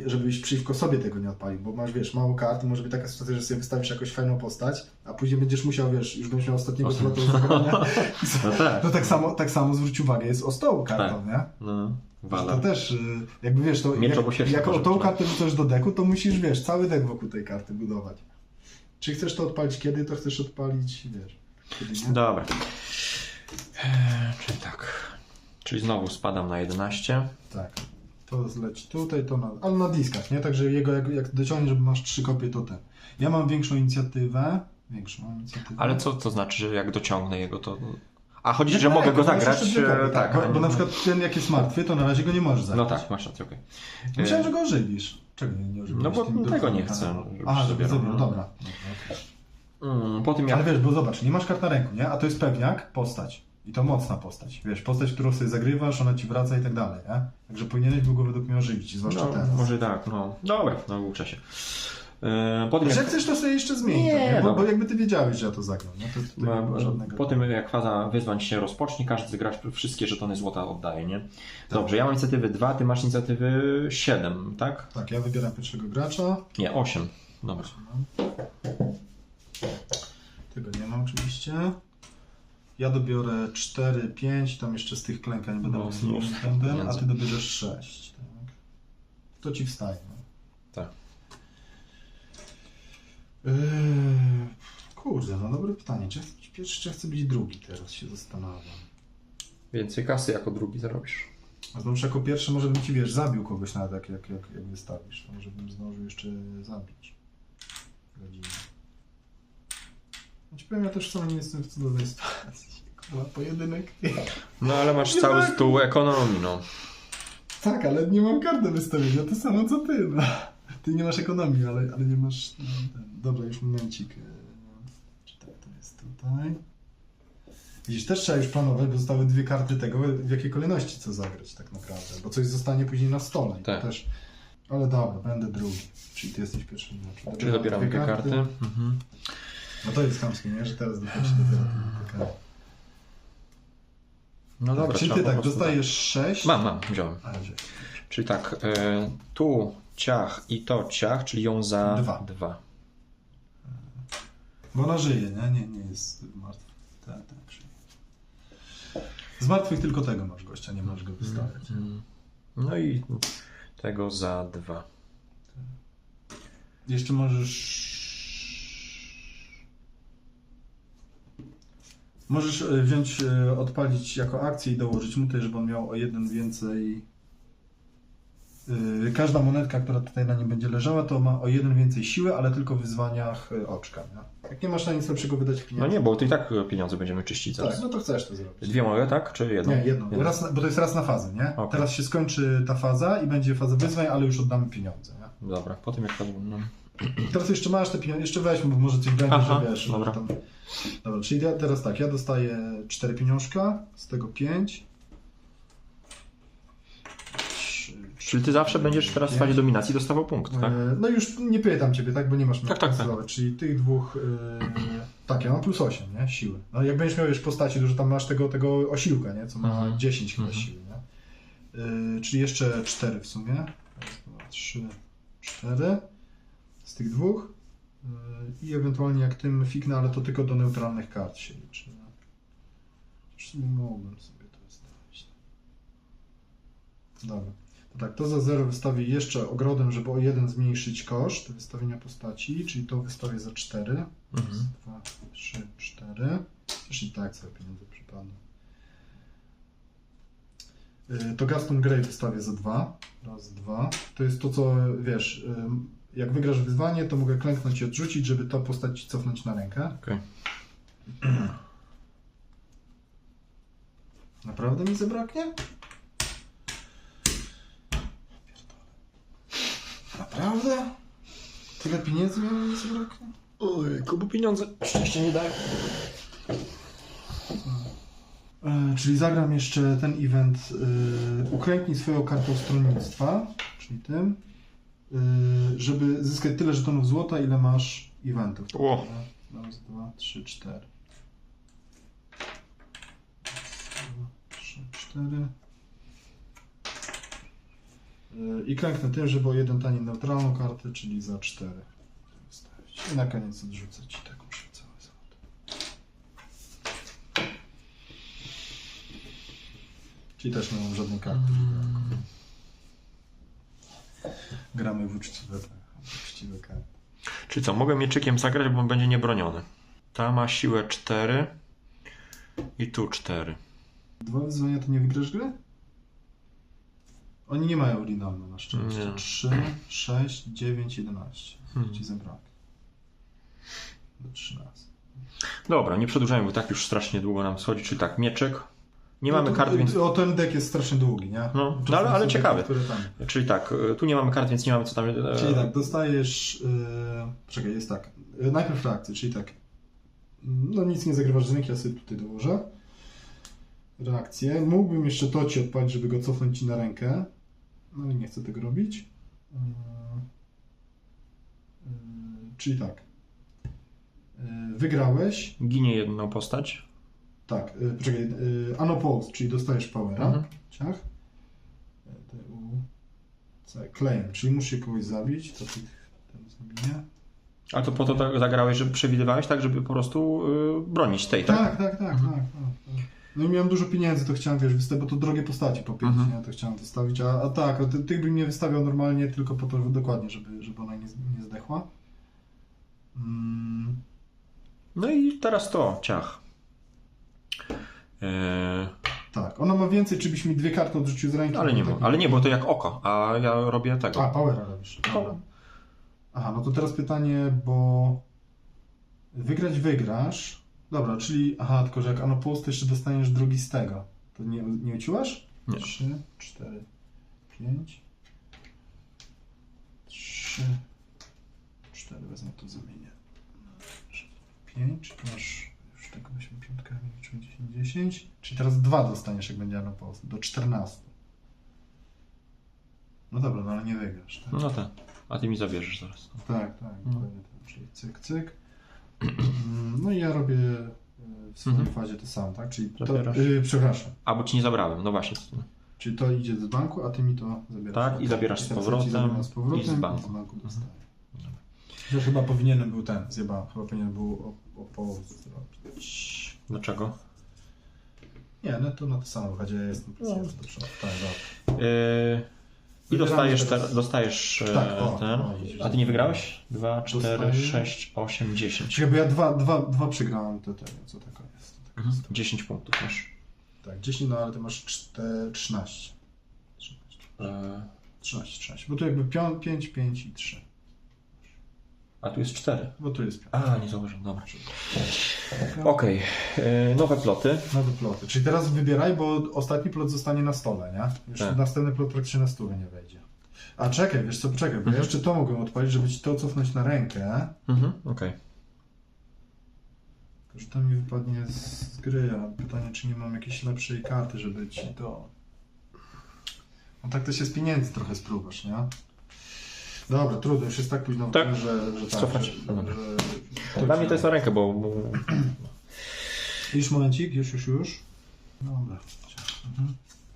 żebyś przeciwko sobie tego nie odpalił, bo masz mało kart i może być taka sytuacja, że sobie wystawisz jakąś fajną postać, a później będziesz musiał, już będziesz miał ostatniego slotu do zagrania. No tak. No tak samo zwróć uwagę, jest o stołu kartą, nie? No. To też, jakby wiesz, to jak o tą kartę wrzucasz do deku, to musisz, cały dek wokół tej karty budować. Czy chcesz to odpalić kiedy, to chcesz odpalić, kiedy nie? Dobra. Czyli tak. Czyli znowu spadam na 11. Tak. To zleci tutaj, ale na diskach, nie? Także jak dociągniesz, że masz 3 kopie, to ten. Ja mam większą inicjatywę. Ale co to znaczy, że jak dociągnę jego, to... A chodzi, że mogę go zagrać? Tak. Bo na przykład ten jak jest martwy, to na razie go nie możesz zagrać. No tak, masz rację, okej. Myślałem, że go ożywisz. Czego nie ożywisz? No bo tego nie chcę. Żeby dobra. Po tym jak... Ale wiesz, bo zobacz, nie masz kart na ręku, nie? A to jest pewniak, postać. I to mocna postać. Wiesz, postać, którą sobie zagrywasz, ona ci wraca i tak dalej, nie? Także powinieneś go według mnie ożywić, zwłaszcza teraz. Może tak, no. Dobra, uczę się. Jak chcesz, to sobie jeszcze zmień. Nie, bo jakby ty wiedziałeś, że ja to zagram. Po tym jak faza wyzwań się rozpocznie, każdy z graczy wszystkie żetony złota oddaje, nie? Dobrze, ja mam inicjatywy 2, ty masz inicjatywy 7, tak? Tak, ja wybieram pierwszego gracza. Nie, 8. Dobra. Tego nie mam oczywiście. Ja dobiorę 4, 5, tam jeszcze z tych klękań będę a ty dobierzesz 6. Tak? To ci wstaje. Tak. Kurde, no dobre pytanie. Czy chcę być pierwszy, czy chcę być drugi? Teraz się zastanawiam. Więcej kasy jako drugi zarobisz. A znowu jako pierwszy może bym ci, zabił kogoś nawet jak wystawisz. To może bym zdążył jeszcze zabić. Godzinę. Ja ci powiem, ja też wcale nie jestem w cudownej sytuacji. Pojedynek. No ale masz cały stół ekonomii, no. Tak, ale nie mam kart do wystawienia, to samo co ty. No. Ty nie masz ekonomii, ale nie masz... Dobra, już momencik. Czy tak to jest tutaj? Widzisz, też trzeba już planować, bo zostały 2 karty tego, w jakiej kolejności co zagrać tak naprawdę. Bo coś zostanie później na stole. I Tak. to też... Ale dobra, będę drugi. Czyli ty jesteś pierwszy. Czyli dobieramy 2 karty. Mhm. No to jest chamskie, nie? Że teraz dopiero dobiera te karty. No dobra. Czyli ty tak, dostajesz 6. Mam, wziąłem. A, gdzie? Czyli tak, tu ciach i to ciach, czyli ją za 2. Bo ona żyje, nie jest martwa. Tak. Z martwych tylko tego masz gościa, nie możesz go wystawiać. No i tego za 2. Jeszcze możesz wziąć, odpalić jako akcję i dołożyć mu też, żeby on miał o 1 więcej. Każda monetka, która tutaj na nim będzie leżała, to ma o 1 więcej siły, ale tylko w wyzwaniach oczka. Nie? Jak nie masz na nic lepszego wydać pieniędzy. No nie, bo to i tak pieniądze będziemy czyścić zaraz. Tak, no to chcesz to zrobić. 2 mogę, tak? Czy jedną? Nie, jedną. Bo to jest raz na fazę, nie? Okay. Teraz się skończy ta faza i będzie faza wyzwań, ale już oddamy pieniądze. Nie? Dobra, po tym jak to... No. Teraz jeszcze masz te pieniądze, jeszcze weźmy, bo może coś będzie, że wiesz. Dobra. Tam... Dobra, czyli teraz tak, ja dostaję 4 pieniążka, z tego 5. Czyli ty zawsze będziesz teraz w fazie dominacji dostawał punkt, tak? No już nie pytam ciebie, tak, bo nie masz mnie Tak. Czyli tych dwóch, tak, ja mam plus 8, nie, siły. No jak będziesz miał już postaci, że tam masz tego osiłka, nie, co ma 10 chyba siły, nie. Czyli jeszcze 4 w sumie. 1, 2, 3, 4 z tych dwóch. I ewentualnie jak tym fiknę, ale to tylko do neutralnych kart się liczy. Już nie mogłem sobie to wystawić. Dobra. Tak, to za 0 wystawię jeszcze ogrodem, żeby o 1 zmniejszyć koszt wystawienia postaci, czyli to wystawię za 4. Raz, 2, 3, 4. Też i tak sobie pieniądze przypadną. To Gaston Grey wystawię za 2. Raz, 2. To jest to, co wiesz, jak wygrasz wyzwanie, to mogę klęknąć i odrzucić, żeby to postać cofnąć na rękę. Okay. Naprawdę mi zabraknie? Naprawdę? Tyle pieniędzy miałem mi zabraknie? Ojejku, bo pieniądze szczęście nie dają. Czyli zagram jeszcze ten event. Uklęknij swoją kartą stronnictwa, czyli tym, żeby zyskać tyle żetonów złota, ile masz eventów. O. Raz, 2, 3, 4. Raz, 2, 3, 4. I klęknę tym, żeby o 1 taniej neutralną kartę, czyli za 4 wystawić. I na koniec odrzucać i tak muszę całe złoto. Czyli też nie mam żadnej karty. Gramy w uczciwe karty. Czyli co, mogę mieczykiem zagrać, bo on będzie niebroniony. Ta ma siłę 4 i tu 4. 2 wyzwania to nie wygrasz gry? Oni nie mają renomy na szczęście. Nie. 3, 6, 9, 11. Ci zabrak. Do 13. Dobra, nie przedłużajmy, bo tak już strasznie długo nam schodzi. Czyli tak, mieczyk. Nie mamy kart, więc... O, ten deck jest strasznie długi, nie? No, ale ciekawy. Tam. Czyli tak, tu nie mamy kart, więc nie mamy co tam... Czyli tak, dostajesz... Czekaj, jest tak. Najpierw reakcje, czyli tak. No nic nie zagrywasz z ręki, ja sobie tutaj dołożę. Reakcję. Mógłbym jeszcze to ci odpalić, żeby go cofnąć ci na rękę. No ale nie chcę tego robić. Czyli tak. Wygrałeś. Ginie jedną postać. Tak, poczekaj. Unopposed, czyli dostajesz powera. Ciach. Claim, czyli musisz kogoś zabić. To ten zabiję. A to po to tak zagrałeś, żeby przewidywałeś tak, żeby po prostu bronić tej, tak? Tak. No i miałem dużo pieniędzy, to chciałem, wiesz, wystawić, bo to drogie postaci po 5, nie? To chciałem wystawić, a tych bym nie wystawiał normalnie, tylko po to, żeby dokładnie, żeby ona nie zdechła. No i teraz to, ciach. Tak, ona ma więcej, czy byś mi 2 karty odrzucił z ręki? Ale nie, bo to jak oko, a ja robię tego. A, powera robisz. Aha, no to teraz pytanie, bo wygrasz. Dobra, czyli, tylko że jak Unopposed, to jeszcze dostaniesz drugi z tego. To nie uciłasz? Nie. 3, 4, 5, 3, 4, wezmę to zamienię. 5, masz, już tego weźmy piątkę, liczymy 10, 10, czyli teraz 2 dostaniesz, jak będzie na pause, do 14. No dobra, no ale nie wygrasz, tak? No tak, a ty mi zabierzesz zaraz. Tak, dokładnie tak, czyli cyk, cyk. No i ja robię w swojej fazie to samo, tak? Czyli to, przepraszam. A, bo ci nie zabrałem, no właśnie. Czyli to idzie z banku, a ty mi to zabierasz. Tak, i zabierasz z powrotem, i z banku. Dostaję. To chyba powinienem był zjebałem, chyba powinienem był o połowę zrobić. Dlaczego? Nie, no to na to samo wychodzi, ja jestem do przodu. Tak, dobra. I dostajesz tak, ten. A ty nie wygrałeś? 2, 4, 6, 8, 10. Czyli ja dwa przegrałem to tego, co taka jest. 10 punktów masz. Tak, 10, no ale ty masz 13. 13, bo tu jakby 5, 5 i 3. A tu jest 4. Bo tu jest 5. A, nie zauważyłem, dobra. Okej, nowe ploty. Nowe ploty. Czyli teraz wybieraj, bo ostatni plot zostanie na stole, nie? Już następny plot praktycznie na stole nie wejdzie. A czekaj, wiesz co, poczekaj, bo ja jeszcze to mogłem odpalić, żeby ci to cofnąć na rękę. Okej. Tylko, że to mi wypadnie z gry, a pytanie, czy nie mam jakiejś lepszej karty, żeby ci to... No tak to się z pieniędzy trochę spróbasz, nie? Dobra, trudno, już jest tak późno, tak, że tak. Cofać. Dla mnie to jest na rękę, bo... Już momencik, już. Dobra.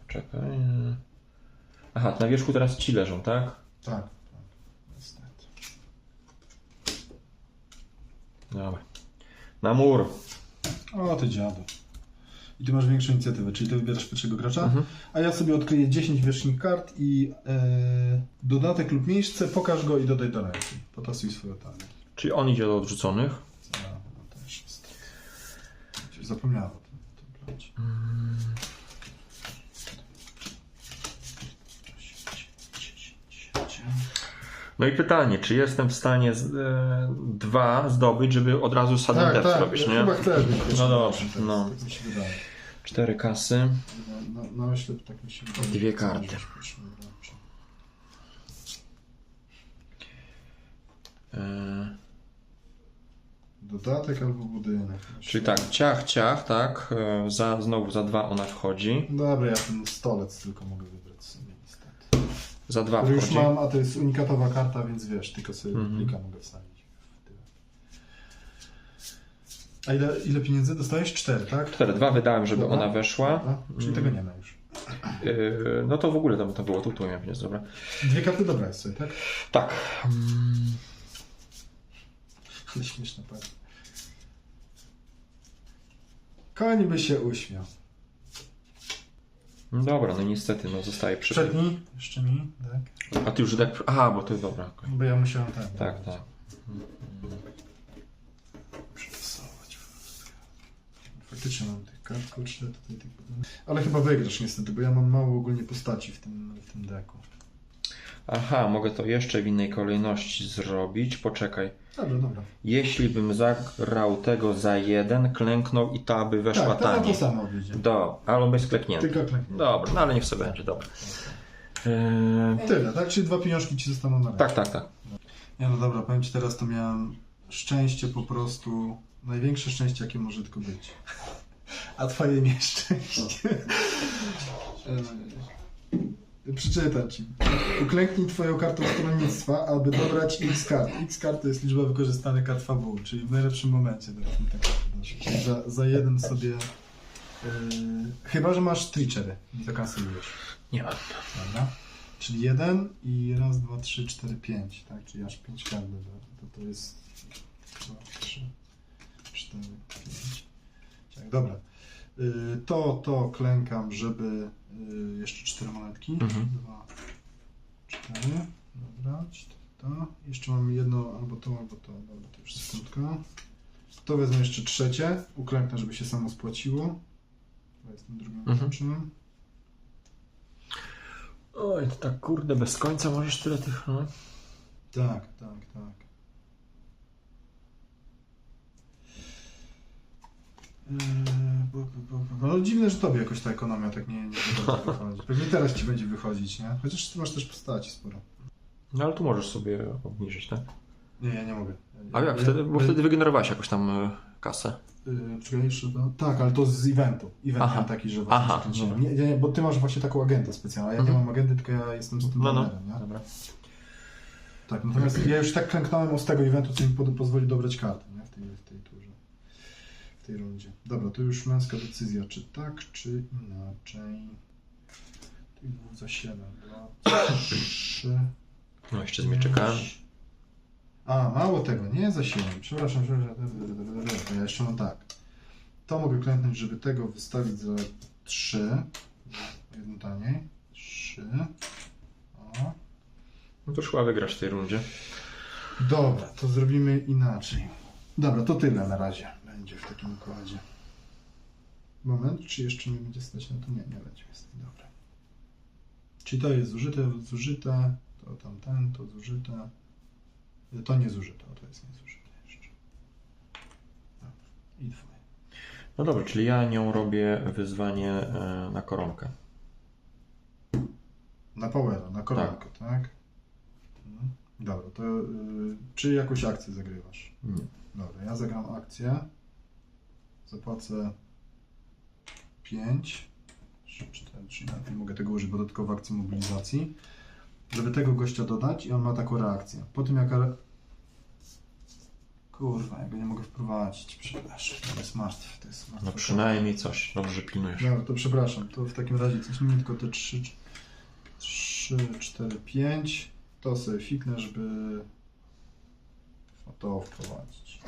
Czekaj. Aha, na wierzchu teraz ci leżą, tak? Tak. Niestety. Dobra. Na mur. O, ty dziadu. I ty masz większą inicjatywę, czyli ty wybierasz pierwszego gracza, a ja sobie odkryję 10 wierzchnych kart i dodatek lub miejsce, pokaż go i dodaj do ręki. Potasuj swoją talię. Czyli on idzie do odrzuconych. No też jest. Zapomniałem o tym planie. No i pytanie, czy jestem w stanie 2 zdobyć, żeby od razu sudden death zrobić, nie? Chyba chcesz. No dobrze, no. Tak mi się wydaje. 4 kasy. No myślę, tak mi się wydaje. 2 karty. Dodatek albo budynek. Czyli tak, ciach, tak. Znowu za 2 ona wchodzi. Dobra, ja ten stolec tylko mogę wybrać sobie niestety. Za 2 Który wchodzi. już mam, a to jest unikatowa karta, więc wiesz, tylko sobie klika mogę wsadzić. A ile pieniędzy dostajesz? 4, tak? 4, 2 wydałem, żeby ona weszła. Dobra. Czyli tego nie ma już. No to w ogóle to było, tu miałem pieniądze, dobra. 2 karty dobrałeś sobie, tak? Tak. Ale śmieszne parę. Koń by się uśmiał. Dobra, no niestety, no zostaje przy... Przedni, jeszcze mi, tak? A ty już tak... Aha, bo ty, dobra. Okay. Bo ja musiałem Tak. Przetasować. Faktycznie mam tych kart, kurczę, tutaj tych... Ale chyba wygrasz niestety, bo ja mam mało ogólnie postaci w tym deku. Aha, mogę to jeszcze w innej kolejności zrobić. Poczekaj. Dobra. Jeśli bym zagrał tego za 1, klęknął i ta by weszła taniej. Tak, taniej. to samo wyjdzie. Ale bez kleknięty. Tylko klęknięty. Dobra, no ale niech sobie będzie, dobra. Tyle, tak? Czyli 2 pieniążki ci zostaną na rękę. Tak. Nie, no dobra, powiem ci teraz, to miałem szczęście po prostu, największe szczęście, jakie może tylko być. A twoje nieszczęście. Przeczytam ci. Uklęknij twoją kartą stronnictwa, aby dobrać X kart. X kart to jest liczba wykorzystanych kart fabuły, czyli w najlepszym momencie. Za 1 sobie... chyba, że masz trichery, to kansylujesz. Nie mam. Dobra. Czyli 1 i raz, 2, 3, 4, 5, tak? Czyli aż 5 kart to jest 2, 3, 4, 5. Tak, dobra. To klękam, żeby jeszcze 4 monetki. 2, 4. Dobra, to. Jeszcze mam jedno, albo to. Dobra, to już sekundka. To wezmę jeszcze trzecie. Uklęknę, żeby się samo spłaciło. To jest tym drugim kluczem. Oj, to tak kurde, bez końca możesz tyle tych... No. Tak. No dziwne, że tobie jakoś ta ekonomia tak nie wychodzi. Pewnie teraz ci będzie wychodzić, nie? Chociaż ty masz też postaci sporo. No ale tu możesz sobie obniżyć, tak? Nie, ja nie mogę. A jak wtedy? Bo wtedy wygenerowałeś jakąś tam kasę. Czekaj jeszcze, tak, ale to z eventu. Event miałem taki, że właśnie zakręciłem. Nie, bo ty masz właśnie taką agendę specjalną, a ja nie mam agendy, tylko ja jestem z tym banerem, nie? Dobra. Tak, natomiast ja już tak klęknąłem z tego eventu, co mi pozwoli dobrać kartę, nie? W tej turze. W tej rundzie. Dobra, to już męska decyzja, czy tak, czy inaczej. Tych dwóch za 7, 2, 3. No jeszcze z mieczykami. A, mało tego, nie za 7. Przepraszam. To ja jeszcze mam tak. To mogę klęknąć, żeby tego wystawić za 3. Jedno taniej. 3. O. No to szła wygrać w tej rundzie. Dobra, to zrobimy inaczej. Dobra, to tyle na razie będzie w takim układzie. Moment, czy jeszcze nie będzie stać na to? Nie będzie stać. Dobra. Czyli to jest zużyte, to tamten, to zużyte. To nie zużyte, to jest niezużyte jeszcze. Dobra, i twoje. No dobra, czyli ja nią robię wyzwanie na koronkę. Na powera, na koronkę, tak? Dobra, to czy jakąś akcję zagrywasz? Nie. Dobra, ja zagram akcję. Zapłacę 5. 4, 3, nie mogę tego użyć, bo dodatkowo akcji mobilizacji. Żeby tego gościa dodać i on ma taką reakcję. Po tym jak... Kurwa, ja go nie mogę wprowadzić, przepraszam. To jest martwy, No przynajmniej coś, dobrze pilnujesz. Dobra, to przepraszam, to w takim razie coś nie tylko te 3, 4, 5. To sobie fiknę, żeby to wprowadzić.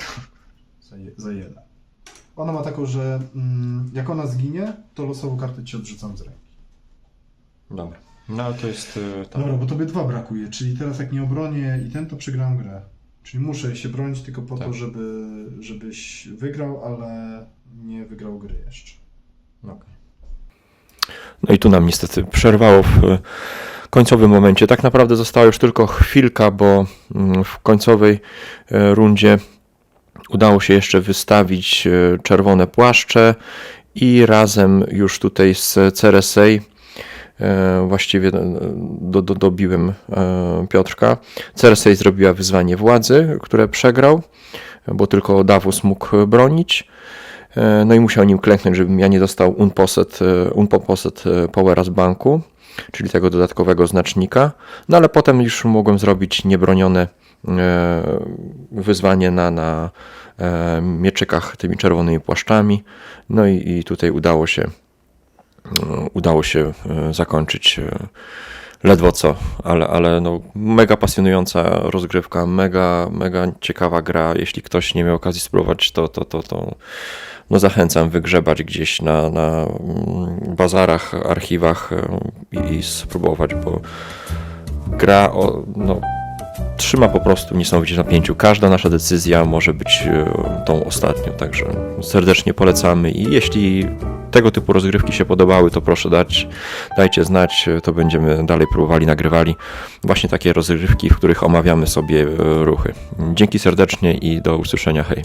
Za 1. Ona ma taką, że jak ona zginie, to losową kartę ci odrzucam z ręki. Dobra. No ale to jest... tam. Dobra, bo tobie 2 brakuje, czyli teraz jak nie obronię i ten, to przegram grę. Czyli muszę się bronić tylko po to, żebyś wygrał, ale nie wygrał gry jeszcze. Okay. No i tu nam niestety przerwało w końcowym momencie. Tak naprawdę została już tylko chwilka, bo w końcowej rundzie udało się jeszcze wystawić czerwone płaszcze i razem już tutaj z CRSA właściwie dobiłem Piotrka. CRSA zrobiła wyzwanie władzy, które przegrał, bo tylko Davos mógł bronić. No i musiał nim klęknąć, żebym ja nie dostał Unpossed Powera z banku, czyli tego dodatkowego znacznika. No ale potem już mogłem zrobić niebronione wyzwanie na mieczykach tymi czerwonymi płaszczami. No i tutaj udało się zakończyć ledwo co, ale no mega pasjonująca rozgrywka, mega ciekawa gra. Jeśli ktoś nie miał okazji spróbować, to no zachęcam wygrzebać gdzieś na bazarach, archiwach i spróbować, bo gra trzyma po prostu niesamowicie w napięciu. Każda nasza decyzja może być tą ostatnią, także serdecznie polecamy i jeśli tego typu rozgrywki się podobały, to proszę dajcie znać, to będziemy dalej próbowali, nagrywali właśnie takie rozgrywki, w których omawiamy sobie ruchy. Dzięki serdecznie i do usłyszenia, hej.